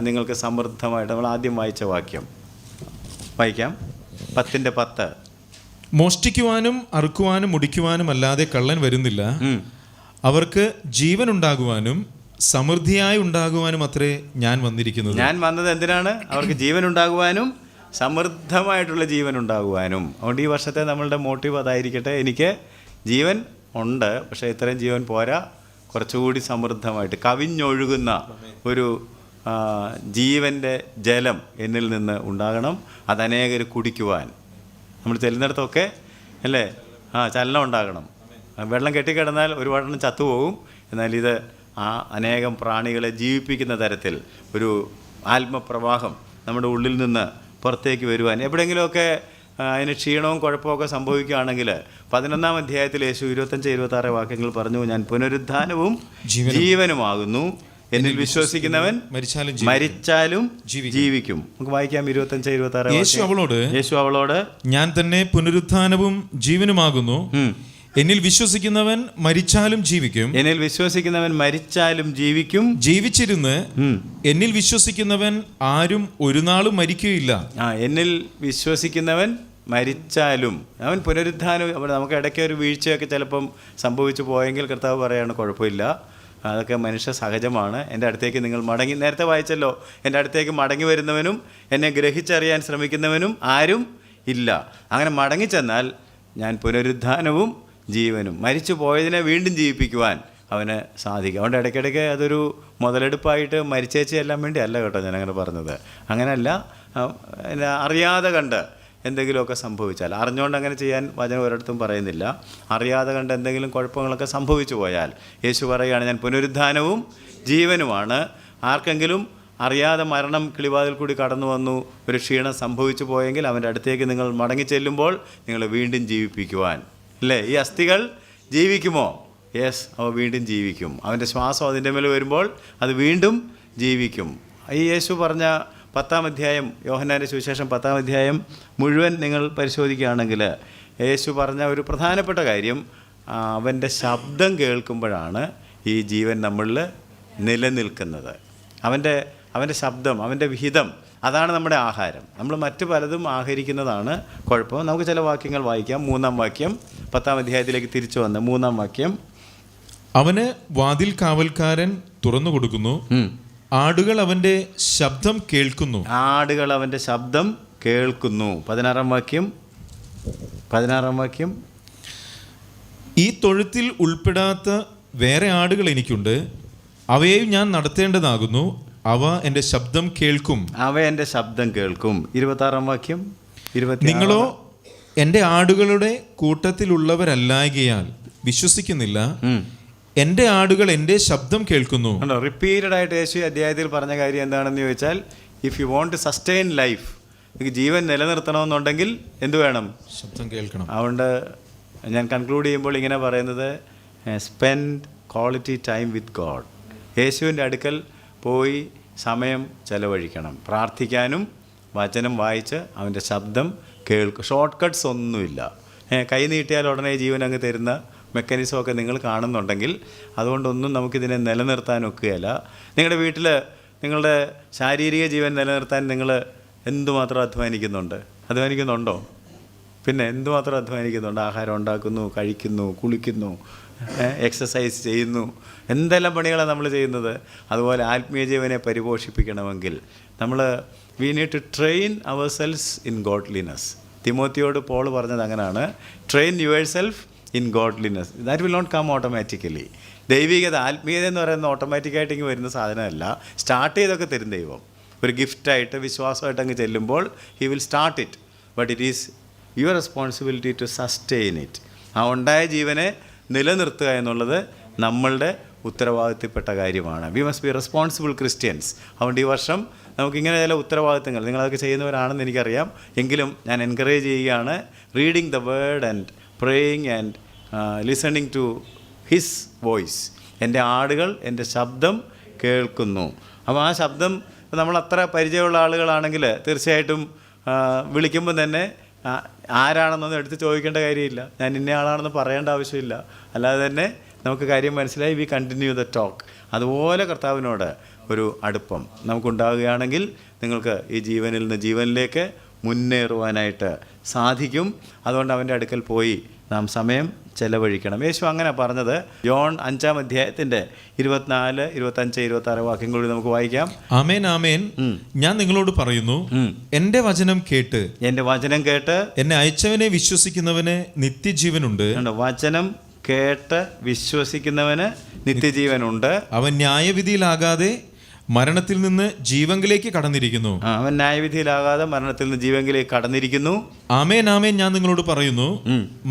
നിങ്ങൾക്ക് സമൃദ്ധമായിട്ട്. നമ്മൾ ആദ്യം വായിച്ച വാക്യം വായിക്കാം. 10:10. മോഷ്ടിക്കുവാനും അറുക്കുവാനും മുടിക്കുവാനും അല്ലാതെ കള്ളൻ വരുന്നില്ല. അവർക്ക് ജീവൻ ഉണ്ടാകുവാനും സമൃദ്ധിയായി ഉണ്ടാകുവാനും അത്രേ ഞാൻ വന്നിരിക്കുന്നത്. ഞാൻ വന്നത് എന്തിനാണ്? അവർക്ക് ജീവൻ ഉണ്ടാകുവാനും സമൃദ്ധമായിട്ടുള്ള ജീവൻ ഉണ്ടാകുവാനും. അതുകൊണ്ട് ഈ വർഷത്തെ നമ്മളുടെ മോട്ടീവ് അതായിരിക്കട്ടെ. എനിക്ക് ജീവൻ ഉണ്ട്, പക്ഷേ ഇത്രയും ജീവൻ പോരാ, കുറച്ചുകൂടി സമൃദ്ധമായിട്ട് കവിഞ്ഞൊഴുകുന്ന ഒരു ജീവൻ്റെ ജലം എന്നിൽ നിന്ന് ഉണ്ടാകണം. അതനേകർ കുടിക്കുവാൻ. നമ്മൾ ചെല്ലുന്നിടത്തൊക്കെ അല്ലേ ചലനം ഉണ്ടാകണം. വെള്ളം കെട്ടിക്കിടന്നാൽ ഒരുപാടെണ്ണം ചത്തുപോകും. എന്നാൽ ഇത് അനേകം പ്രാണികളെ ജീവിപ്പിക്കുന്ന തരത്തിൽ ഒരു ആത്മപ്രവാഹം നമ്മുടെ ഉള്ളിൽ നിന്ന് പുറത്തേക്ക് വരുവാൻ. എവിടെയെങ്കിലുമൊക്കെ അതിന് ക്ഷീണവും കുഴപ്പമൊക്കെ സംഭവിക്കുകയാണെങ്കിൽ 11-ാം അധ്യായത്തിൽ യേശു 25-26 വാക്യങ്ങൾ പറഞ്ഞു, ഞാൻ പുനരുദ്ധാനവും ജീവനുമാകുന്നു. എന്നിൽ വിശ്വസിക്കുന്നവൻ മരിച്ചാലും ജീവിക്കും. നമുക്ക് വായിക്കാം 25-26. യേശു അവളോട് ഞാൻ തന്നെ പുനരുദ്ധാനവും ജീവനുമാകുന്നു. എന്നിൽ വിശ്വസിക്കുന്നവൻ മരിച്ചാലും ജീവിക്കും. എന്നിൽ വിശ്വസിക്കുന്നവൻ മരിച്ചാലും ജീവിക്കും. ജീവിച്ചിരുന്ന് എന്നിൽ വിശ്വസിക്കുന്നവൻ ആരും ഒരു നാളും മരിക്കുകയില്ല. എന്നിൽ വിശ്വസിക്കുന്നവൻ മരിച്ചാലും അവൻ പുനരുദ്ധാനം. നമുക്ക് ഇടയ്ക്ക് ഒരു വീഴ്ചയൊക്കെ ചിലപ്പം സംഭവിച്ചു പോയെങ്കിൽ കർത്താവ് പറയാണ് കുഴപ്പമില്ല, അതൊക്കെ മനുഷ്യ സഹജമാണ്. എൻ്റെ അടുത്തേക്ക് നിങ്ങൾ മടങ്ങി, നേരത്തെ വായിച്ചല്ലോ, എൻ്റെ അടുത്തേക്ക് മടങ്ങി വരുന്നവനും എന്നെ ഗ്രഹിച്ചറിയാൻ ശ്രമിക്കുന്നവനും ആരും ഇല്ല. അങ്ങനെ മടങ്ങിച്ചെന്നാൽ ഞാൻ പുനരുദ്ധാനവും ജീവനും, മരിച്ചു പോയതിനെ വീണ്ടും ജീവിപ്പിക്കുവാൻ അവന് സാധിക്കും. അതുകൊണ്ട് ഇടയ്ക്കിടയ്ക്ക് അതൊരു മുതലെടുപ്പായിട്ട് മരിച്ചേച്ചെല്ലാം വേണ്ടി അല്ല കേട്ടോ ഞാനങ്ങനെ പറഞ്ഞത്. അങ്ങനെയല്ല, അറിയാതെ കണ്ട് എന്തെങ്കിലുമൊക്കെ സംഭവിച്ചാൽ, അറിഞ്ഞുകൊണ്ട് അങ്ങനെ ചെയ്യാൻ വചനം ഒരിടത്തും പറയുന്നില്ല. അറിയാതെ കണ്ട് എന്തെങ്കിലും കുഴപ്പങ്ങളൊക്കെ സംഭവിച്ചു പോയാൽ യേശു പറയുകയാണ് ഞാൻ പുനരുദ്ധാനവും ജീവനുമാണ്. ആർക്കെങ്കിലും അറിയാതെ മരണം കിളിവാതിൽ കൂടി കടന്നു വന്നു, ഒരു ക്ഷീണം സംഭവിച്ചു പോയെങ്കിൽ അവൻ്റെ അടുത്തേക്ക് നിങ്ങൾ മടങ്ങി ചെല്ലുമ്പോൾ നിങ്ങളെ വീണ്ടും ജീവിപ്പിക്കുവാൻ. അല്ലേ, ഈ അസ്ഥികൾ ജീവിക്കുമോ? യെസ്, അവ വീണ്ടും ജീവിക്കും. അവൻ്റെ ശ്വാസം അതിൻ്റെ മേൽ വരുമ്പോൾ അത് വീണ്ടും ജീവിക്കും. ഈ യേശു പറഞ്ഞ 10-ാം അധ്യായം, യോഹന്നാൻ്റെ സുവിശേഷം 10-ാം അധ്യായം മുഴുവൻ നിങ്ങൾ പരിശോധിക്കുകയാണെങ്കിൽ യേശു പറഞ്ഞ ഒരു പ്രധാനപ്പെട്ട കാര്യം, അവൻ്റെ ശബ്ദം കേൾക്കുമ്പോഴാണ് ഈ ജീവൻ നമ്മളിൽ നിലനിൽക്കുന്നത്. അവൻ്റെ ശബ്ദം, അവൻ്റെ വിഹിതം, അതാണ് നമ്മുടെ ആഹാരം. നമ്മൾ മറ്റു പലതും ആഹരിക്കുന്നതാണ് കുഴപ്പം. നമുക്ക് ചില വാക്യങ്ങൾ വായിക്കാം. 3-ാം വാക്യം, 10-ാം അധ്യായത്തിലേക്ക് തിരിച്ചു വന്ന് 3-ാം വാക്യം. അവന് വാതിൽ കാവൽക്കാരൻ തുറന്നു കൊടുക്കുന്നു, ആടുകൾ അവൻ്റെ ശബ്ദം കേൾക്കുന്നു. ആടുകൾ അവൻ്റെ ശബ്ദം കേൾക്കുന്നു. 16-ാം വാക്യം. ഈ തൊഴുത്തിൽ ഉൾപ്പെടാത്ത വേറെ ആടുകൾ എനിക്കുണ്ട്, അവയെയും ഞാൻ നടത്തേണ്ടതാകുന്നു. അവ എൻ്റെ ശബ്ദം കേൾക്കും. 26-ാം വാക്യം. നിങ്ങളോ എൻ്റെ ആടുകളുടെ കൂട്ടത്തിലുള്ളവരല്ലായകയാൽ വിശ്വസിക്കുന്നില്ല. എൻ്റെ ആടുകൾ എൻ്റെ ശബ്ദം കേൾക്കുന്നു. റിപ്പീറ്റഡ് ആയിട്ട് യേശു അധ്യായത്തിൽ പറഞ്ഞ കാര്യം എന്താണെന്ന് ചോദിച്ചാൽ, if you want to sustain life, നിങ്ങൾക്ക് ജീവൻ നിലനിർത്തണമെന്നുണ്ടെങ്കിൽ എന്ത് വേണം? ശബ്ദം കേൾക്കണം. അതുകൊണ്ട് ഞാൻ കൺക്ലൂഡ് ചെയ്യുമ്പോൾ ഇങ്ങനെ പറയുന്നത്, spend quality time with God. യേശുവിൻ്റെ അടുക്കൽ പോയി സമയം ചെലവഴിക്കണം. പ്രാർത്ഥിക്കാനും വചനം വായിച്ച് അവൻ്റെ ശബ്ദം കേൾക്കും. ഷോർട്ട് കട്ട്സ് ഒന്നുമില്ല. കൈ നീട്ടിയാൽ ഉടനെ ജീവൻ അങ്ങ് തരുന്ന മെക്കാനിസമൊക്കെ നിങ്ങൾ കാണുന്നുണ്ടെങ്കിൽ അതുകൊണ്ടൊന്നും നമുക്കിതിനെ നിലനിർത്താനൊക്കുകയില്ല. നിങ്ങളുടെ വീട്ടിൽ നിങ്ങളുടെ ശാരീരിക ജീവൻ നിലനിർത്താൻ നിങ്ങൾ എന്തുമാത്രം അധ്വാനിക്കുന്നുണ്ട്? അധ്വാനിക്കുന്നുണ്ടോ? പിന്നെ എന്തുമാത്രം അധ്വാനിക്കുന്നുണ്ട്? ആഹാരം ഉണ്ടാക്കുന്നു, കഴിക്കുന്നു, കുളിക്കുന്നു, എക്സസൈസ് ചെയ്യുന്നു, എന്തെല്ലാം പണികളാണ് നമ്മൾ ചെയ്യുന്നത്. അതുപോലെ ആത്മീയ ജീവനെ പരിപോഷിപ്പിക്കണമെങ്കിൽ നമ്മൾ we need to train ourselves in godliness. തിമോത്തിയോട് പോൾ പറഞ്ഞത് അങ്ങനെയാണ്, train yourself in godliness. That will not come automatically. ദൈവികത, ആത്മീയത എന്ന് പറയുന്നത് ഓട്ടോമാറ്റിക്കായിട്ട് ഇങ്ങനെ വരുന്ന സാധനമല്ല. സ്റ്റാർട്ട് ചെയ്തൊക്കെ തരും ദൈവം. ഒരു ഗിഫ്റ്റായിട്ട് വിശ്വാസമായിട്ട് അങ്ങ് ചെല്ലുമ്പോൾ he will start it, but it is your responsibility to sustain it. ആ ഉണ്ടായ ജീവനെ നിലനിർത്തുക എന്നുള്ളത് നമ്മളുടെ ഉത്തരവാദിത്തപ്പെട്ട കാര്യമാണ്. We must be responsible Christians. അതുകൊണ്ട് ഈ വർഷം നമുക്കിങ്ങനെ ചില ഉത്തരവാദിത്തങ്ങൾ, നിങ്ങളതൊക്കെ ചെയ്യുന്നവരാണെന്ന് എനിക്കറിയാം, എങ്കിലും ഞാൻ എൻകറേജ് ചെയ്യുകയാണ്. Reading the word and praying and listening to his voice. എൻ്റെ ആടുകൾ എൻ്റെ ശബ്ദം കേൾക്കുന്നു. അപ്പോൾ ആ ശബ്ദം നമ്മൾ അത്ര പരിചയമുള്ള ആളുകളാണെങ്കിൽ തീർച്ചയായിട്ടും വിളിക്കുമ്പോൾ തന്നെ ആരാണെന്നൊന്നും എടുത്ത് ചോദിക്കേണ്ട കാര്യമില്ല, ഞാൻ ഇന്ന ആളാണെന്ന് പറയേണ്ട ആവശ്യമില്ല. അല്ലാതെ തന്നെ നമുക്ക് കാര്യം മനസ്സിലായി, വി കണ്ടിന്യൂ ദ ടോക്ക്. അതുപോലെ കർത്താവിനോട് ഒരു അടുപ്പം നമുക്കുണ്ടാവുകയാണെങ്കിൽ നിങ്ങൾക്ക് ഈ ജീവനിൽ നിന്ന് ജീവനിലേക്ക് മുന്നേറുവാനായിട്ട് സാധിക്കും. അതുകൊണ്ട് അവൻ്റെ അടുക്കൽ പോയി നാം സമയം ചെലവഴിക്കണം. യേശു അങ്ങനെ പറഞ്ഞത്. ജോൺ 5-ാം അധ്യായത്തിൻ്റെ 24, 25, 26 വാക്യങ്ങൾ കൂടി നമുക്ക് വായിക്കാം. ആമേൻ ആമേൻ, ഞാൻ നിങ്ങളോട് പറയുന്നു, എന്റെ വചനം കേട്ട് എന്നെ അയച്ചവനെ വിശ്വസിക്കുന്നവന് നിത്യജീവനുണ്ട്. വചനം കേട്ട് വിശ്വസിക്കുന്നവന് നിത്യജീവനുണ്ട്. അവൻ ന്യായവിധിയിലാകാതെ മരണത്തിൽ നിന്ന് ജീവങ്കിലേക്ക് കടന്നിരിക്കുന്നു. അവൻ ന്യായവിധിയിലാകാതെ മരണത്തിൽ നിന്ന് ജീവങ്കിലേക്ക് കടന്നിരിക്കുന്നു. ആമേൻ ആമേൻ, ഞാൻ നിങ്ങളോട് പറയുന്നു,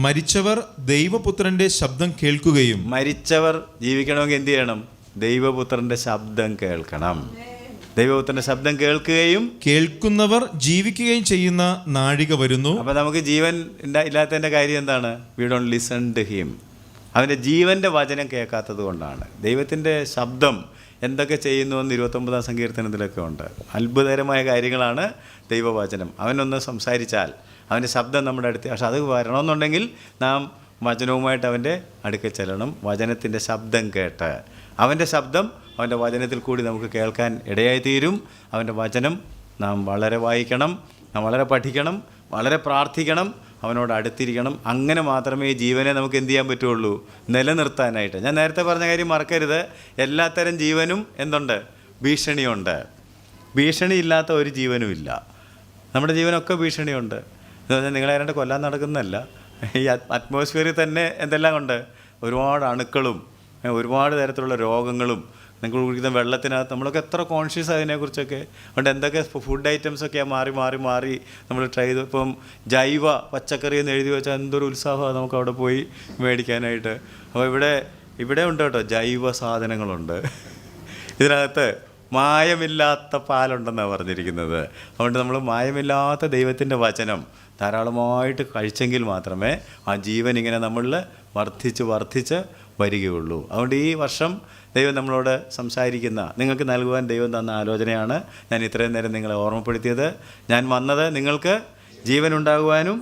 മരിച്ചവർ ദൈവപുത്രന്റെ ശബ്ദം കേൾക്കുകയും. മരിച്ചവർ ജീവിക്കണമെങ്കിൽ എന്ത് ചെയ്യണം? ദൈവപുത്രന്റെ ശബ്ദം കേൾക്കണം. ദൈവപുത്രന്റെ ശബ്ദം കേൾക്കുന്നവർ ജീവിക്കുകയും ചെയ്യുന്ന നാഴിക വരുന്നു. അപ്പൊ നമുക്ക് ജീവൻ ഇല്ലാത്തതിന്റെ കാര്യം എന്താണ്? We don't listen to him. അവൻ്റെ ജീവൻ്റെ വചനം കേൾക്കാത്തത് കൊണ്ടാണ്. ദൈവത്തിൻ്റെ ശബ്ദം എന്തൊക്കെ ചെയ്യുന്നു എന്ന് 29-ാം സങ്കീർത്തനത്തിലൊക്കെ ഉണ്ട്. അത്ഭുതകരമായ കാര്യങ്ങളാണ് ദൈവവചനം. അവനൊന്ന് സംസാരിച്ചാൽ അവൻ്റെ ശബ്ദം നമ്മുടെ അടുത്ത്, പക്ഷെ അത് വരണമെന്നുണ്ടെങ്കിൽ നാം വചനവുമായിട്ട് അവൻ്റെ അടുക്കൽ ചെല്ലണം. വചനത്തിൻ്റെ ശബ്ദം കേട്ട് അവൻ്റെ ശബ്ദം അവൻ്റെ വചനത്തിൽ കൂടി നമുക്ക് കേൾക്കാൻ ഇടയായിത്തീരും. അവൻ്റെ വചനം നാം വളരെ വായിക്കണം, നാം വളരെ പഠിക്കണം, വളരെ പ്രാർത്ഥിക്കണം, അവനോട് അടുത്തിരിക്കണം. അങ്ങനെ മാത്രമേ ഈ ജീവനെ നമുക്ക് എന്ത് ചെയ്യാൻ പറ്റുള്ളൂ? നിലനിർത്താനായിട്ട്. ഞാൻ നേരത്തെ പറഞ്ഞ കാര്യം മറക്കരുത്. എല്ലാത്തരം ജീവനും എന്തുണ്ട്? ഭീഷണിയുണ്ട്. ഭീഷണിയില്ലാത്ത ഒരു ജീവനും ഇല്ല. നമ്മുടെ ജീവനൊക്കെ ഭീഷണിയുണ്ട്. എന്ന് പറഞ്ഞാൽ നിങ്ങളെ ആരാണ്ട് കൊല്ലാൻ നടക്കുന്നതല്ല. ഈ അറ്റ്മോസ്ഫിയറിൽ തന്നെ എന്തെല്ലാം ഉണ്ട്? ഒരുപാട് അണുക്കളും ഒരുപാട് തരത്തിലുള്ള രോഗങ്ങളും. നിങ്ങൾ കുടിക്കുന്ന വെള്ളത്തിനകത്ത് നമ്മളൊക്കെ എത്ര കോൺഷ്യസ് അതിനെക്കുറിച്ചൊക്കെ. അതുകൊണ്ട് എന്തൊക്കെ ഫുഡ് ഐറ്റംസൊക്കെയാണ് മാറി നമ്മൾ ട്രൈ ചെയ്തു. ഇപ്പം ജൈവ പച്ചക്കറി എന്ന് എഴുതി വെച്ചാൽ എന്തൊരു ഉത്സാഹമാണ് നമുക്ക് അവിടെ പോയി മേടിക്കാനായിട്ട്. അപ്പോൾ ഇവിടെ ഉണ്ട് കേട്ടോ, ജൈവ സാധനങ്ങളുണ്ട്. ഇതിനകത്ത് മായമില്ലാത്ത പാലുണ്ടെന്നാണ് പറഞ്ഞിരിക്കുന്നത്. അതുകൊണ്ട് നമ്മൾ മായമില്ലാത്ത ദൈവത്തിൻ്റെ വചനം ധാരാളമായിട്ട് കഴിച്ചെങ്കിൽ മാത്രമേ ആ ജീവൻ ഇങ്ങനെ നമ്മളിൽ വർദ്ധിച്ച് വരികയുള്ളൂ. അതുകൊണ്ട് ഈ വർഷം ദൈവം നമ്മളോട് സംസാരിക്കുന്ന, നിങ്ങൾക്ക് നൽകുവാൻ ദൈവം തന്ന ആലോചനയാണ് ഞാൻ ഇത്രയും നേരം നിങ്ങളെ ഓർമ്മപ്പെടുത്തിയത്. ഞാൻ വന്നത് നിങ്ങൾക്ക് ജീവൻ ഉണ്ടാകുവാനും.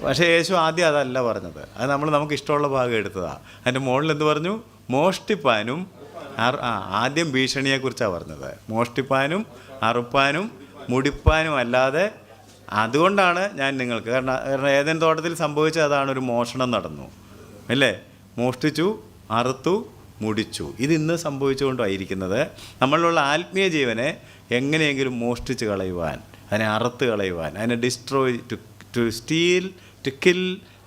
പക്ഷേ യേശു ആദ്യം അതല്ല പറഞ്ഞത്. അത് നമുക്ക് ഇഷ്ടമുള്ള ഭാഗം എടുത്തതാണ്. അതിൻ്റെ മുകളിൽ എന്ത് പറഞ്ഞു? മോഷ്ടിപ്പാനും. ആദ്യം ഭീഷണിയെക്കുറിച്ചാണ് പറഞ്ഞത്. മോഷ്ടിപ്പാനും അറുപ്പാനും മുടിപ്പാനും അല്ലാതെ. അതുകൊണ്ടാണ് ഞാൻ നിങ്ങൾക്ക്, കാരണം ഏതെങ്കിലും തോട്ടത്തിൽ സംഭവിച്ചത് അതാണ്, ഒരു മോഷണം നടന്നു അല്ലേ? മോഷ്ടിച്ചു, അറുത്തു, മുടിച്ചു. ഇതിന്ന് സംഭവിച്ചുകൊണ്ടായിരിക്കുന്നത്. നമ്മളിലുള്ള ആത്മീയ ജീവനെ എങ്ങനെയെങ്കിലും മോഷ്ടിച്ച് കളയുവാൻ, അതിനെ അറുത്ത് കളയുവാൻ, അതിനെ destroy, to steal, to kill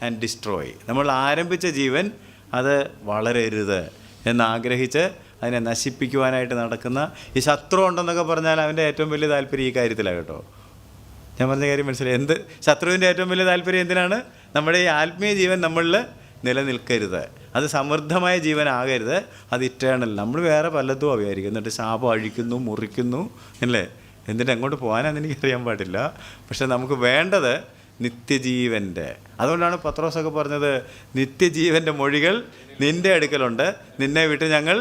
and destroy. നമ്മൾ ആരംഭിച്ച ജീവൻ അത് വളരരുത് എന്നാഗ്രഹിച്ച് അതിനെ നശിപ്പിക്കുവാനായിട്ട് നടക്കുന്ന ഈ ശത്രു ഉണ്ടെന്നൊക്കെ പറഞ്ഞാൽ അവൻ്റെ ഏറ്റവും വലിയ താല്പര്യം ഈ കാര്യത്തിലാണ് കേട്ടോ. ഞാൻ പറഞ്ഞ കാര്യം മനസ്സിലായി. ശത്രുവിൻ്റെ ഏറ്റവും വലിയ താല്പര്യം എന്തിനാണ്? നമ്മുടെ ഈ ആത്മീയ ജീവൻ നമ്മളിൽ നിലനിൽക്കരുത്, അത് സമൃദ്ധമായ ജീവനാകരുത്, അത് ഇറ്റേണൽ. നമ്മൾ വേറെ പലതും വിചാരിക്കും. എന്നിട്ട് ശാപം അഴിക്കുന്നു, മുറിക്കുന്നു അല്ലേ? എന്നിട്ട് എങ്ങോട്ട് പോകാനാണെന്ന് എനിക്കറിയാൻ പാടില്ല. പക്ഷെ നമുക്ക് വേണ്ടത് നിത്യജീവൻ്റെ. അതുകൊണ്ടാണ് പത്രോസൊക്കെ പറഞ്ഞത്, നിത്യജീവൻ്റെ മൊഴികൾ നിൻ്റെ അടുക്കലുണ്ട്, നിന്നെ വിട്ട് ഞങ്ങൾ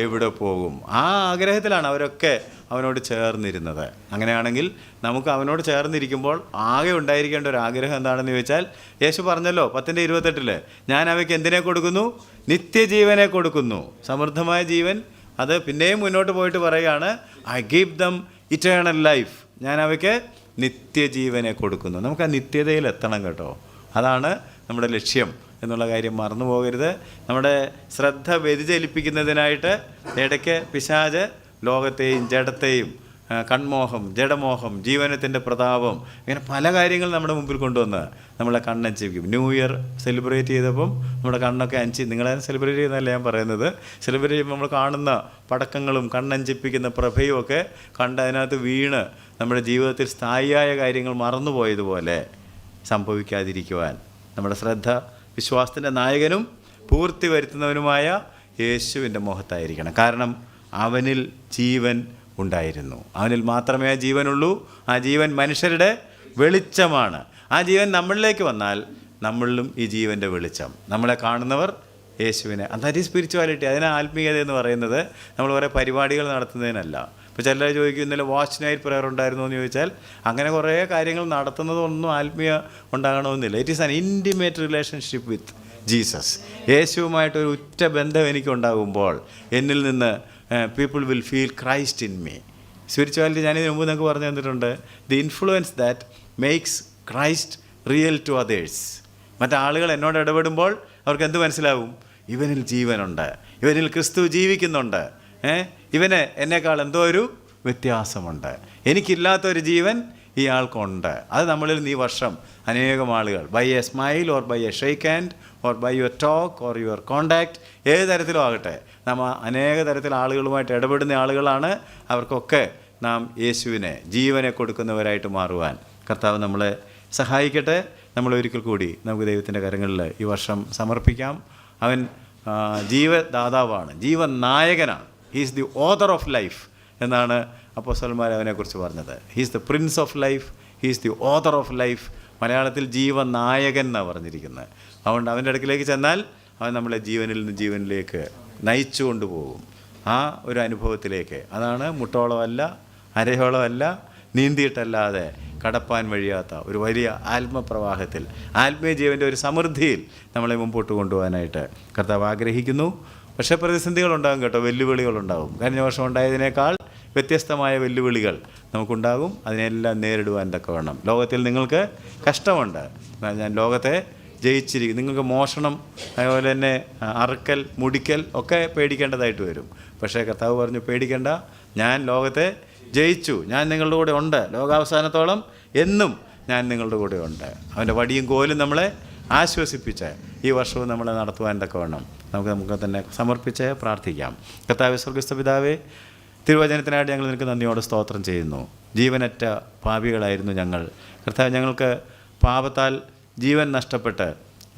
എവിടെ പോകും. ആ ആഗ്രഹത്തിലാണ് അവരൊക്കെ അവനോട് ചേർന്നിരുന്നത്. അങ്ങനെയാണെങ്കിൽ നമുക്ക് അവനോട് ചേർന്നിരിക്കുമ്പോൾ ആകെ ഉണ്ടായിരിക്കേണ്ട ഒരു ആഗ്രഹം എന്താണെന്ന് ചോദിച്ചാൽ, യേശു പറഞ്ഞല്ലോ 10:28, ഞാൻ അവയ്ക്ക് എന്തിനെ കൊടുക്കുന്നു? നിത്യജീവനെ കൊടുക്കുന്നു. സമൃദ്ധമായ ജീവൻ. അത് പിന്നെയും മുന്നോട്ട് പോയിട്ട് പറയുകയാണ്, I give dum eternal life. ഞാൻ അവയ്ക്ക് നിത്യജീവനെ കൊടുക്കുന്നു. നമുക്ക് ആ നിത്യതയിൽ എത്തണം കേട്ടോ. അതാണ് നമ്മുടെ ലക്ഷ്യം എന്നുള്ള കാര്യം മറന്നു പോകരുത്. നമ്മുടെ ശ്രദ്ധ വ്യതിചലിപ്പിക്കുന്നതിനായിട്ട് ഇടയ്ക്ക് പിശാച് ലോകത്തെയും ജഡത്തെയും, കൺമോഹം, ജഡമോഹം, ജീവനത്തിൻ്റെ പ്രതാപം, ഇങ്ങനെ പല കാര്യങ്ങൾ നമ്മുടെ മുമ്പിൽ കൊണ്ടുവന്ന് നമ്മളെ കണ്ണഞ്ചിപ്പിക്കും. ന്യൂ ഇയർ സെലിബ്രേറ്റ് ചെയ്തപ്പം നമ്മുടെ കണ്ണൊക്കെ നിങ്ങളെ സെലിബ്രേറ്റ് ചെയ്യുന്നതല്ല ഞാൻ പറയുന്നത്. സെലിബ്രേറ്റ് ചെയ്യുമ്പോൾ നമ്മൾ കാണുന്ന പടക്കങ്ങളും കണ്ണഞ്ചിപ്പിക്കുന്ന പ്രഭയും ഒക്കെ കണ്ട് അതിനകത്ത് വീണ് നമ്മുടെ ജീവിതത്തിൽ സ്ഥായിയായ കാര്യങ്ങൾ മറന്നുപോയതുപോലെ സംഭവിക്കാതിരിക്കുവാൻ നമ്മുടെ ശ്രദ്ധ വിശ്വാസത്തിൻ്റെ നായകനും പൂർത്തി വരുത്തുന്നവനുമായ യേശുവിൻ്റെ മുഖത്തായിരിക്കണം. കാരണം അവനിൽ ജീവൻ ഉണ്ടായിരുന്നു. അവനിൽ മാത്രമേ ആ ജീവനുള്ളൂ. ആ ജീവൻ മനുഷ്യരുടെ വെളിച്ചമാണ്. ആ ജീവൻ നമ്മളിലേക്ക് വന്നാൽ നമ്മളിലും ഈ ജീവൻ്റെ വെളിച്ചം. നമ്മളെ കാണുന്നവർ യേശുവിനെ, അതായത് സ്പിരിച്വാലിറ്റി, അതിന് ആത്മീയത എന്ന് പറയുന്നത് നമ്മൾ കുറേ പരിപാടികൾ നടത്തുന്നതിനല്ല. ഇപ്പോൾ ചിലർ ചോദിക്കും ഇന്നലെ വാച്ച് നൈറ്റ് പ്രെയർ ഉണ്ടായിരുന്നു എന്ന് ചോദിച്ചാൽ അങ്ങനെ കുറേ കാര്യങ്ങൾ നടത്തുന്നതൊന്നും ആത്മീയ ഉണ്ടാകണമെന്നില്ല. It is an intimate relationship with Jesus. യേശുവുമായിട്ടൊരു ഉറ്റ ബന്ധം എനിക്കുണ്ടാകുമ്പോൾ എന്നിൽ നിന്ന് people will feel Christ in me. Spirituality ഞാനിതിന് മുമ്പ് നിങ്ങൾക്ക് പറഞ്ഞു തന്നിട്ടുണ്ട്. The influence that makes Christ real to others. മറ്റാളുകൾ എന്നോട് ഇടപെടുമ്പോൾ അവർക്ക് എന്ത് മനസ്സിലാവും? ഇവനിൽ ജീവനുണ്ട്, ഇവനിൽ ക്രിസ്തു ജീവിക്കുന്നുണ്ട്, ഇവന് എന്നേക്കാൾ എന്തോ ഒരു വ്യത്യാസമുണ്ട്, എനിക്കില്ലാത്തൊരു ജീവൻ ഇയാൾക്കുണ്ട്. അത് നമ്മളിൽ ഈ വർഷം അനേകം ആളുകൾ by a smile or by a shake hand or by your talk or your contact, ഏത് തരത്തിലും ആകട്ടെ, നാം അനേക തരത്തിൽ ആളുകളുമായിട്ട് ഇടപെടുന്ന ആളുകളാണ്. അവർക്കൊക്കെ നാം യേശുവിനെ, ജീവനെ കൊടുക്കുന്നവരായിട്ട് മാറുവാൻ കർത്താവ് നമ്മളെ സഹായിക്കട്ടെ. നമ്മളൊരിക്കൽ കൂടി നമുക്ക് ദൈവത്തിൻ്റെ കരങ്ങളിൽ ഈ വർഷം സമർപ്പിക്കാം. അവൻ ജീവദാതാവാണ്, ജീവനായകനാണ്. He's the author of life എന്നാണ് അപ്പോസ്തലന്മാർ അവനെക്കുറിച്ച് പറഞ്ഞത്. He's the prince of life, he's the author of life. മലയാളത്തിൽ ജീവനായകൻ എന്നാണ് പറഞ്ഞിരിക്കുന്നത്. അതുകൊണ്ട് അവൻ്റെ അടുക്കിലേക്ക് ചെന്നാൽ അവൻ നമ്മളെ ജീവനിൽ നിന്ന് ജീവനിലേക്ക് നയിച്ചു കൊണ്ടുപോകും. ആ ഒരു അനുഭവത്തിലേക്ക്. അതാണ് മുട്ടോളമല്ല, അരയോളമല്ല, നീന്തിയിട്ടല്ലാതെ കടപ്പാൻ വഴിയാത്ത ഒരു വലിയ ആത്മപ്രവാഹത്തിൽ, ആത്മീയ ജീവൻ്റെ ഒരു സമൃദ്ധിയിൽ നമ്മളെ മുമ്പോട്ട് കൊണ്ടുപോകാനായിട്ട് കർത്താവ് ആഗ്രഹിക്കുന്നു. പക്ഷേ പ്രതിസന്ധികളുണ്ടാകും കേട്ടോ, വെല്ലുവിളികളുണ്ടാകും. കഴിഞ്ഞ വർഷം ഉണ്ടായതിനേക്കാൾ വ്യത്യസ്തമായ വെല്ലുവിളികൾ നമുക്കുണ്ടാകും. അതിനെല്ലാം നേരിടുവാൻ തക്കവണ്ണം ലോകത്തിൽ നിങ്ങൾക്ക് കഷ്ടമുണ്ട്. ഞാൻ ലോകത്തെ ജയിച്ചിരിക്കും. നിങ്ങൾക്ക് മോഷണം, അതുപോലെ തന്നെ അറുക്കൽ, മുടിക്കൽ ഒക്കെ പേടിക്കേണ്ടതായിട്ട് വരും. പക്ഷേ കർത്താവ് പറഞ്ഞു, പേടിക്കേണ്ട, ഞാൻ ലോകത്തെ ജയിച്ചു, ഞാൻ നിങ്ങളുടെ കൂടെ ഉണ്ട്, ലോകാവസാനത്തോളം എന്നും ഞാൻ നിങ്ങളുടെ കൂടെ ഉണ്ട്. അവൻ്റെ വടിയും കോലും നമ്മളെ ആശ്വസിപ്പിച്ച് ഈ വർഷവും നമ്മളെ നടത്തുവാൻ തക്കവണ്ണം നമുക്ക് തന്നെ സമർപ്പിച്ച് പ്രാർത്ഥിക്കാം. കർത്താവേ, സ്വർഗ്ഗസ്ഥ പിതാവേ, തിരുവചനത്തിനായിട്ട് ഞങ്ങൾ നിനക്ക് നന്ദിയോടെ സ്തോത്രം ചെയ്യുന്നു. ജീവനറ്റ പാപികളായിരുന്നു ഞങ്ങൾ. കർത്താവ്, ഞങ്ങൾക്ക് പാപത്താൽ ജീവൻ നഷ്ടപ്പെട്ട്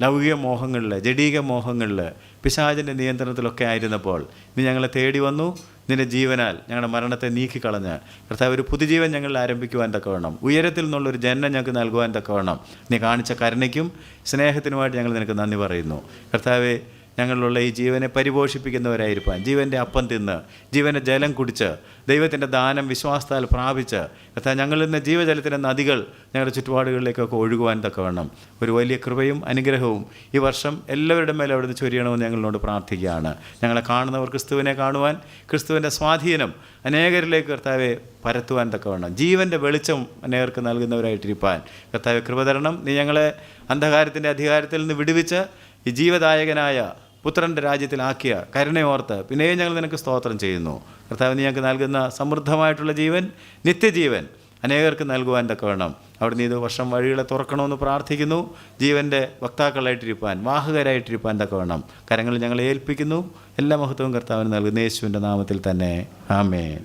ലൗകിക മോഹങ്ങളിൽ, ജഡീക മോഹങ്ങളിൽ, പിശാചിൻ്റെ നിയന്ത്രണത്തിലൊക്കെ ആയിരുന്നപ്പോൾ നീ ഞങ്ങളെ തേടി വന്നു. നിൻ്റെ ജീവനാൽ ഞങ്ങളുടെ മരണത്തെ നീക്കിക്കളഞ്ഞ് കർത്താവ് ഒരു പുതുജീവൻ ഞങ്ങളിൽ ആരംഭിക്കുവാൻ തക്കവണ്ണം, ഉയരത്തിൽ നിന്നുള്ളൊരു ജന്മം ഞങ്ങൾക്ക് നൽകുവാൻ തക്കവണ്ണം നീ കാണിച്ച കരുണയ്ക്കും സ്നേഹത്തിനുമായിട്ട് ഞങ്ങൾ നിനക്ക് നന്ദി പറയുന്നു. കർത്താവേ, ഞങ്ങളിലുള്ള ഈ ജീവനെ പരിപോഷിപ്പിക്കുന്നവരായിരിക്കാൻ, ജീവൻ്റെ അപ്പം തിന്ന്, ജീവൻ്റെ ജലം കുടിച്ച്, ദൈവത്തിൻ്റെ ദാനം വിശ്വാസത്താൽ പ്രാപിച്ച് കർത്താവ് ഞങ്ങളിൽ നിന്ന് ജീവജലത്തിൻ്റെ നദികൾ ഞങ്ങളുടെ ചുറ്റുപാടുകളിലേക്കൊക്കെ ഒഴുകുവാൻ തക്കവണ്ണം ഒരു വലിയ കൃപയും അനുഗ്രഹവും ഈ വർഷം എല്ലാവരുടെ മേലെ അവിടുന്ന് ചൊരിയണമെന്ന് ഞങ്ങളോട് പ്രാർത്ഥിക്കുകയാണ്. ഞങ്ങളെ കാണുന്നവർ ക്രിസ്തുവിനെ കാണുവാൻ, ക്രിസ്തുവിൻ്റെ സ്വാധീനം അനേകരിലേക്ക് കർത്താവെ പരത്തുവാൻ തക്കവണ്ണം, ജീവൻ്റെ വെളിച്ചം അനേകർക്ക് നൽകുന്നവരായിട്ടിരിക്കാൻ കർത്താവെ കൃപ തരണം. നീ ഞങ്ങളെ അന്ധകാരത്തിൻ്റെ അധികാരത്തിൽ നിന്ന് വിടുവിച്ച് ഈ ജീവദായകനായ പുത്രൻ്റെ രാജ്യത്തിലാക്കിയ കരുണയോർത്ത് പിന്നെയും ഞങ്ങൾ നിനക്ക് സ്തോത്രം ചെയ്യുന്നു. കർത്താവ്, നീ ഞങ്ങൾക്ക് നൽകുന്ന സമൃദ്ധമായിട്ടുള്ള ജീവൻ, നിത്യജീവൻ അനേകർക്ക് നൽകുവാൻ തക്കവണ്ണം അവിടുന്ന് ഇത് വർഷം വഴികളെ തുറക്കണമെന്ന് പ്രാർത്ഥിക്കുന്നു. ജീവൻ്റെ വക്താക്കളായിട്ടിരിക്കാൻ, വാഹകരായിട്ടിരിക്കാൻ തക്കവണ്ണം കരങ്ങളിൽ ഞങ്ങളെ ഏൽപ്പിക്കുന്നു. എല്ലാ മഹത്വവും കർത്താവിന് നൽകുന്ന യേശുവിൻ്റെ നാമത്തിൽ തന്നെ. ആമേൻ.